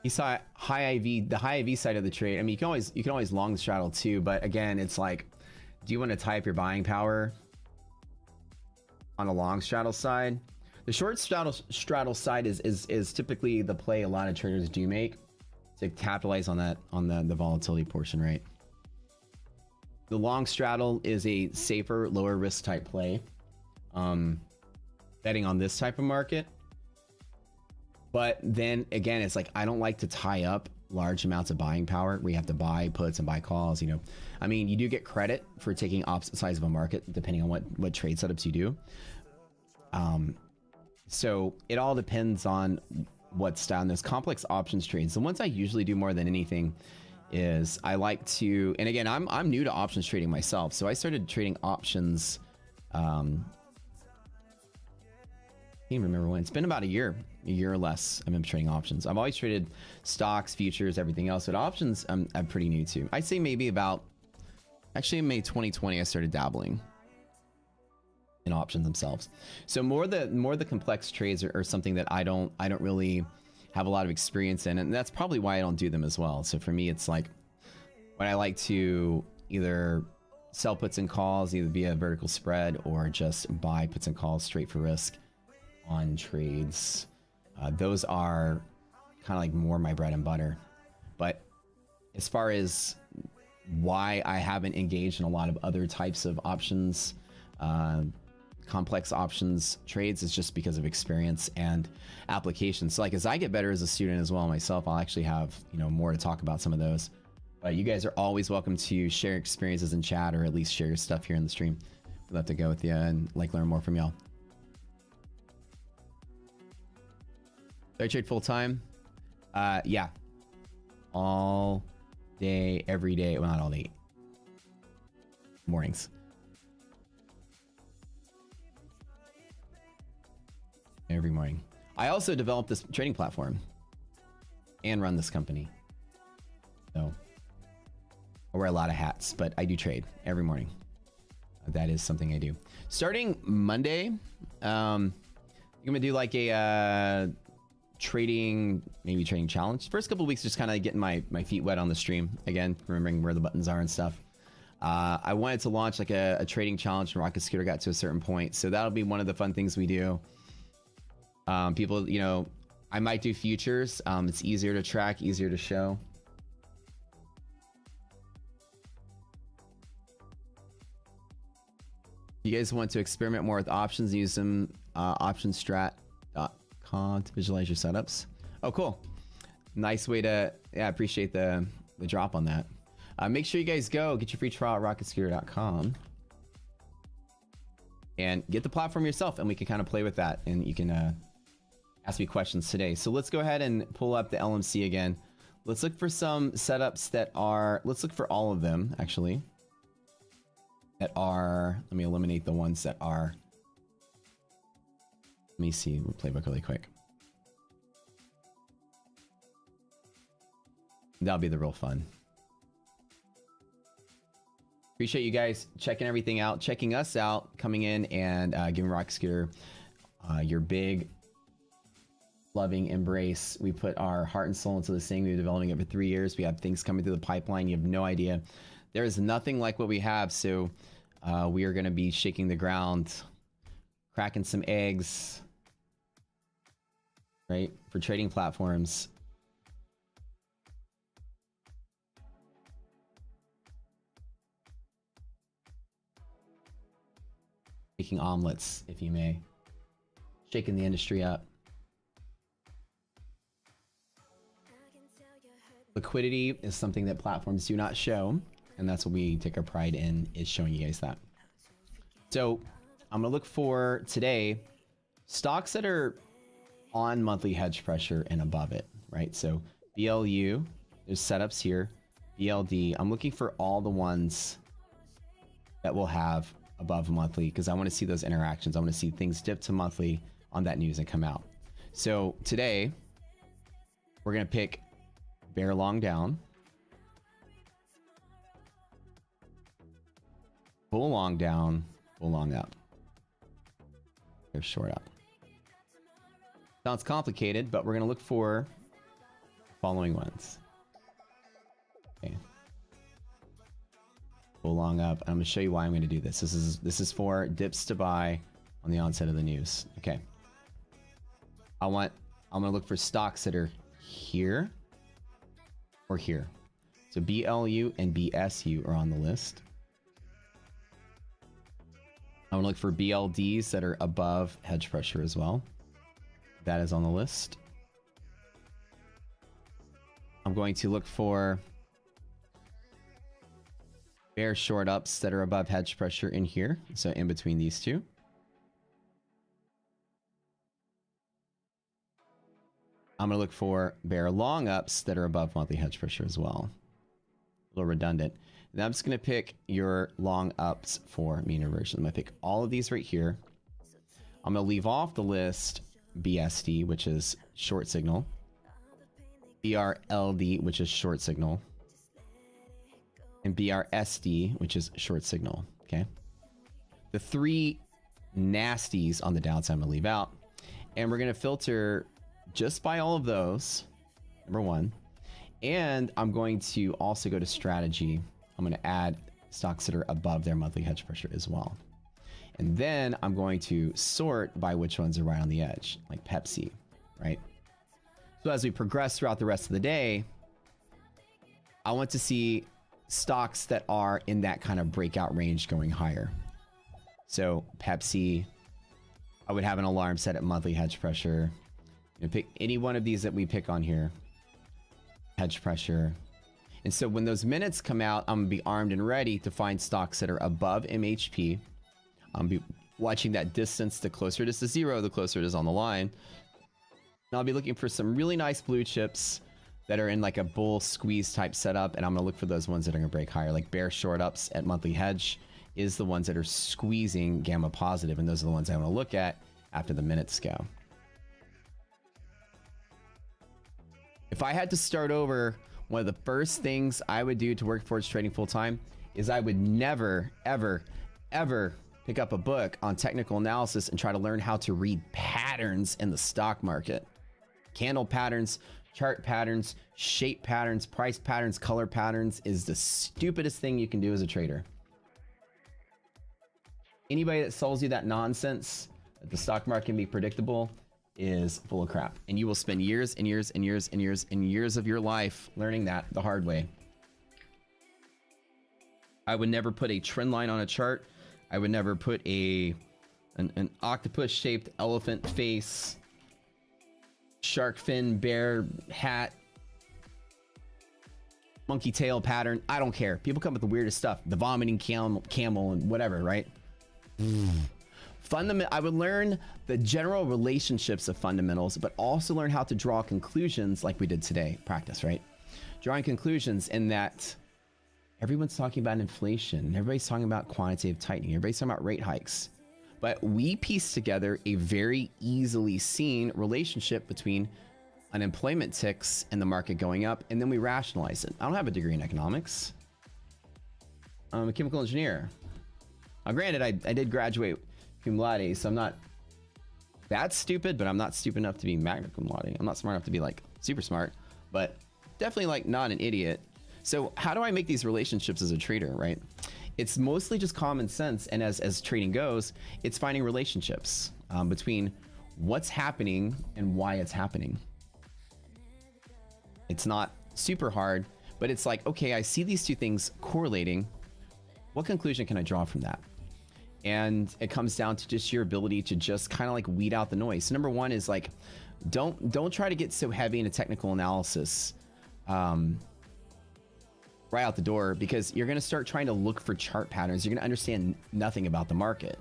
you saw high IV, the high IV side of the trade. I mean, you can always long the straddle too, but again, it's like, do you want to tie up your buying power on a long straddle side? The short straddle side is typically the play a lot of traders do make to capitalize on that, on the volatility portion, right? The long straddle is a safer, lower risk type play, betting on this type of market. But then again, it's like, I don't like to tie up large amounts of buying power. We have to buy puts and buy calls, you know. I mean, you do get credit for taking opposite sides of a market depending on what trade setups you do. So it all depends on what's down. There's complex options trades. The ones I usually do more than anything is I like to, and again, I'm new to options trading myself. So I started trading options. I can't remember when. It's been about a year or less. I've been trading options. I've always traded stocks, futures, everything else, but options I'm pretty new to. I'd say maybe about, actually in May 2020, I started dabbling in options themselves. So more the complex trades are something that I don't really have a lot of experience in, and that's probably why I don't do them as well. So for me, it's like when I like to either sell puts and calls, either via vertical spread or just buy puts and calls straight for risk on trades. Those are kind of like more my bread and butter. But as far as why I haven't engaged in a lot of other types of options, complex options trades, is just because of experience and application. So like as I get better as a student as well myself, I'll actually have, you know, more to talk about some of those. But you guys are always welcome to share experiences in chat, or at least share your stuff here in the stream. We'd love to go with you and like learn more from y'all. Do I trade full time? Yeah. All day, every day. Well, not all day. Mornings. Every morning. I also developed this trading platform and run this company. So I wear a lot of hats, but I do trade every morning. That is something I do. Starting Monday, I'm gonna do like a trading challenge. First couple of weeks, just kind of getting my feet wet on the stream again, remembering where the buttons are and stuff. I wanted to launch like a trading challenge, and Rocket Scooter got to a certain point, so that'll be one of the fun things we do. People, you know, I might do futures. It's easier to track, easier to show. You guys want to experiment more with options, use them, optionstrat.com to visualize your setups. Oh, cool. Nice way to, yeah, I appreciate the drop on that. Make sure you guys go get your free trial at rocketscooter.com and get the platform yourself, and we can kind of play with that, and you can ask me questions today. So let's go ahead and pull up the LMC again. Let's look for some setups that are, let's look for all of them actually. That are, let me eliminate the ones that are, let me see the playbook really quick. That'll be the real fun. Appreciate you guys checking everything out, checking us out, coming in and giving Rocket Scooter your big loving embrace. We put our heart and soul into this thing. We've been developing it for 3 years. We have things coming through the pipeline. You have no idea. There is nothing like what we have, so we are going to be shaking the ground, cracking some eggs, right, for trading platforms. Making omelets, if you may. Shaking the industry up. Liquidity is something that platforms do not show, and that's what we take our pride in, is showing you guys that. So I'm gonna look for today stocks that are on monthly hedge pressure and above it, right? So BLU, there's setups here. BLD, I'm looking for all the ones that will have above monthly, because I want to see those interactions. I want to see things dip to monthly on that news and come out. So today we're gonna pick bear long down, bull long down, bull long up, bear short up. Sounds complicated, but we're gonna look for the following ones. Okay. Bull long up. I'm gonna show you why I'm gonna do this. This is for dips to buy on the onset of the news. Okay. I'm gonna look for stocks that are here or here. So BLU and BSU are on the list. I'm gonna look for BLDs that are above hedge pressure as well. That is on the list. I'm going to look for bear short ups that are above hedge pressure in here. So in between these two. I'm going to look for bear long ups that are above monthly hedge pressure as well. A little redundant. And I'm just going to pick your long ups for mean reversion. I'm going to pick all of these right here. I'm going to leave off the list BSD, which is short signal. BRLD, which is short signal. And BRSD, which is short signal. Okay. The three nasties on the downside I'm going to leave out. And we're going to filter just by all of those, number one. And I'm going to also go to strategy. I'm going to add stocks that are above their monthly hedge pressure as well. And then I'm going to sort by which ones are right on the edge, like Pepsi, right? So as we progress throughout the rest of the day, I want to see stocks that are in that kind of breakout range going higher. So Pepsi, I would have an alarm set at monthly hedge pressure. You know, pick any one of these that we pick on here. Hedge pressure. And so when those minutes come out, I'm gonna be armed and ready to find stocks that are above MHP. I'll be watching that distance. The closer it is to zero, the closer it is on the line. And I'll be looking for some really nice blue chips that are in like a bull squeeze type setup. And I'm gonna look for those ones that are gonna break higher, like bear short ups at monthly hedge is the ones that are squeezing gamma positive. And those are the ones I wanna look at after the minutes go. If I had to start over, one of the first things I would do to work towards trading full time is I would never, ever, ever pick up a book on technical analysis and try to learn how to read patterns in the stock market. Candle patterns, chart patterns, shape patterns, price patterns, color patterns is the stupidest thing you can do as a trader. Anybody that sells you that nonsense that the stock market can be predictable is full of crap. And you will spend years and years and years and years and years of your life learning that the hard way. I would never put a trend line on a chart. I would never put an octopus shaped elephant face, shark fin, bear hat, monkey tail pattern. I don't care. People come with the weirdest stuff. The vomiting camel and whatever, right? I would learn the general relationships of fundamentals, but also learn how to draw conclusions like we did today. Practice, right? Drawing conclusions in that everyone's talking about inflation. Everybody's talking about quantitative tightening. Everybody's talking about rate hikes. But we piece together a very easily seen relationship between unemployment ticks and the market going up, and then we rationalize it. I don't have a degree in economics. I'm a chemical engineer. Now, granted, I did graduate cum laude, so I'm not that stupid, but I'm not stupid enough to be magna cum laude. I'm not smart enough to be like super smart, but definitely like not an idiot. So how do I make these relationships as a trader, right? It's mostly just common sense, and as trading goes, it's finding relationships between what's happening and why it's happening. It's not super hard, but it's like, okay, I see these two things correlating. What conclusion can I draw from that? And it comes down to just your ability to just kind of like weed out the noise. So number one is like, don't try to get so heavy into technical analysis right out the door, because you're going to start trying to look for chart patterns. You're going to understand nothing about the market.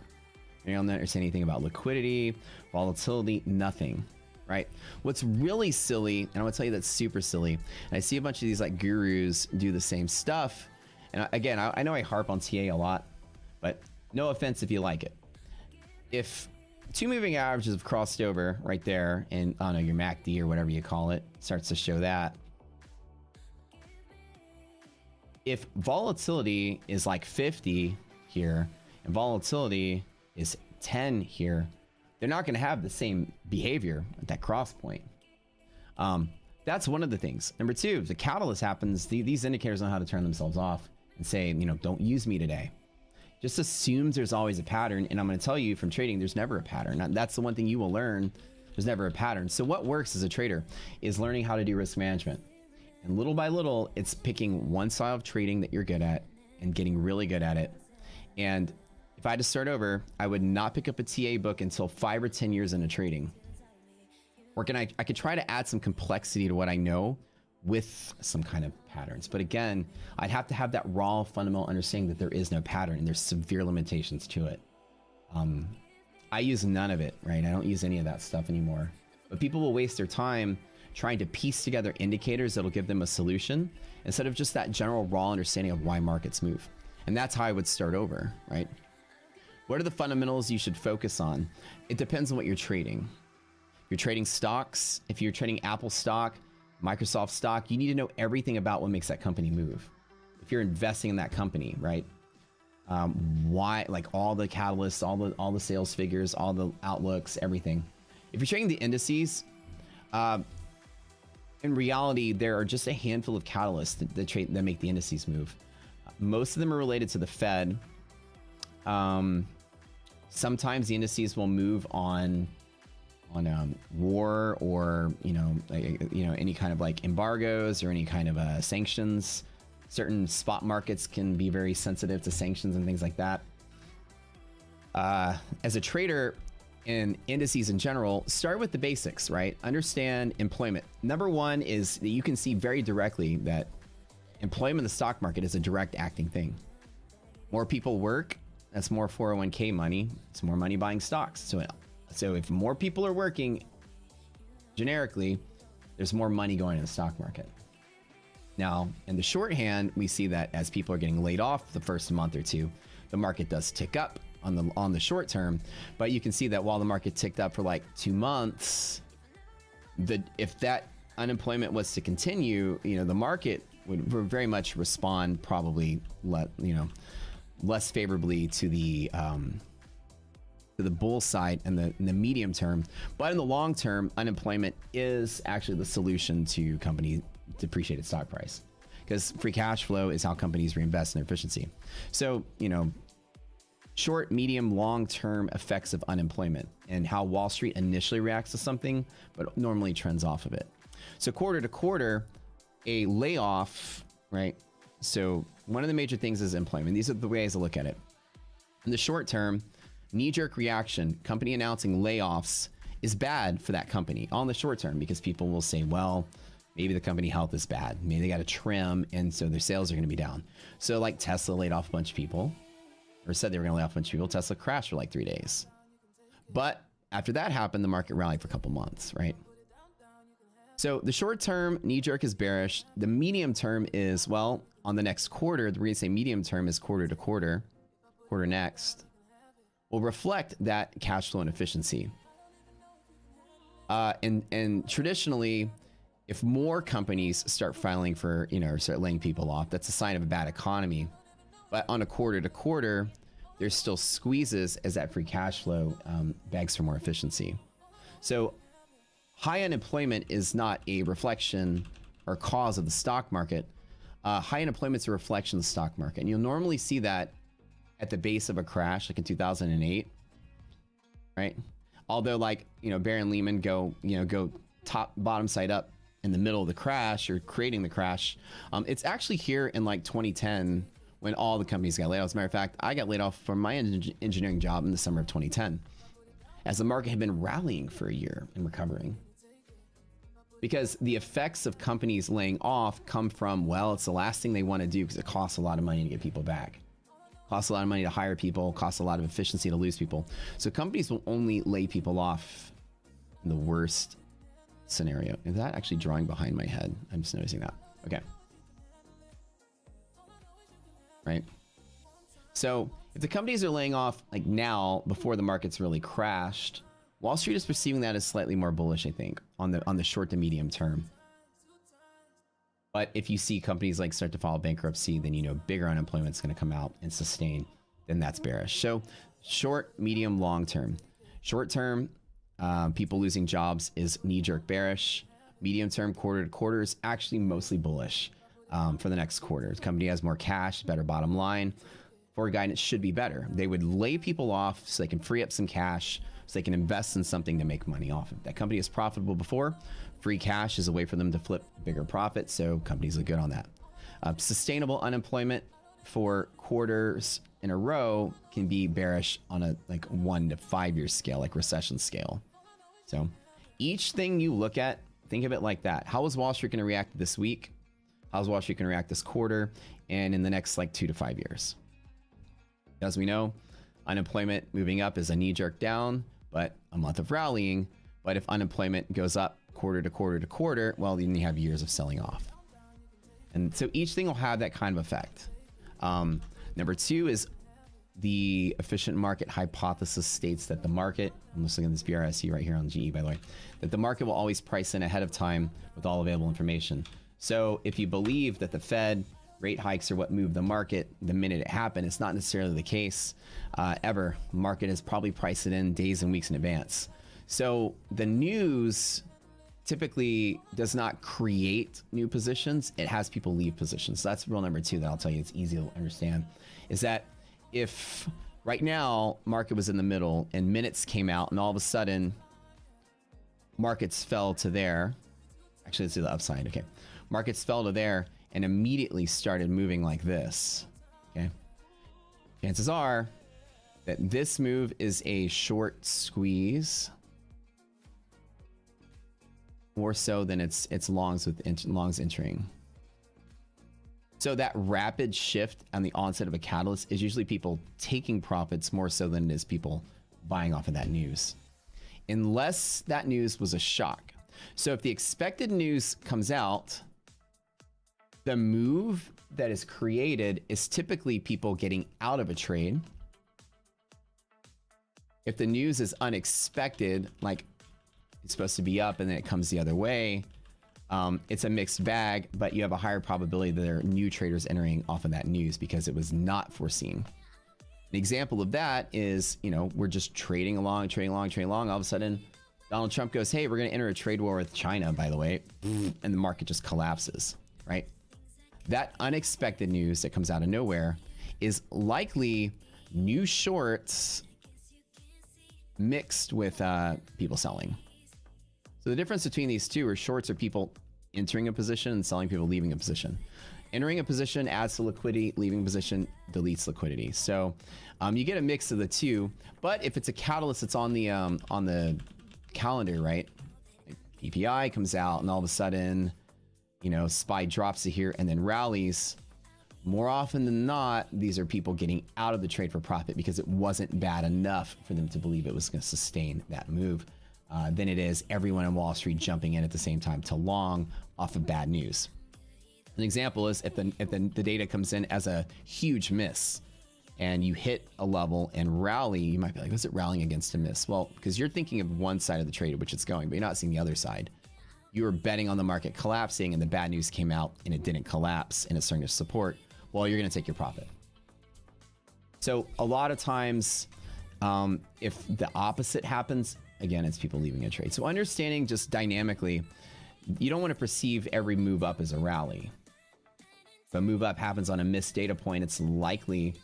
You're not going to understand anything about liquidity, volatility, nothing, right? What's really silly, and I'm going to tell you that's super silly, and I see a bunch of these like gurus do the same stuff. And again, I know I harp on TA a lot, but no offense if you like it. If two moving averages have crossed over right there, and I don't know, your MACD or whatever you call it starts to show that. If volatility is like 50 here and volatility is 10 here, they're not going to have the same behavior at that cross point. That's one of the things. Number two, if the catalyst happens, these indicators know how to turn themselves off and say, you know, don't use me today. Just assumes there's always a pattern. And I'm going to tell you from trading, there's never a pattern. That's the one thing you will learn. There's never a pattern. So what works as a trader is learning how to do risk management. And little by little, it's picking one style of trading that you're good at and getting really good at it. And if I had to start over, I would not pick up a TA book until 5 or 10 years into trading. Or I could try to add some complexity to what I know with some kind of patterns. But again, I'd have to have that raw fundamental understanding that there is no pattern and there's severe limitations to it. I use none of it, right? I don't use any of that stuff anymore. But people will waste their time trying to piece together indicators that'll give them a solution instead of just that general raw understanding of why markets move. And that's how I would start over, right? What are the fundamentals you should focus on? It depends on what you're trading. If you're trading stocks, if you're trading Apple stock, Microsoft stock, you need to know everything about what makes that company move. If you're investing in that company, right? Why, like all the catalysts, all the sales figures, all the outlooks, everything. If you're trading the indices, in reality, there are just a handful of catalysts that make the indices move. Most of them are related to the Fed. Sometimes the indices will move on war or any kind of like embargoes or any kind of sanctions. Certain spot markets can be very sensitive to sanctions and things like that. As a trader in indices in general, start with the basics, right? Understand employment. Number one is that you can see very directly that employment in the stock market is a direct acting thing. More people work, that's more 401k money. It's more money buying stocks. So if more people are working, generically, there's more money going in the stock market. Now, in the shorthand, we see that as people are getting laid off the first month or two, the market does tick up on the short term. But you can see that while the market ticked up for like 2 months, if that unemployment was to continue, the market would very much respond, probably less favorably to the bull side in the medium term. But in the long term, unemployment is actually the solution to company depreciated stock price, because free cash flow is how companies reinvest in their efficiency. So, you know, short, medium, long-term effects of unemployment and how Wall Street initially reacts to something, but normally trends off of it. So quarter to quarter, a layoff, right? So one of the major things is employment. These are the ways to look at it. In the short term, knee-jerk reaction, company announcing layoffs is bad for that company all in the short term, because people will say, well, maybe the company health is bad. Maybe they got to trim, and so their sales are going to be down. So like Tesla laid off a bunch of people, or said they were going to lay off a bunch of people. Tesla crashed for like 3 days. But after that happened, the market rallied for a couple months, right? So the short term knee-jerk is bearish. The medium term is, well, on the next quarter, the reason I say medium term is quarter to quarter, quarter next, will reflect that cash flow and efficiency. And traditionally, if more companies start filing for, you know, or start laying people off, that's a sign of a bad economy. But on a quarter to quarter, there's still squeezes as that free cash flow begs for more efficiency. So high unemployment is not a reflection or cause of the stock market. High unemployment is a reflection of the stock market. And you'll normally see that at the base of a crash, like in 2008, right? Although, like, you know, Bear and Lehman go bottom side up in the middle of the crash, or creating the crash. It's actually here in like 2010 when all the companies got laid off. As a matter of fact, I got laid off from my engineering job in the summer of 2010, as the market had been rallying for a year and recovering. Because the effects of companies laying off come from, well, it's the last thing they want to do because it costs a lot of money to get people back. Costs a lot of money to hire people, costs a lot of efficiency to lose people. So companies will only lay people off in the worst scenario. Is that actually drawing behind my head? I'm just noticing that. Okay. Right. So if the companies are laying off like now, before the market's really crashed, Wall Street is perceiving that as slightly more bullish, I think, on the short to medium term. But if you see companies like start to file bankruptcy, then, you know, bigger unemployment is going to come out and sustain, then that's bearish. So short, medium, long term. Short term, people losing jobs is knee-jerk bearish. Medium term, quarter to quarter, is actually mostly bullish for the next quarter. The company has more cash, better bottom line. Forward guidance should be better. They would lay people off so they can free up some cash, so they can invest in something to make money off of. That company is profitable before. Free cash is a way for them to flip bigger profits, so companies look good on that. Sustainable unemployment for quarters in a row can be bearish on a like 1 to 5 year scale, like recession scale. So each thing you look at, think of it like that. How is Wall Street going to react this week? How's Wall Street going to react this quarter and in the next like 2 to 5 years? As we know, unemployment moving up is a knee-jerk down, but a month of rallying. But if unemployment goes up quarter to quarter to quarter, well, then you have years of selling off. And so each thing will have that kind of effect. Number 2 is the efficient market hypothesis states that the market, I'm just looking at this BRSE right here on GE, by the way, that the market will always price in ahead of time with all available information. So if you believe that the Fed rate hikes are what move the market the minute it happened, it's not necessarily the case ever. Market has probably priced it in days and weeks in advance. So the news typically does not create new positions. It has people leave positions. So that's rule number 2 that I'll tell you. It's easy to understand, is that if right now market was in the middle and minutes came out and all of a sudden markets fell to there, actually let's do the upside. Okay. Markets fell to there and immediately started moving like this. Okay. Chances are that this move is a short squeeze, more so than it's longs with longs entering. So that rapid shift on the onset of a catalyst is usually people taking profits more so than it is people buying off of that news, unless that news was a shock. So if the expected news comes out, the move that is created is typically people getting out of a trade. If the news is unexpected, like it's supposed to be up and then it comes the other way, it's a mixed bag, but you have a higher probability that there are new traders entering off of that news because it was not foreseen. An example of that is, you know, we're just trading along. All of a sudden, Donald Trump goes, hey, we're going to enter a trade war with China, by the way. And the market just collapses, right? That unexpected news that comes out of nowhere is likely new shorts mixed with people selling. So the difference between these two are shorts are people entering a position and selling people leaving a position. Entering a position adds to liquidity, leaving a position deletes liquidity. So you get a mix of the two, but if it's a catalyst that's on the calendar, right? PPI comes out and all of a sudden, you know, SPY drops to here and then rallies. More often than not, these are people getting out of the trade for profit because it wasn't bad enough for them to believe it was going to sustain that move. Than it is everyone on Wall Street jumping in at the same time to long off of bad news. An example is if the data comes in as a huge miss and you hit a level and rally, you might be like, was it rallying against a miss? Well, because you're thinking of one side of the trade at which it's going, but you're not seeing the other side. You were betting on the market collapsing and the bad news came out and it didn't collapse and it's starting to support. Well, you're going to take your profit. So a lot of times, if the opposite happens, again, it's people leaving a trade. So understanding just dynamically, you don't want to perceive every move up as a rally. If a move up happens on a missed data point, it's likely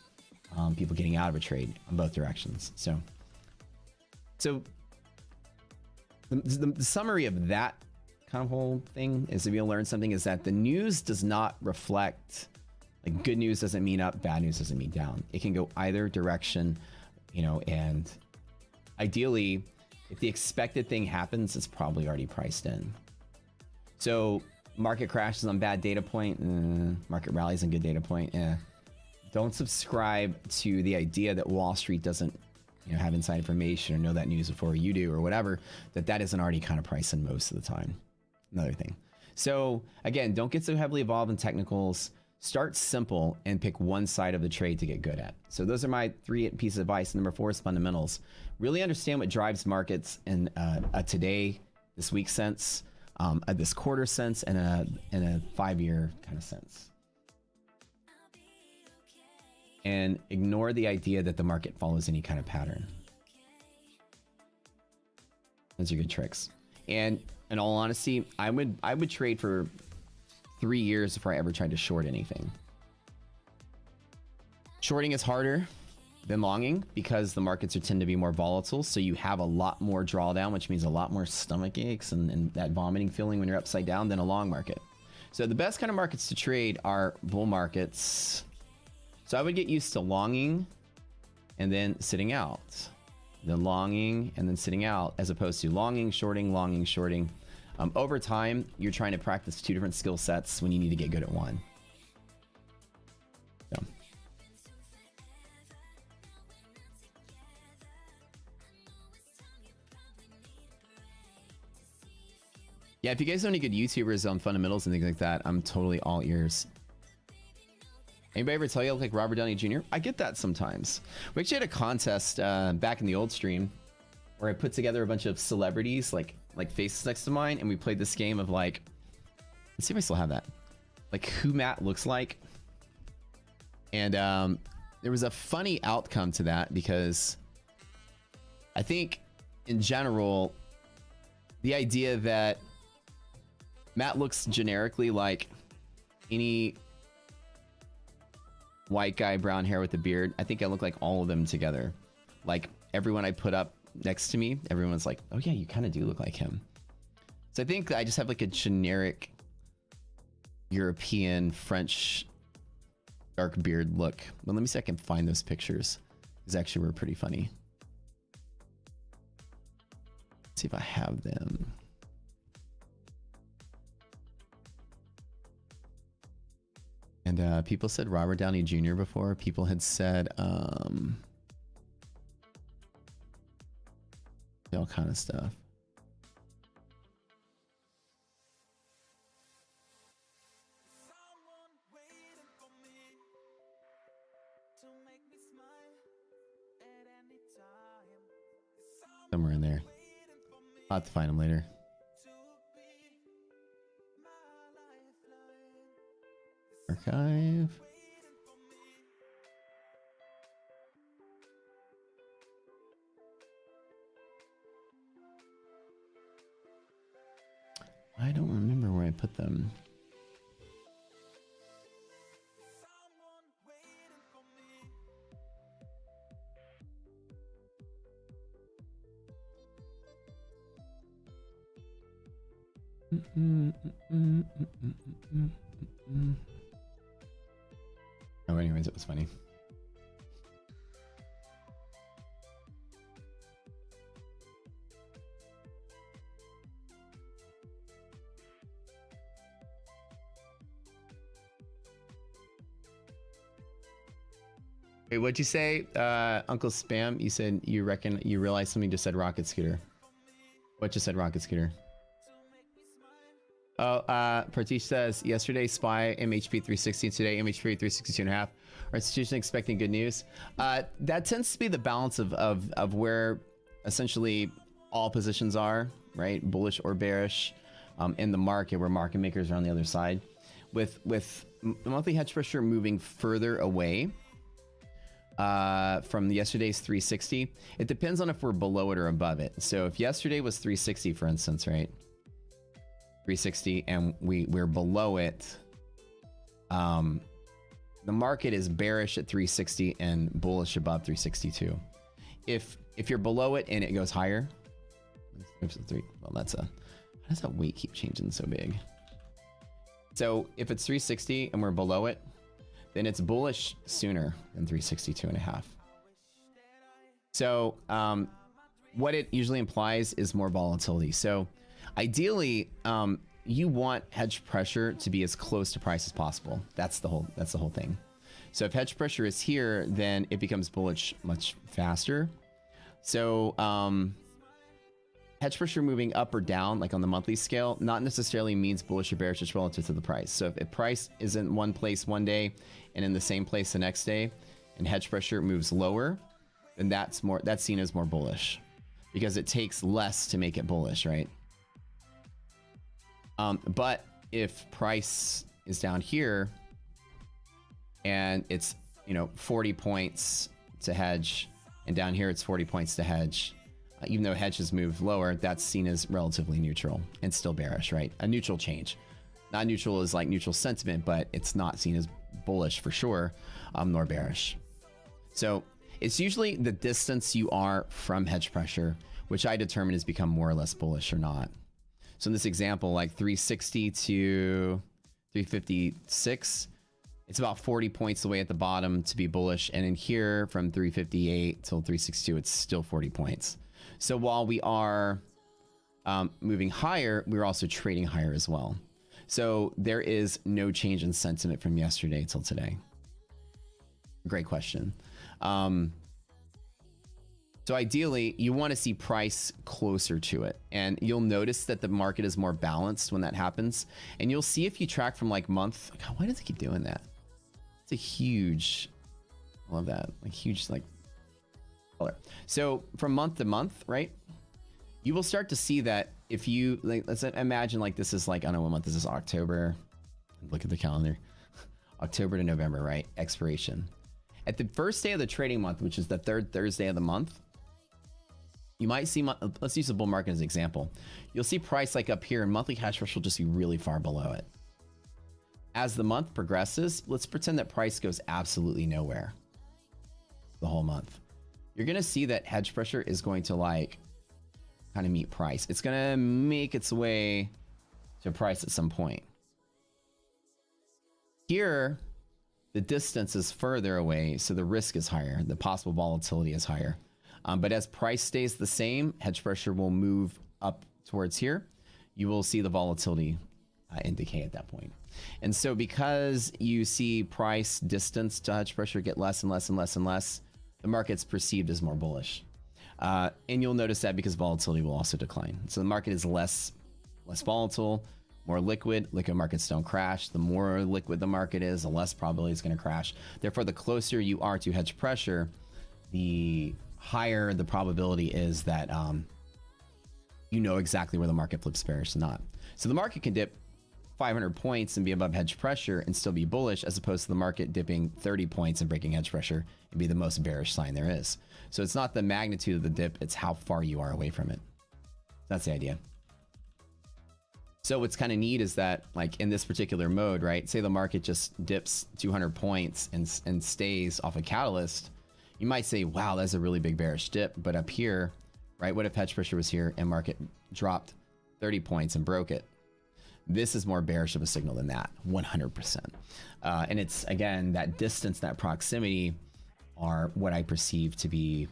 people getting out of a trade on both directions. So the summary of that kind of whole thing is, if you'll learn something, is that the news does not reflect, like, good news doesn't mean up, bad news doesn't mean down. It can go either direction, you know, and ideally, if the expected thing happens, it's probably already priced in. So market crashes on bad data point, market rallies on good data point. Don't subscribe to the idea that Wall Street doesn't, you know, have inside information or know that news before you do or whatever, that isn't already kind of priced in most of the time. Another thing. So again, don't get so heavily involved in technicals. Start simple and pick one side of the trade to get good at. So those are my 3 pieces of advice. Number 4 is fundamentals. Really understand what drives markets in a today, this week sense, a this quarter sense, and a 5-year kind of sense. And ignore the idea that the market follows any kind of pattern. Those are good tricks. And in all honesty, I would trade for 3 years before I ever tried to short anything. Shorting is harder than longing because the markets tend to be more volatile. So you have a lot more drawdown, which means a lot more stomach aches and that vomiting feeling when you're upside down than a long market. So the best kind of markets to trade are bull markets. So I would get used to longing and then sitting out. Then longing and then sitting out, as opposed to longing, shorting, longing, shorting. Over time, you're trying to practice 2 different skill sets when you need to get good at one. So. Yeah, if you guys know any good YouTubers on fundamentals and things like that, I'm totally all ears. Anybody ever tell you I look like Robert Downey Jr.? I get that sometimes. We actually had a contest back in the old stream where I put together a bunch of celebrities, like faces next to mine, and we played this game of, like, let's see if I still have that, like, who Matt looks like. And there was a funny outcome to that because I think in general, the idea that Matt looks generically like any white guy, brown hair with a beard, I think I look like all of them together. Like, everyone I put up next to me, everyone's like, oh yeah, you kind of do look like him. So I think I just have like a generic European, French, dark beard look. Well, let me see if I can find those pictures. These actually were pretty funny. Let's see if I have them. And people said Robert Downey Jr. before. People had said all kind of stuff. Somewhere in there. I'll have to find them later. Archive. I don't remember where I put them. Oh, anyways, it was funny. Wait, what'd you say, Uncle Spam? You said you realized something just said rocket scooter. What just said rocket scooter? Oh, Pratish says, yesterday SPY MHP 360, today MHP 362.5. Are institutions expecting good news? That tends to be the balance of where essentially all positions are, right? Bullish or bearish in the market, where market makers are on the other side. With monthly hedge pressure moving further away from yesterday's 360, it depends on if we're below it or above it. So if yesterday was 360, for instance, right? 360 and we're below it, the market is bearish at 360 and bullish above 362. If you're below it and it goes higher, well, that's how does that weight keep changing so big? So if it's 360 and we're below it, then it's bullish sooner than 362.5. So what it usually implies is more volatility. So ideally, you want hedge pressure to be as close to price as possible. That's the whole thing. So if hedge pressure is here, then it becomes bullish much faster. So hedge pressure moving up or down, like on the monthly scale, not necessarily means bullish or bearish, just relative to the price. So if price is in one place one day and in the same place the next day, and hedge pressure moves lower, then that's seen as more bullish, because it takes less to make it bullish, right? But if price is down here and it's 40 points to hedge, and down here it's 40 points to hedge, even though hedge has moved lower, that's seen as relatively neutral and still bearish, right? A neutral change. Not neutral is like neutral sentiment, but it's not seen as bullish for sure, nor bearish. So it's usually the distance you are from hedge pressure, which I determine has become more or less bullish or not. So in this example, like 360 to 356, it's about 40 points away at the bottom to be bullish. And in here from 358 till 362, it's still 40 points. So while we are moving higher, we're also trading higher as well. So there is no change in sentiment from yesterday till today. Great question. So ideally, you want to see price closer to it. And you'll notice that the market is more balanced when that happens. And you'll see if you track from like month, God, why does it keep doing that? It's a huge, I love that, like huge, like color. So from month to month, right? You will start to see that if you, like, let's imagine like this is like, I don't know what month this is, October. Look at the calendar. October to November, right? Expiration. At the first day of the trading month, which is the third Thursday of the month, you might see, let's use the bull market as an example. You'll see price like up here, and monthly hedge pressure will just be really far below it. As the month progresses, let's pretend that price goes absolutely nowhere the whole month. You're going to see that hedge pressure is going to like kind of meet price. It's going to make its way to price at some point. Here, the distance is further away, so the risk is higher. The possible volatility is higher. But as price stays the same, hedge pressure will move up towards here. You will see the volatility indicate at that point. And so because you see price distance to hedge pressure get less and less and less and less, the market's perceived as more bullish. And you'll notice that because volatility will also decline. So the market is less volatile, more liquid. Liquid markets don't crash. The more liquid the market is, the less probability it's going to crash. Therefore, the closer you are to hedge pressure, the higher the probability is that you know exactly where the market flips bearish or not. So the market can dip 500 points and be above hedge pressure and still be bullish, as opposed to the market dipping 30 points and breaking hedge pressure and be the most bearish sign there is. So it's not the magnitude of the dip, it's how far you are away from it. That's the idea. So what's kind of neat is that, like in this particular mode, right? Say the market just dips 200 points and stays off a catalyst. You might say, wow, that's a really big bearish dip. But up here, right? What if hedge pressure was here and market dropped 30 points and broke it? This is more bearish of a signal than that, 100%. And it's, again, that distance, that proximity are what I perceive to be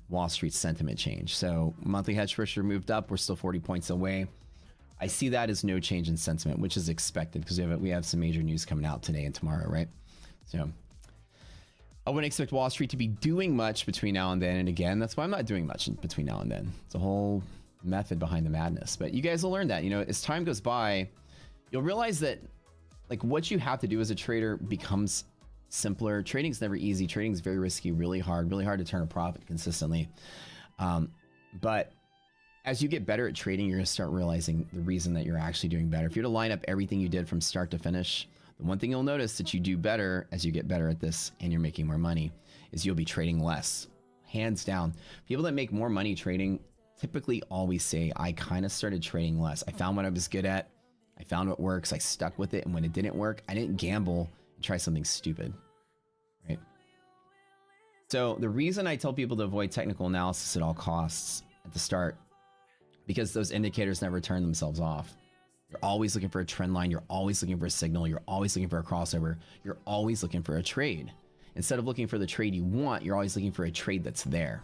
Wall Street sentiment change. So monthly hedge pressure moved up. We're still 40 points away. I see that as no change in sentiment, which is expected because we have some major news coming out today and tomorrow, right? So I wouldn't expect Wall Street to be doing much between now and then. And again, that's why I'm not doing much between now and then. It's a whole method behind the madness. But you guys will learn that, you know, as time goes by, you'll realize that like what you have to do as a trader becomes simpler. Trading is never easy. Trading is very risky, really hard to turn a profit consistently. But as you get better at trading, you're going to start realizing the reason that you're actually doing better. If you're to line up everything you did from start to finish, the one thing you'll notice that you do better as you get better at this and you're making more money is you'll be trading less. Hands down. People that make more money trading typically always say, I kind of started trading less. I found what I was good at. I found what works. I stuck with it. And when it didn't work, I didn't gamble and try something stupid. Right? So the reason I tell people to avoid technical analysis at all costs at the start, because those indicators never turn themselves off. You're always looking for a trend line. You're always looking for a signal. You're always looking for a crossover. You're always looking for a trade. Instead of looking for the trade you want, you're always looking for a trade that's there.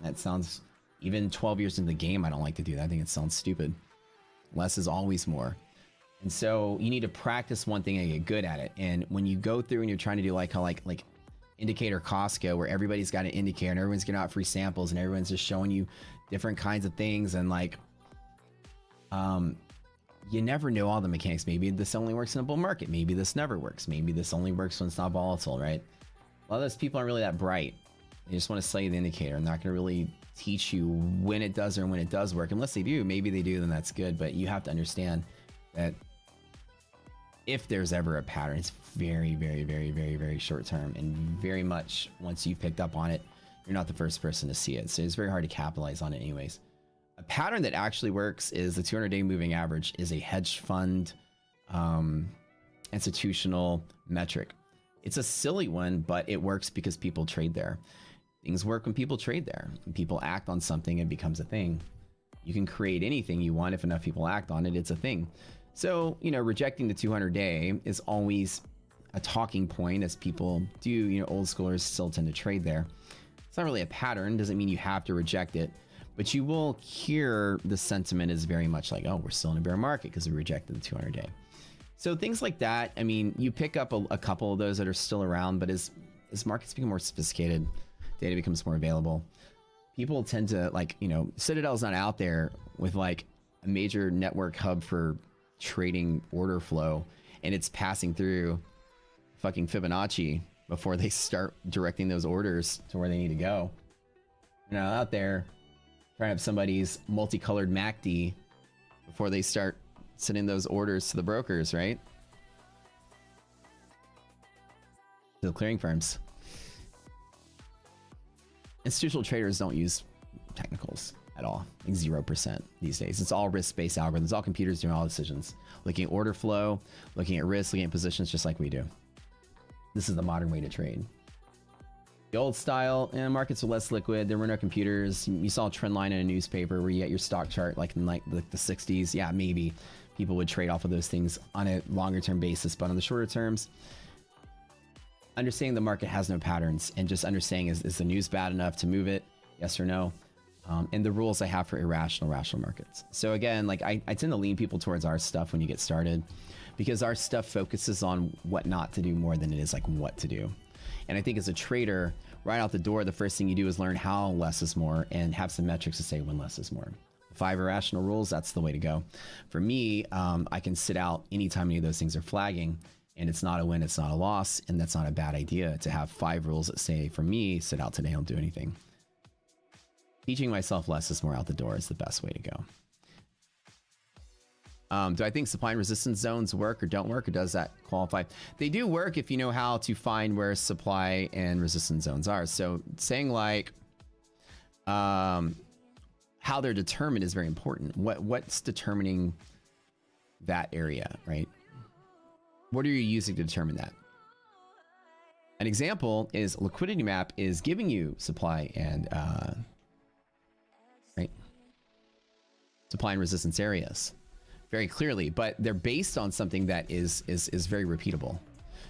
That sounds, even 12 years into the game, I don't like to do that. I think it sounds stupid. Less is always more. And so you need to practice one thing and get good at it. And when you go through and you're trying to do like how like indicator Costco, where everybody's got an indicator and everyone's getting out free samples and everyone's just showing you different kinds of things, and like you never know all the mechanics. Maybe this only works in a bull market. Maybe this never works. Maybe this only works when it's not volatile, right? A lot of those people aren't really that bright. They just want to sell you the indicator. I'm not going to really teach you when it does or when it does work. Unless they do, maybe they do, then that's good. But you have to understand that if there's ever a pattern, it's very, very, very, very, very short term, and very much once you've picked up on it, you're not the first person to see it. So it's very hard to capitalize on it anyways. A pattern that actually works is the 200-day moving average is a hedge fund institutional metric. It's a silly one, but it works because people trade there. Things work when people trade there. When people act on something, it becomes a thing. You can create anything you want. If enough people act on it, it's a thing. So, you know, rejecting the 200-day is always a talking point, as people do. You know, old schoolers still tend to trade there. It's not really a pattern. Doesn't mean you have to reject it, but you will hear the sentiment is very much like, oh, we're still in a bear market because we rejected the 200-day. So things like that. I mean, you pick up a couple of those that are still around, but as markets become more sophisticated, data becomes more available, people tend to, like, you know, Citadel's not out there with like a major network hub for trading order flow, and it's passing through fucking Fibonacci before they start directing those orders to where they need to go. You know, out there trying to have somebody's multicolored MACD before they start sending those orders to the brokers, right? To the clearing firms. Institutional traders don't use technicals at all, like 0% these days. It's all risk-based algorithms, all computers doing all decisions, looking at order flow, looking at risk, looking at positions, just like we do. This is the modern way to trade. The old style, markets were less liquid. There were no computers. You saw a trend line in a newspaper where you get your stock chart, like in like the 60s. Yeah, maybe people would trade off of those things on a longer term basis, but on the shorter terms, understanding the market has no patterns and just understanding is the news bad enough to move it? Yes or no? And the rules I have for rational markets. So again, like I tend to lean people towards our stuff when you get started, because our stuff focuses on what not to do more than it is like what to do. And I think as a trader, right out the door, the first thing you do is learn how less is more and have some metrics to say when less is more. 5 irrational rules, that's the way to go. For me, I can sit out anytime any of those things are flagging, and it's not a win, it's not a loss, and that's not a bad idea to have 5 rules that say, for me, sit out today, don't do anything. Teaching myself less is more out the door is the best way to go. Do I think supply and resistance zones work or don't work, or does that qualify? They do work if you know how to find where supply and resistance zones are. So saying like how they're determined is very important. What's determining that area, right? What are you using to determine that? An example is liquidity map is giving you supply and right, supply and resistance areas very clearly, but they're based on something that is very repeatable.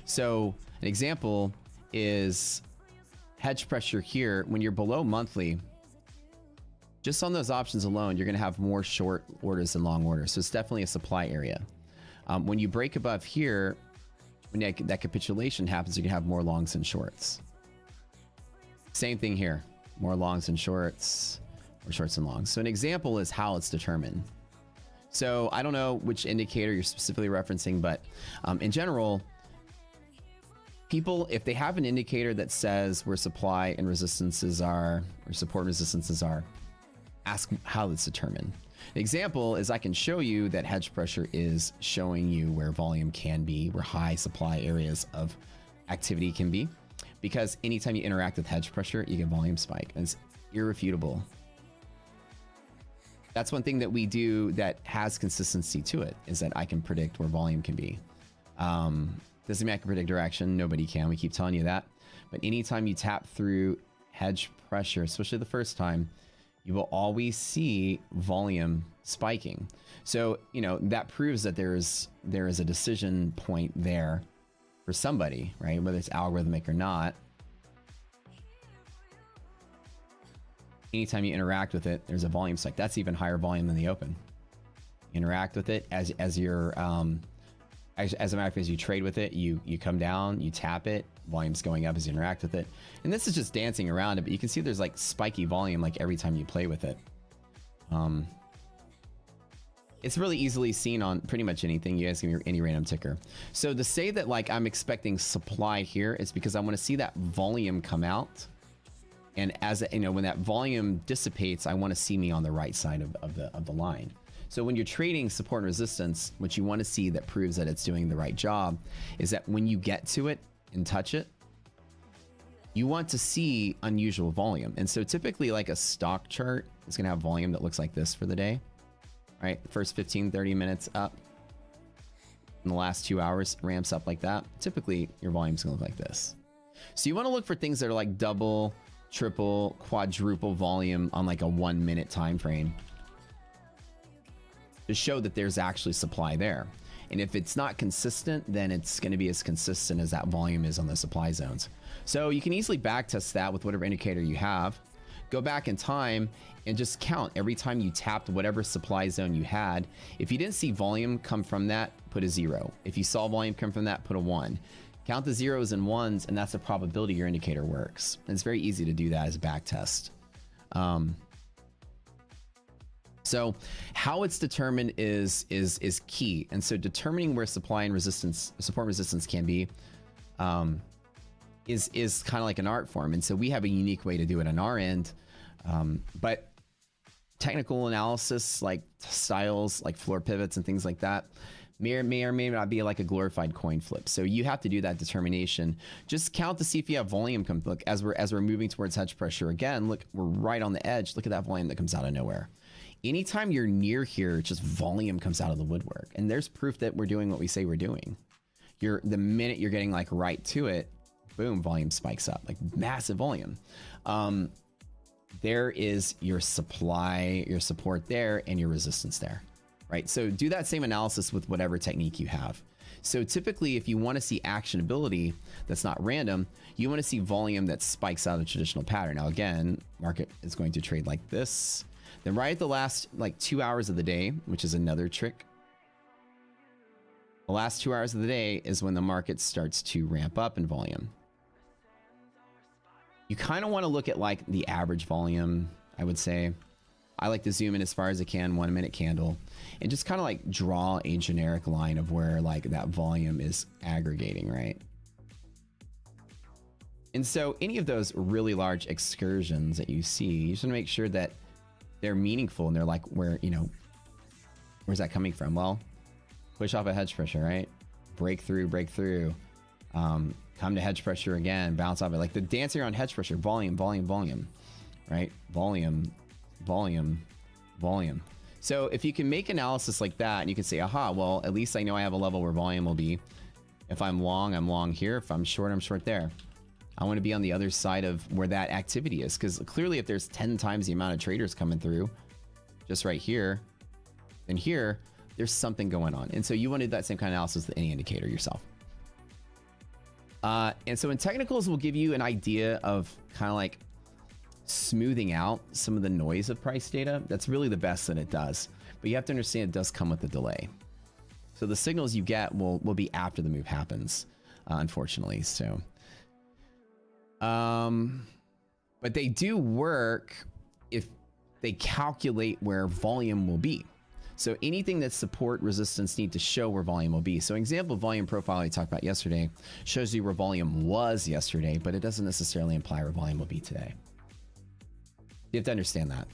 So an example is hedge pressure here. When you're below monthly, just on those options alone, you're going to have more short orders than long orders. So it's definitely a supply area. When you break above here, when that capitulation happens, you can have more longs and shorts. Same thing here, more longs and shorts, or shorts and longs. So an example is how it's determined. So I don't know which indicator you're specifically referencing, but in general, people, if they have an indicator that says where supply and resistances are, or support and resistances are, ask how it's determined. An example is I can show you that hedge pressure is showing you where volume can be, where high supply areas of activity can be, because anytime you interact with hedge pressure, you get volume spike, and it's irrefutable. That's one thing that we do that has consistency to it, is that I can predict where volume can be. Doesn't mean I can predict direction. Nobody can. We keep telling you that. But anytime you tap through hedge pressure, especially the first time, you will always see volume spiking. So, you know, that proves that there is a decision point there for somebody, right? Whether it's algorithmic or not. Anytime you interact with it, there's a volume spike. That's even higher volume than the open. Interact with it as you're, as a matter of fact, as you trade with it, you come down, you tap it, volume's going up as you interact with it. And this is just dancing around it, but you can see there's like spiky volume like every time you play with it. It's really easily seen on pretty much anything. You guys give me any random ticker. So to say that like I'm expecting supply here is because I want to see that volume come out. And as you know, when that volume dissipates, I want to see me on the right side of the line. So when you're trading support and resistance, what you want to see that proves that it's doing the right job is that when you get to it and touch it, you want to see unusual volume. And so typically like a stock chart is going to have volume that looks like this for the day, right? The first 15, 30 minutes up. In the last 2 hours ramps up like that. Typically your volume's going to look like this. So you want to look for things that are like double, triple, quadruple volume on like a 1 minute time frame to show that there's actually supply there. And if it's not consistent, then it's going to be as consistent as that volume is on the supply zones. So you can easily backtest that with whatever indicator you have. Go back in time and just count every time you tapped whatever supply zone you had. If you didn't see volume come from that, put a 0. If you saw volume come from that, put a 1. Count the 0s and 1s, and that's the probability your indicator works. And it's very easy to do that as a backtest. So how it's determined is key. And so determining where supply and resistance, support and resistance can be, is kind of like an art form. And so we have a unique way to do it on our end. But technical analysis, like styles, like floor pivots and things like that, may or may not be like a glorified coin flip. So you have to do that determination. Just count to see if you have volume come. Look, as we're moving towards hedge pressure again, look, we're right on the edge. Look at that volume that comes out of nowhere. Anytime you're near here, just volume comes out of the woodwork. And there's proof that we're doing what we say we're doing. The minute you're getting like right to it, boom, volume spikes up, like massive volume. There is your supply, your support there, and your resistance there, right? So do that same analysis with whatever technique you have. So typically, if you want to see actionability that's not random, you want to see volume that spikes out of the traditional pattern. Now, again, market is going to trade like this. Then right at the last like 2 hours of the day, which is another trick. The last 2 hours of the day is when the market starts to ramp up in volume. You kind of want to look at like the average volume, I would say. I like to zoom in as far as I can, 1 minute candle, and just kind of like draw a generic line of where like that volume is aggregating, right? And so any of those really large excursions that you see, you just want to make sure that they're meaningful and they're like, where, you know, where's that coming from? Well, push off a hedge pressure, right? Breakthrough, come to hedge pressure again, bounce off it. Like the dancing around hedge pressure, volume, right? Volume. So if you can make analysis like that and you can say, aha, well, at least I know I have a level where volume will be. If I'm long here. If I'm short there. I want to be on the other side of where that activity is, because clearly if there's 10 times the amount of traders coming through just right here, then here, there's something going on. And so you want to do that same kind of analysis with any indicator yourself. And so in technicals, we'll give you an idea of kind of like smoothing out some of the noise of price data. That's really the best that it does. But you have to understand it does come with a delay. So the signals you get will be after the move happens, unfortunately. So, but they do work if they calculate where volume will be. So anything that support resistance need to show where volume will be. So example volume profile I talked about yesterday shows you where volume was yesterday, but it doesn't necessarily imply where volume will be today. You have to understand that.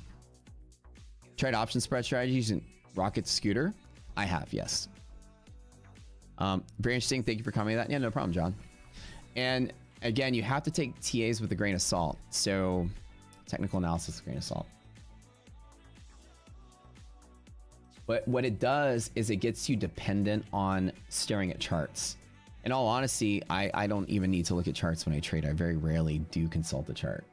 Tried option spread strategies in Rocket Scooter? I have, yes. Very interesting. Thank you for commenting that. Yeah, no problem, John. And again, you have to take TAs with a grain of salt. So technical analysis with a grain of salt. But what it does is it gets you dependent on staring at charts. In all honesty, I don't even need to look at charts when I trade. I very rarely do consult the chart.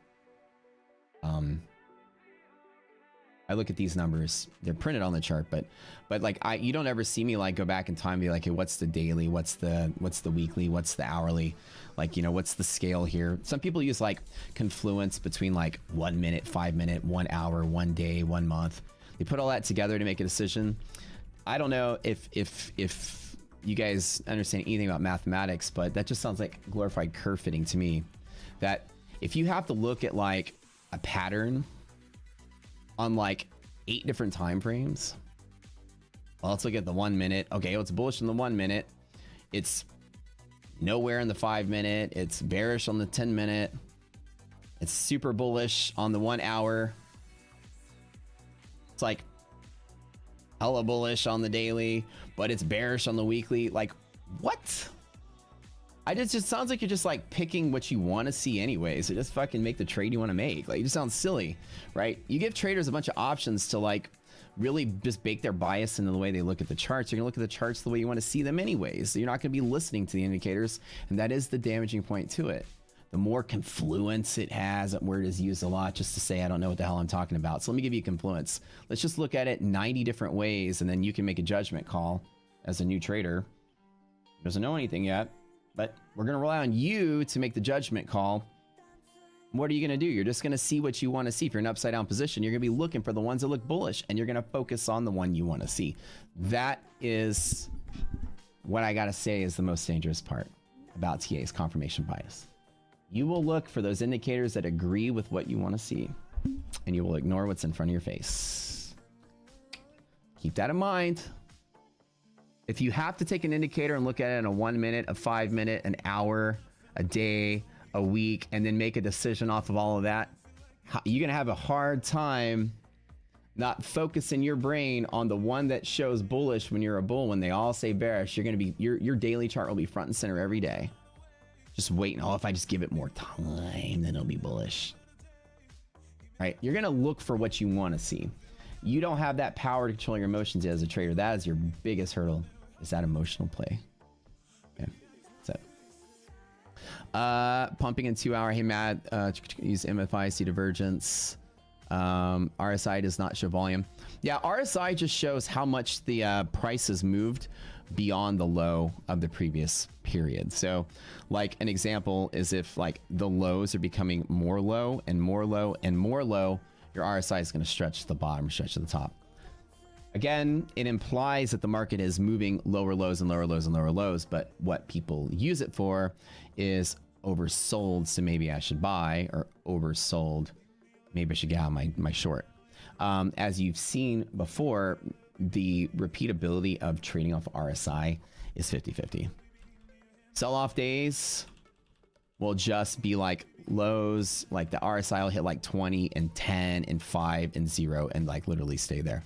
I look at these numbers. They're printed on the chart, but like you don't ever see me like go back in time and be like, hey, what's the daily? What's the weekly? What's the hourly? Like, you know, what's the scale here? Some people use like confluence between like 1 minute, 5 minute, 1 hour, 1 day, 1 month. They put all that together to make a decision. I don't know if you guys understand anything about mathematics, but that just sounds like glorified curve fitting to me. That if you have to look at like a pattern on like 8 different time frames. Well, let's look at the 1 minute. Okay, well, it's bullish in the 1 minute. It's nowhere in the 5 minute. It's bearish on the 10 minute. It's super bullish on the 1 hour. It's like hella bullish on the daily, but it's bearish on the weekly. Like, what? It just sounds like you're just like picking what you want to see anyways. So just fucking make the trade you want to make. Like, it just sounds silly, right? You give traders a bunch of options to like really just bake their bias into the way they look at the charts. You're gonna look at the charts the way you want to see them anyways. So you're not gonna be listening to the indicators, and that is the damaging point to it. The more confluence it has, that word is used a lot just to say I don't know what the hell I'm talking about. So let me give you confluence. Let's just look at it 90 different ways, and then you can make a judgment call as a new trader who doesn't know anything yet. But we're going to rely on you to make the judgment call. What are you going to do? You're just going to see what you want to see. If you're in an upside down position, you're going to be looking for the ones that look bullish, and you're going to focus on the one you want to see. That is what I got to say is the most dangerous part about TA's confirmation bias. You will look for those indicators that agree with what you want to see, and you will ignore what's in front of your face. Keep that in mind. If you have to take an indicator and look at it in a 1 minute, a 5 minute, an hour, a day, a week, and then make a decision off of all of that, you're going to have a hard time not focusing your brain on the one that shows bullish when you're a bull. When they all say bearish, you're going to be, your daily chart will be front and center every day. Just waiting. Oh, if I just give it more time, then it'll be bullish. Right? You're going to look for what you want to see. You don't have that power to control your emotions as a trader. That is your biggest hurdle. Is that emotional play? Okay, that's it. Pumping in 2 hour. Hey, Matt, use MFI, see divergence. RSI does not show volume. Yeah, RSI just shows how much the price has moved beyond the low of the previous period. So like an example is if like the lows are becoming more low and more low and more low, your RSI is going to stretch to the bottom, stretch to the top. Again, it implies that the market is moving lower lows and lower lows and lower lows, but what people use it for is oversold, so maybe I should buy, or oversold, maybe I should get out my short. As you've seen before, the repeatability of trading off RSI is 50-50. Sell-off days will just be like lows, like the RSI will hit like 20 and 10 and 5 and 0 and like literally stay there.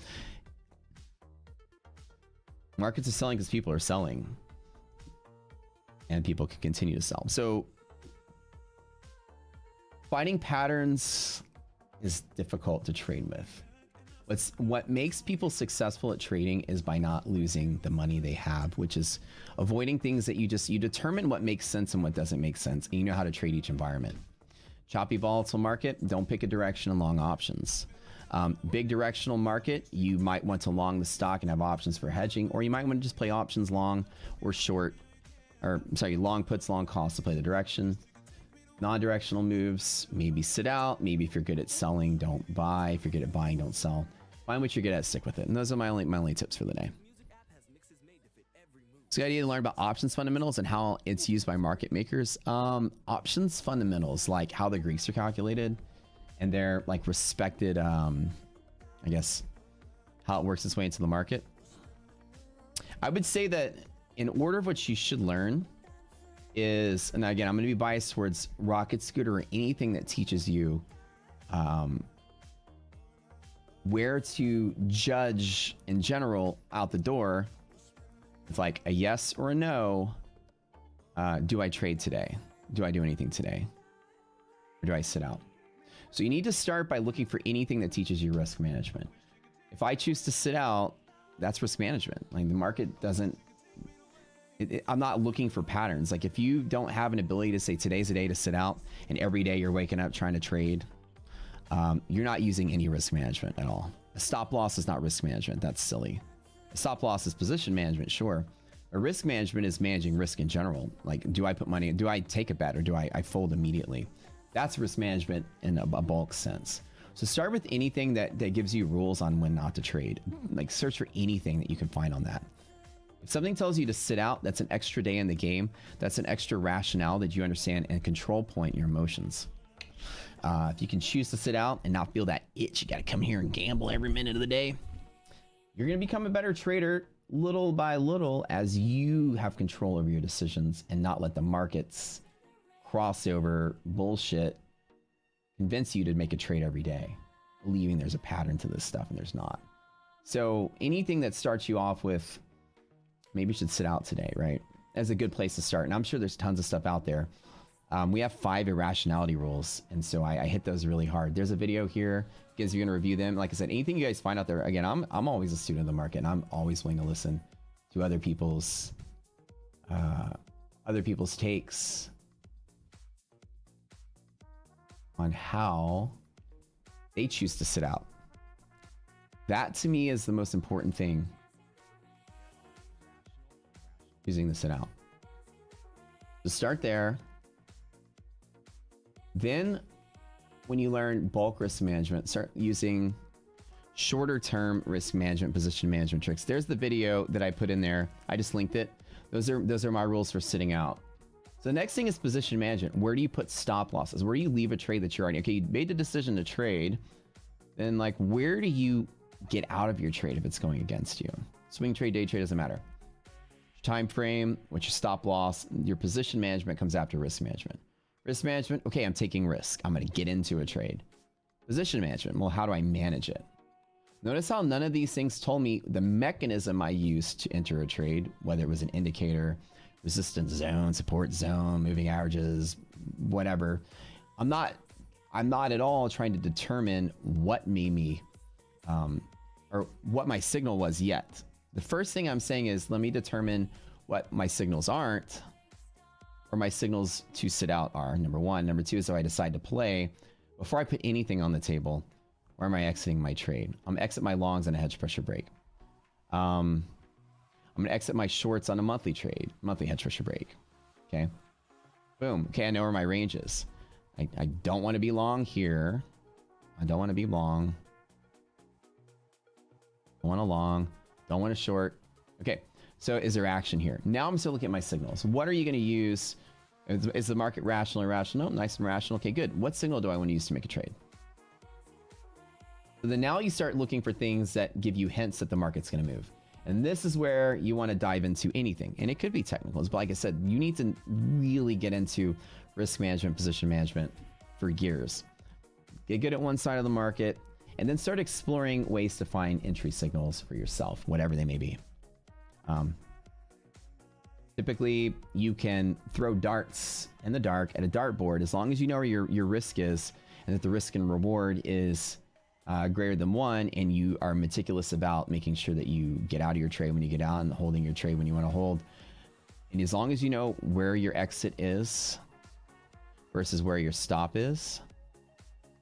Markets are selling because people are selling, and people can continue to sell. So finding patterns is difficult to trade with. What makes people successful at trading is by not losing the money they have, which is avoiding things that you determine what makes sense and what doesn't make sense, and you know how to trade each environment. Choppy, volatile market, don't pick a direction and long options. Big directional market, you might want to long the stock and have options for hedging, or you might want to just play options long or short, or sorry, long puts, long calls to play the direction. Non-directional moves, maybe sit out. Maybe if you're good at selling, don't buy. If you're good at buying, don't sell. Find what you're good at, stick with it. And those are my only tips for the day. So the idea to learn about options fundamentals and how it's used by market makers. Options fundamentals, like how the Greeks are calculated and their like respected, I guess, how it works its way into the market. I would say that in order of what you should learn is, and again, I'm going to be biased towards Rocket Scooter or anything that teaches you where to judge in general out the door. It's like a yes or a no. Do I trade today? Do I do anything today? Or do I sit out? So you need to start by looking for anything that teaches you risk management. If I choose to sit out, that's risk management. Like the market doesn't, I'm not looking for patterns. Like if you don't have an ability to say today's a day to sit out and every day you're waking up trying to trade, you're not using any risk management at all. A stop loss is not risk management. That's silly. A stop loss is position management, sure. A risk management is managing risk in general. Like, do I put money, do I take a bet or do I fold immediately? That's risk management in a bulk sense. So start with anything that gives you rules on when not to trade. Like search for anything that you can find on that. If something tells you to sit out, that's an extra day in the game. That's an extra rationale that you understand and control point your emotions. If you can choose to sit out and not feel that itch, you got to come here and gamble every minute of the day. You're going to become a better trader little by little as you have control over your decisions and not let the markets crossover bullshit convince you to make a trade every day, believing there's a pattern to this stuff and there's not. So anything that starts you off with, maybe you should sit out today, right? As a good place to start. And I'm sure there's tons of stuff out there. We have 5 irrationality rules. And so I hit those really hard. There's a video here. Gives you going to review them. Like I said, anything you guys find out there, again, I'm always a student of the market and I'm always willing to listen to other people's takes on how they choose to sit out. That to me is the most important thing. Choosing to sit out. So start there. Then when you learn bulk risk management, start using shorter term risk management, position management tricks. There's the video that I put in there. I just linked it. Those are my rules for sitting out. So the next thing is position management. Where do you put stop losses? Where do you leave a trade that you're already, okay, you made the decision to trade. Then like, where do you get out of your trade if it's going against you? Swing trade, day trade, doesn't matter. Time frame, what's your stop loss? Your position management comes after risk management. Risk management, okay, I'm taking risk. I'm going to get into a trade. Position management, well, how do I manage it? Notice how none of these things told me the mechanism I used to enter a trade, whether it was an indicator, resistance zone, support zone, moving averages, whatever. I'm not at all trying to determine what made me, or what my signal was yet. The first thing I'm saying is, let me determine what my signals aren't, or my signals to sit out are, number one. Number two is if I decide to play, before I put anything on the table, where am I exiting my trade? I'm gonna exit my longs on a hedge pressure break. I'm gonna exit my shorts on a monthly trade, monthly hedge pressure break. Okay. Boom. Okay, I know where my range is. I don't want to be long here. I don't want to be long. Don't want a long. Don't want a short. Okay. So is there action here? Now I'm still looking at my signals. What are you going to use? Is the market rational or irrational? No, nice and rational. Okay, good. What signal do I want to use to make a trade? So then now you start looking for things that give you hints that the market's going to move. And this is where you want to dive into anything. And it could be technicals, but like I said, you need to really get into risk management, position management for years. Get good at one side of the market, and then start exploring ways to find entry signals for yourself, whatever they may be. Typically, you can throw darts in the dark at a dartboard as long as you know where your risk is and that the risk and reward is greater than 1, and you are meticulous about making sure that you get out of your trade when you get out and holding your trade when you want to hold. And as long as you know where your exit is versus where your stop is,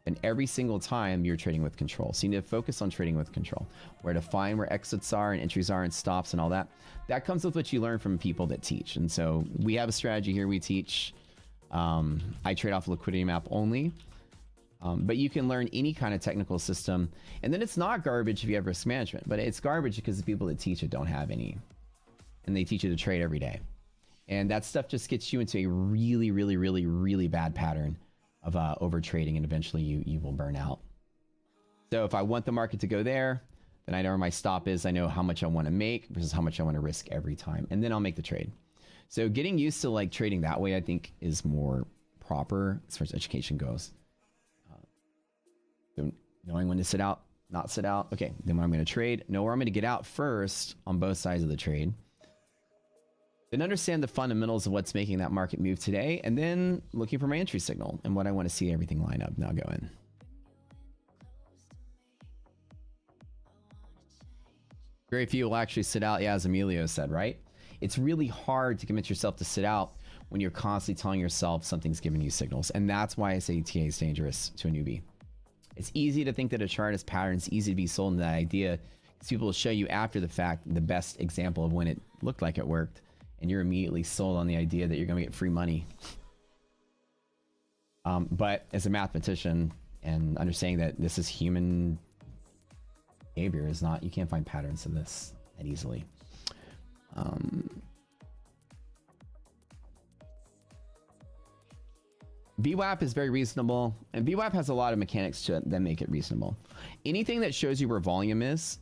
and every single time you're trading with control. So you need to focus on trading with control, where to find where exits are and entries are and stops and all that. That comes with what you learn from people that teach. And so we have a strategy here we teach. I trade off a liquidity map only. But you can learn any kind of technical system. And then it's not garbage if you have risk management, but it's garbage because the people that teach it don't have any. And they teach you to trade every day. And that stuff just gets you into a really, really, really, really bad pattern of over trading, and eventually you will burn out. So if I want the market to go there, then I know where my stop is. I know how much I want to make versus how much I want to risk every time. And then I'll make the trade. So getting used to like trading that way, I think, is more proper as far as education goes. So knowing when to sit out, not sit out. Okay, then when I'm going to trade, know where I'm going to get out first on both sides of the trade. Then understand the fundamentals of what's making that market move today, and then looking for my entry signal and what I want to see everything line up. Now go in. Very few will actually sit out, yeah, as Emilio said, right? It's really hard to convince yourself to sit out when you're constantly telling yourself something's giving you signals. And that's why I say TA is dangerous to a newbie. It's easy to think that a chart is pattern. It's easy to be sold into that idea. People will show you after the fact the best example of when it looked like it worked, and you're immediately sold on the idea that you're going to get free money. But as a mathematician and understanding that this is human behavior, is not, you can't find patterns of this that easily. VWAP is very reasonable, and VWAP has a lot of mechanics to it that make it reasonable. Anything that shows you where volume is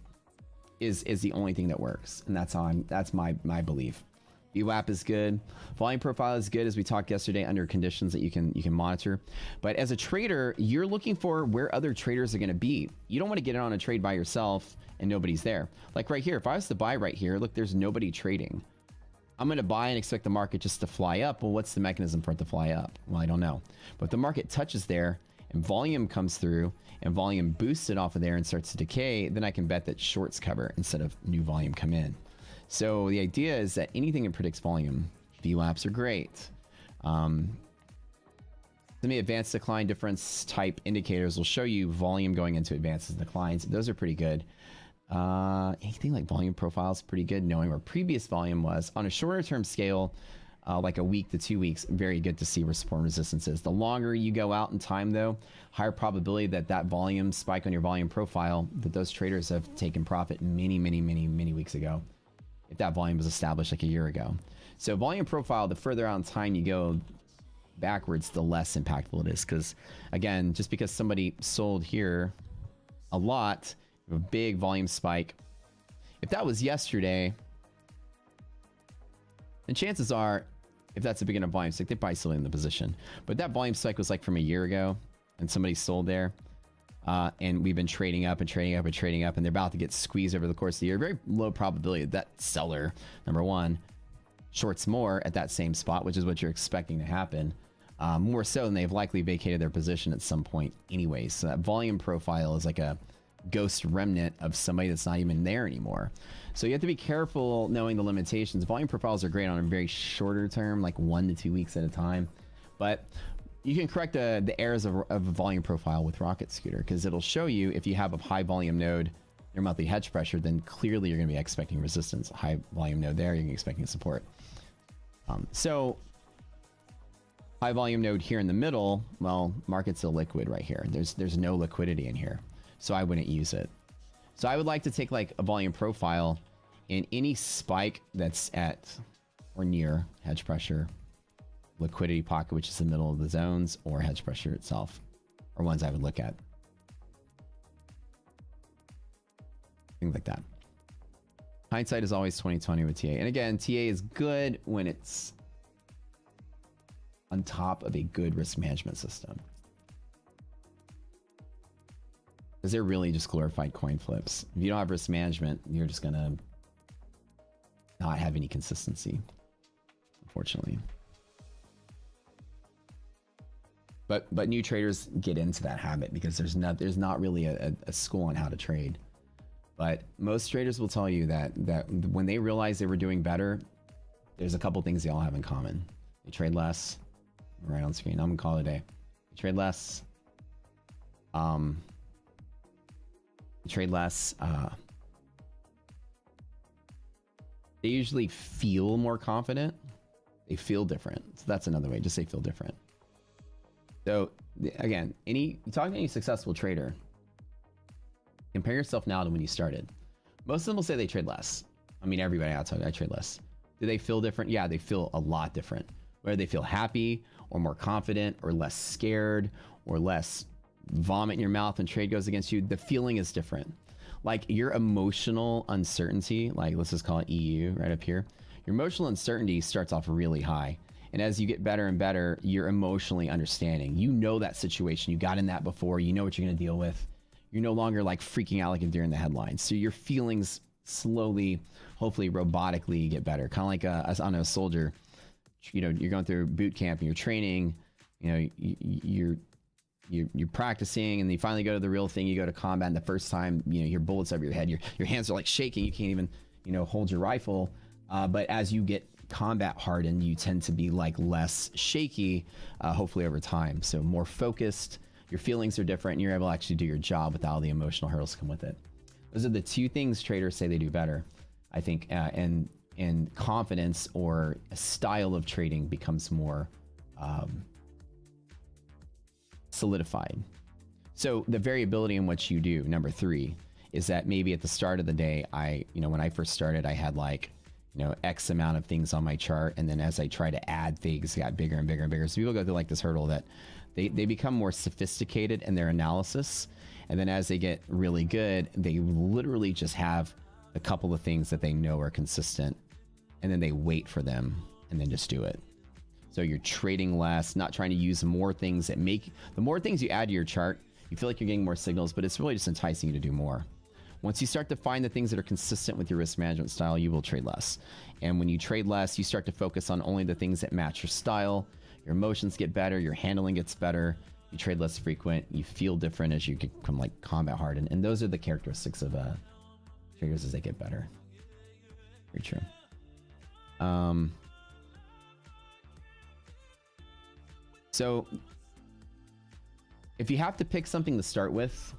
the only thing that works, and that's my belief. VWAP is good. Volume profile is good, as we talked yesterday, under conditions that you can monitor. But as a trader, you're looking for where other traders are going to be. You don't want to get in on a trade by yourself and nobody's there. Like right here, if I was to buy right here, look, there's nobody trading. I'm going to buy and expect the market just to fly up. Well, what's the mechanism for it to fly up? Well, I don't know. But if the market touches there and volume comes through and volume boosts it off of there and starts to decay, then I can bet that shorts cover instead of new volume come in. So the idea is that anything that predicts volume, VWAPs are great. Some of the advanced decline difference type indicators will show you volume going into advances and declines. Those are pretty good. Anything like volume profile is pretty good, knowing where previous volume was. On a shorter term scale, like a week to 2 weeks, very good to see where support and resistance is. The longer you go out in time, though, higher probability that that volume spike on your volume profile, that those traders have taken profit many weeks ago, if that volume was established like a year ago. So volume profile, the further out in time you go backwards, the less impactful it is. Because again, just because somebody sold here a lot, a big volume spike, if that was yesterday, then chances are, if that's a big enough volume spike, they're probably still in the position. But that volume spike was like from a year ago, and somebody sold there. And we've been trading up and trading up and trading up, and they're about to get squeezed over the course of the year. Very low probability that seller, number one, shorts more at that same spot, which is what you're expecting to happen. More so than they've likely vacated their position at some point anyway. So that volume profile is like a ghost remnant of somebody that's not even there anymore. So you have to be careful knowing the limitations. Volume profiles are great on a very shorter term, like 1 to 2 weeks at a time. But you can correct the errors of a volume profile with Rocket Scooter, because it'll show you if you have a high volume node, your monthly hedge pressure, then clearly you're going to be expecting resistance. High volume node there, you're going to be expecting support. So high volume node here in the middle, well, market's illiquid right here. There's no liquidity in here, so I wouldn't use it. So I would like to take like a volume profile in any spike that's at or near hedge pressure, liquidity pocket, which is the middle of the zones, or hedge pressure itself, are ones I would look at. Things like that. Hindsight is always 20/20 with TA. And again, TA is good when it's on top of a good risk management system, because they're really just glorified coin flips. If you don't have risk management, you're just gonna not have any consistency, unfortunately. But new traders get into that habit because there's not really a school on how to trade. But most traders will tell you that when they realize they were doing better, there's a couple things they all have in common. They trade less. Right on screen. I'm gonna call it a day. They trade less. They trade less. They usually feel more confident. They feel different. So that's another way. Just say feel different. So again, talking to any successful trader, compare yourself now to when you started. Most of them will say they trade less. I mean, everybody outside, I trade less. Do they feel different? Yeah, they feel a lot different. Whether they feel happy or more confident or less scared or less vomit in your mouth when trade goes against you, the feeling is different. Like your emotional uncertainty, like let's just call it EU right up here. Your emotional uncertainty starts off really high. And as you get better and better, you're emotionally understanding. You know that situation. You got in that before. You know what you're going to deal with. You're no longer like freaking out like a deer in the headlines. So your feelings slowly, hopefully robotically get better. Kind of like I don't know, a soldier. You know, you're going through boot camp and you're training. You know, you're practicing, and then you finally go to the real thing. You go to combat, and the first time, you know, your bullets over your head. Your hands are like shaking. You can't even, you know, hold your rifle. But as you get combat hardened, you tend to be like less shaky, hopefully over time. So more focused, your feelings are different, and you're able to actually do your job without all the emotional hurdles come with it. Those are the two things traders say they do better, I think, and confidence or a style of trading becomes more solidified. So the variability in what you do, number 3, is that maybe at the start of the day, when I first started, I had like, X amount of things on my chart. And then as I try to add things, it got bigger and bigger and bigger. So people go through like this hurdle that they become more sophisticated in their analysis. And then as they get really good, they literally just have a couple of things that they know are consistent. And then they wait for them and then just do it. So you're trading less, not trying to use more things that the more things you add to your chart, you feel like you're getting more signals, but it's really just enticing you to do more. Once you start to find the things that are consistent with your risk management style, you will trade less. And when you trade less, you start to focus on only the things that match your style. Your emotions get better, your handling gets better, you trade less frequent, you feel different as you become like combat hardened. And those are the characteristics of traders as they get better. Very true. So if you have to pick something to start with,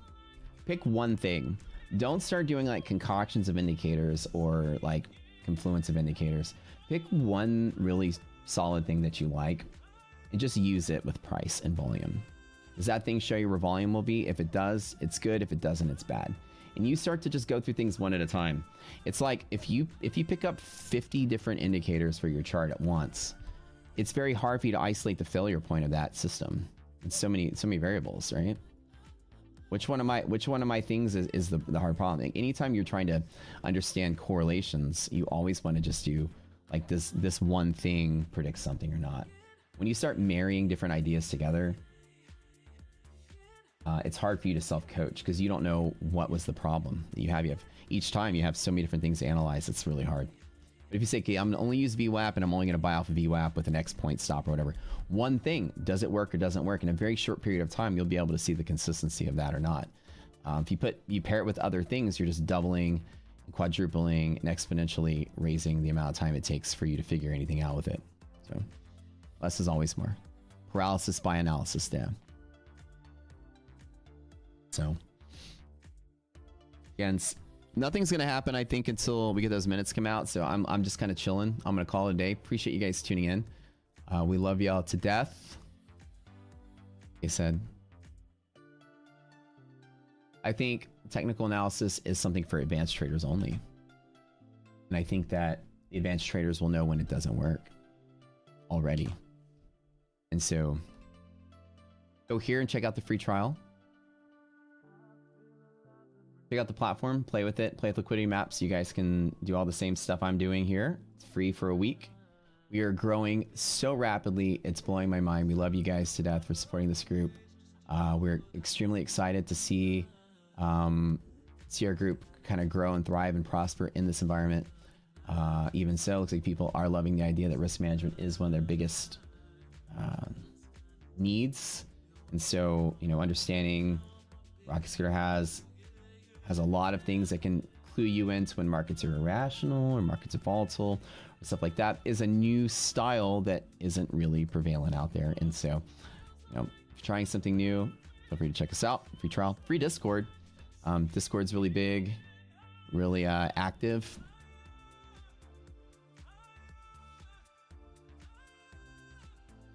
pick one thing. Don't start doing like concoctions of indicators or like confluence of indicators. Pick one really solid thing that you like and just use it with price and volume. Does that thing show you where volume will be? If it does, it's good. If it doesn't, it's bad. And you start to just go through things one at a time. It's like if you pick up 50 different indicators for your chart at once, it's very hard for you to isolate the failure point of that system. It's so many variables, right? Which one of my things is the hard problem? Like anytime you're trying to understand correlations, you always want to just do like this one thing predicts something or not. When you start marrying different ideas together, it's hard for you to self-coach because you don't know what was the problem that you have. Each time you have so many different things to analyze, it's really hard. But if you say, okay, I'm gonna only use VWAP and I'm only gonna buy off of VWAP with an X point stop or whatever, one thing, does it work or doesn't work? In a very short period of time, you'll be able to see the consistency of that or not. If you pair it with other things, you're just doubling, quadrupling, and exponentially raising the amount of time it takes for you to figure anything out with it. So less is always more. Paralysis by analysis, Dan. So again, nothing's gonna happen, I think, until we get those minutes come out. So I'm just kind of chilling. I'm gonna call it a day. Appreciate you guys tuning in. We love y'all to death. Like I said, I think technical analysis is something for advanced traders only. And I think that the advanced traders will know when it doesn't work already. And so go here and check out the free trial. Check out the platform, play with it, play with liquidity maps. You guys can do all the same stuff I'm doing here. It's free for a week. We are growing so rapidly, it's blowing my mind. We love you guys to death for supporting this group. We're extremely excited to see our group kind of grow and thrive and prosper in this environment. Even so, it looks like people are loving the idea that risk management is one of their biggest needs. And so, you know, understanding Rocket Scooter has a lot of things that can clue you into when markets are irrational or markets are volatile or stuff like that is a new style that isn't really prevalent out there. And so, you know, if you're trying something new, feel free to check us out. Free trial, free Discord. Discord's really big, really active.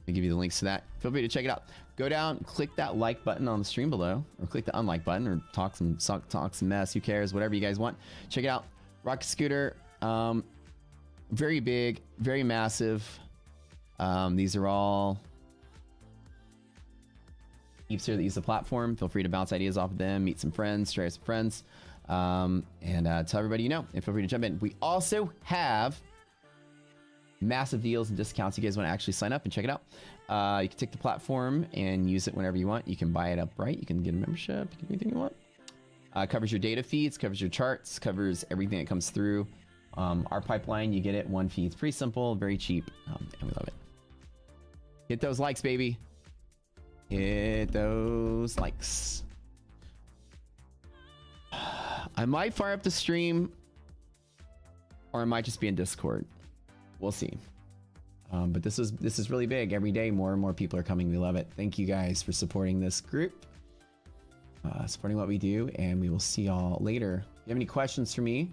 I'll give you the links to that. Feel free to check it out. Go down, click that like button on the stream below, or click the unlike button, or talk some mess. Who cares? Whatever you guys want. Check it out. Rocket Scooter, very big, very massive. These are all peeps here that use the platform. Feel free to bounce ideas off of them, meet some friends, share some friends, and tell everybody you know. And feel free to jump in. We also have massive deals and discounts. You guys want to actually sign up and check it out. You can take the platform and use it whenever you want. You can buy it upright. You can get a membership. You can do anything you want. Covers your data feeds, covers your charts, covers everything that comes through. Our pipeline, you get it one fee. It's pretty simple, very cheap, and we love it. Hit those likes, baby. Hit those likes. I might fire up the stream, or I might just be in Discord. We'll see. But this is really big. Every day, more and more people are coming. We love it. Thank you guys for supporting this group, supporting what we do, and we will see y'all later. If you have any questions for me,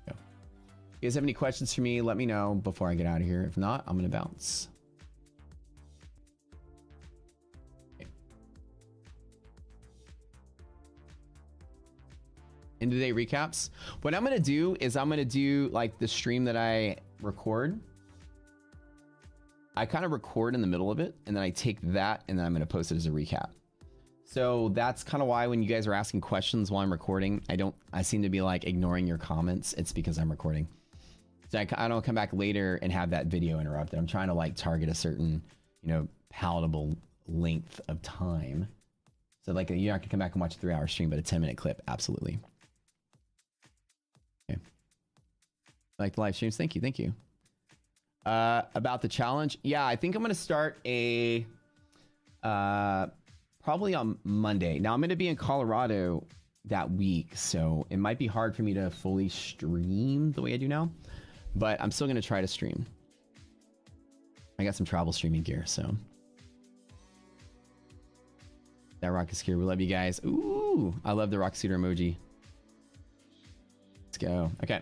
if you guys have any questions for me, let me know before I get out of here. If not, I'm gonna bounce. End of the day recaps. What I'm gonna do is I'm gonna do like the stream that I record. I kind of record in the middle of it, and then I take that and then I'm gonna post it as a recap. So that's kind of why when you guys are asking questions while I'm recording, I seem to be like ignoring your comments. It's because I'm recording. So I don't come back later and have that video interrupted. I'm trying to like target a certain, you know, palatable length of time. So like you're not gonna come back and watch a 3-hour stream, but a 10-minute clip, absolutely. Okay. Like the live streams, thank you, thank you. About the challenge, yeah, I think I'm gonna start a probably on Monday. Now I'm gonna be in Colorado that week, so it might be hard for me to fully stream the way I do now, but I'm still gonna try to stream. I got some travel streaming gear, so. That rocket scooter, we love you guys. Ooh, I love the rocket scooter emoji. Let's go. Okay.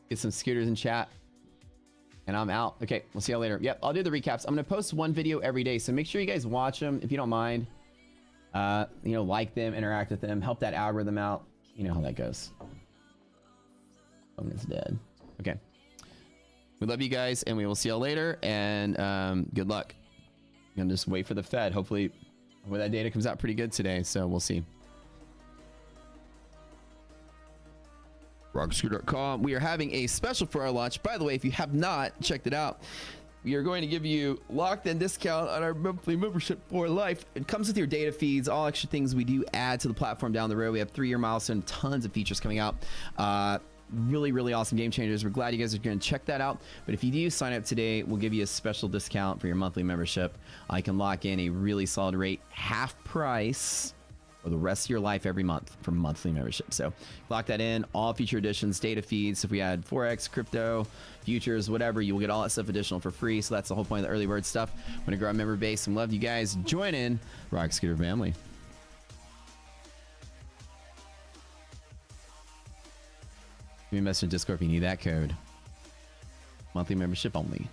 Get some scooters in chat. And I'm out. Okay, we'll see y'all later. Yep, I'll do the recaps. I'm gonna post one video every day, so make sure you guys watch them if you don't mind. You know, like them, interact with them, help that algorithm out. You know how that goes. Phone is dead. Okay. We love you guys, and we will see y'all later. And good luck. I'm gonna just wait for the Fed. Hopefully that data comes out pretty good today, so we'll see. Rockscooter.com. We are having a special for our launch. By the way, if you have not checked it out, we are going to give you locked-in discount on our monthly membership for life. It comes with your data feeds, all extra things we do add to the platform down the road. We have 3-year milestone, tons of features coming out. Really, really awesome game changers. We're glad you guys are going to check that out. But if you do sign up today, we'll give you a special discount for your monthly membership. I can lock in a really solid rate, half price, for the rest of your life every month for monthly membership. So lock that in. All feature additions, data feeds. If we add Forex, crypto, futures, whatever, you will get all that stuff additional for free. So that's the whole point of the early bird stuff. I'm going to grow our member base and love you guys. Join in Rock Scooter family. Give me a message in Discord if you need that code. Monthly membership only.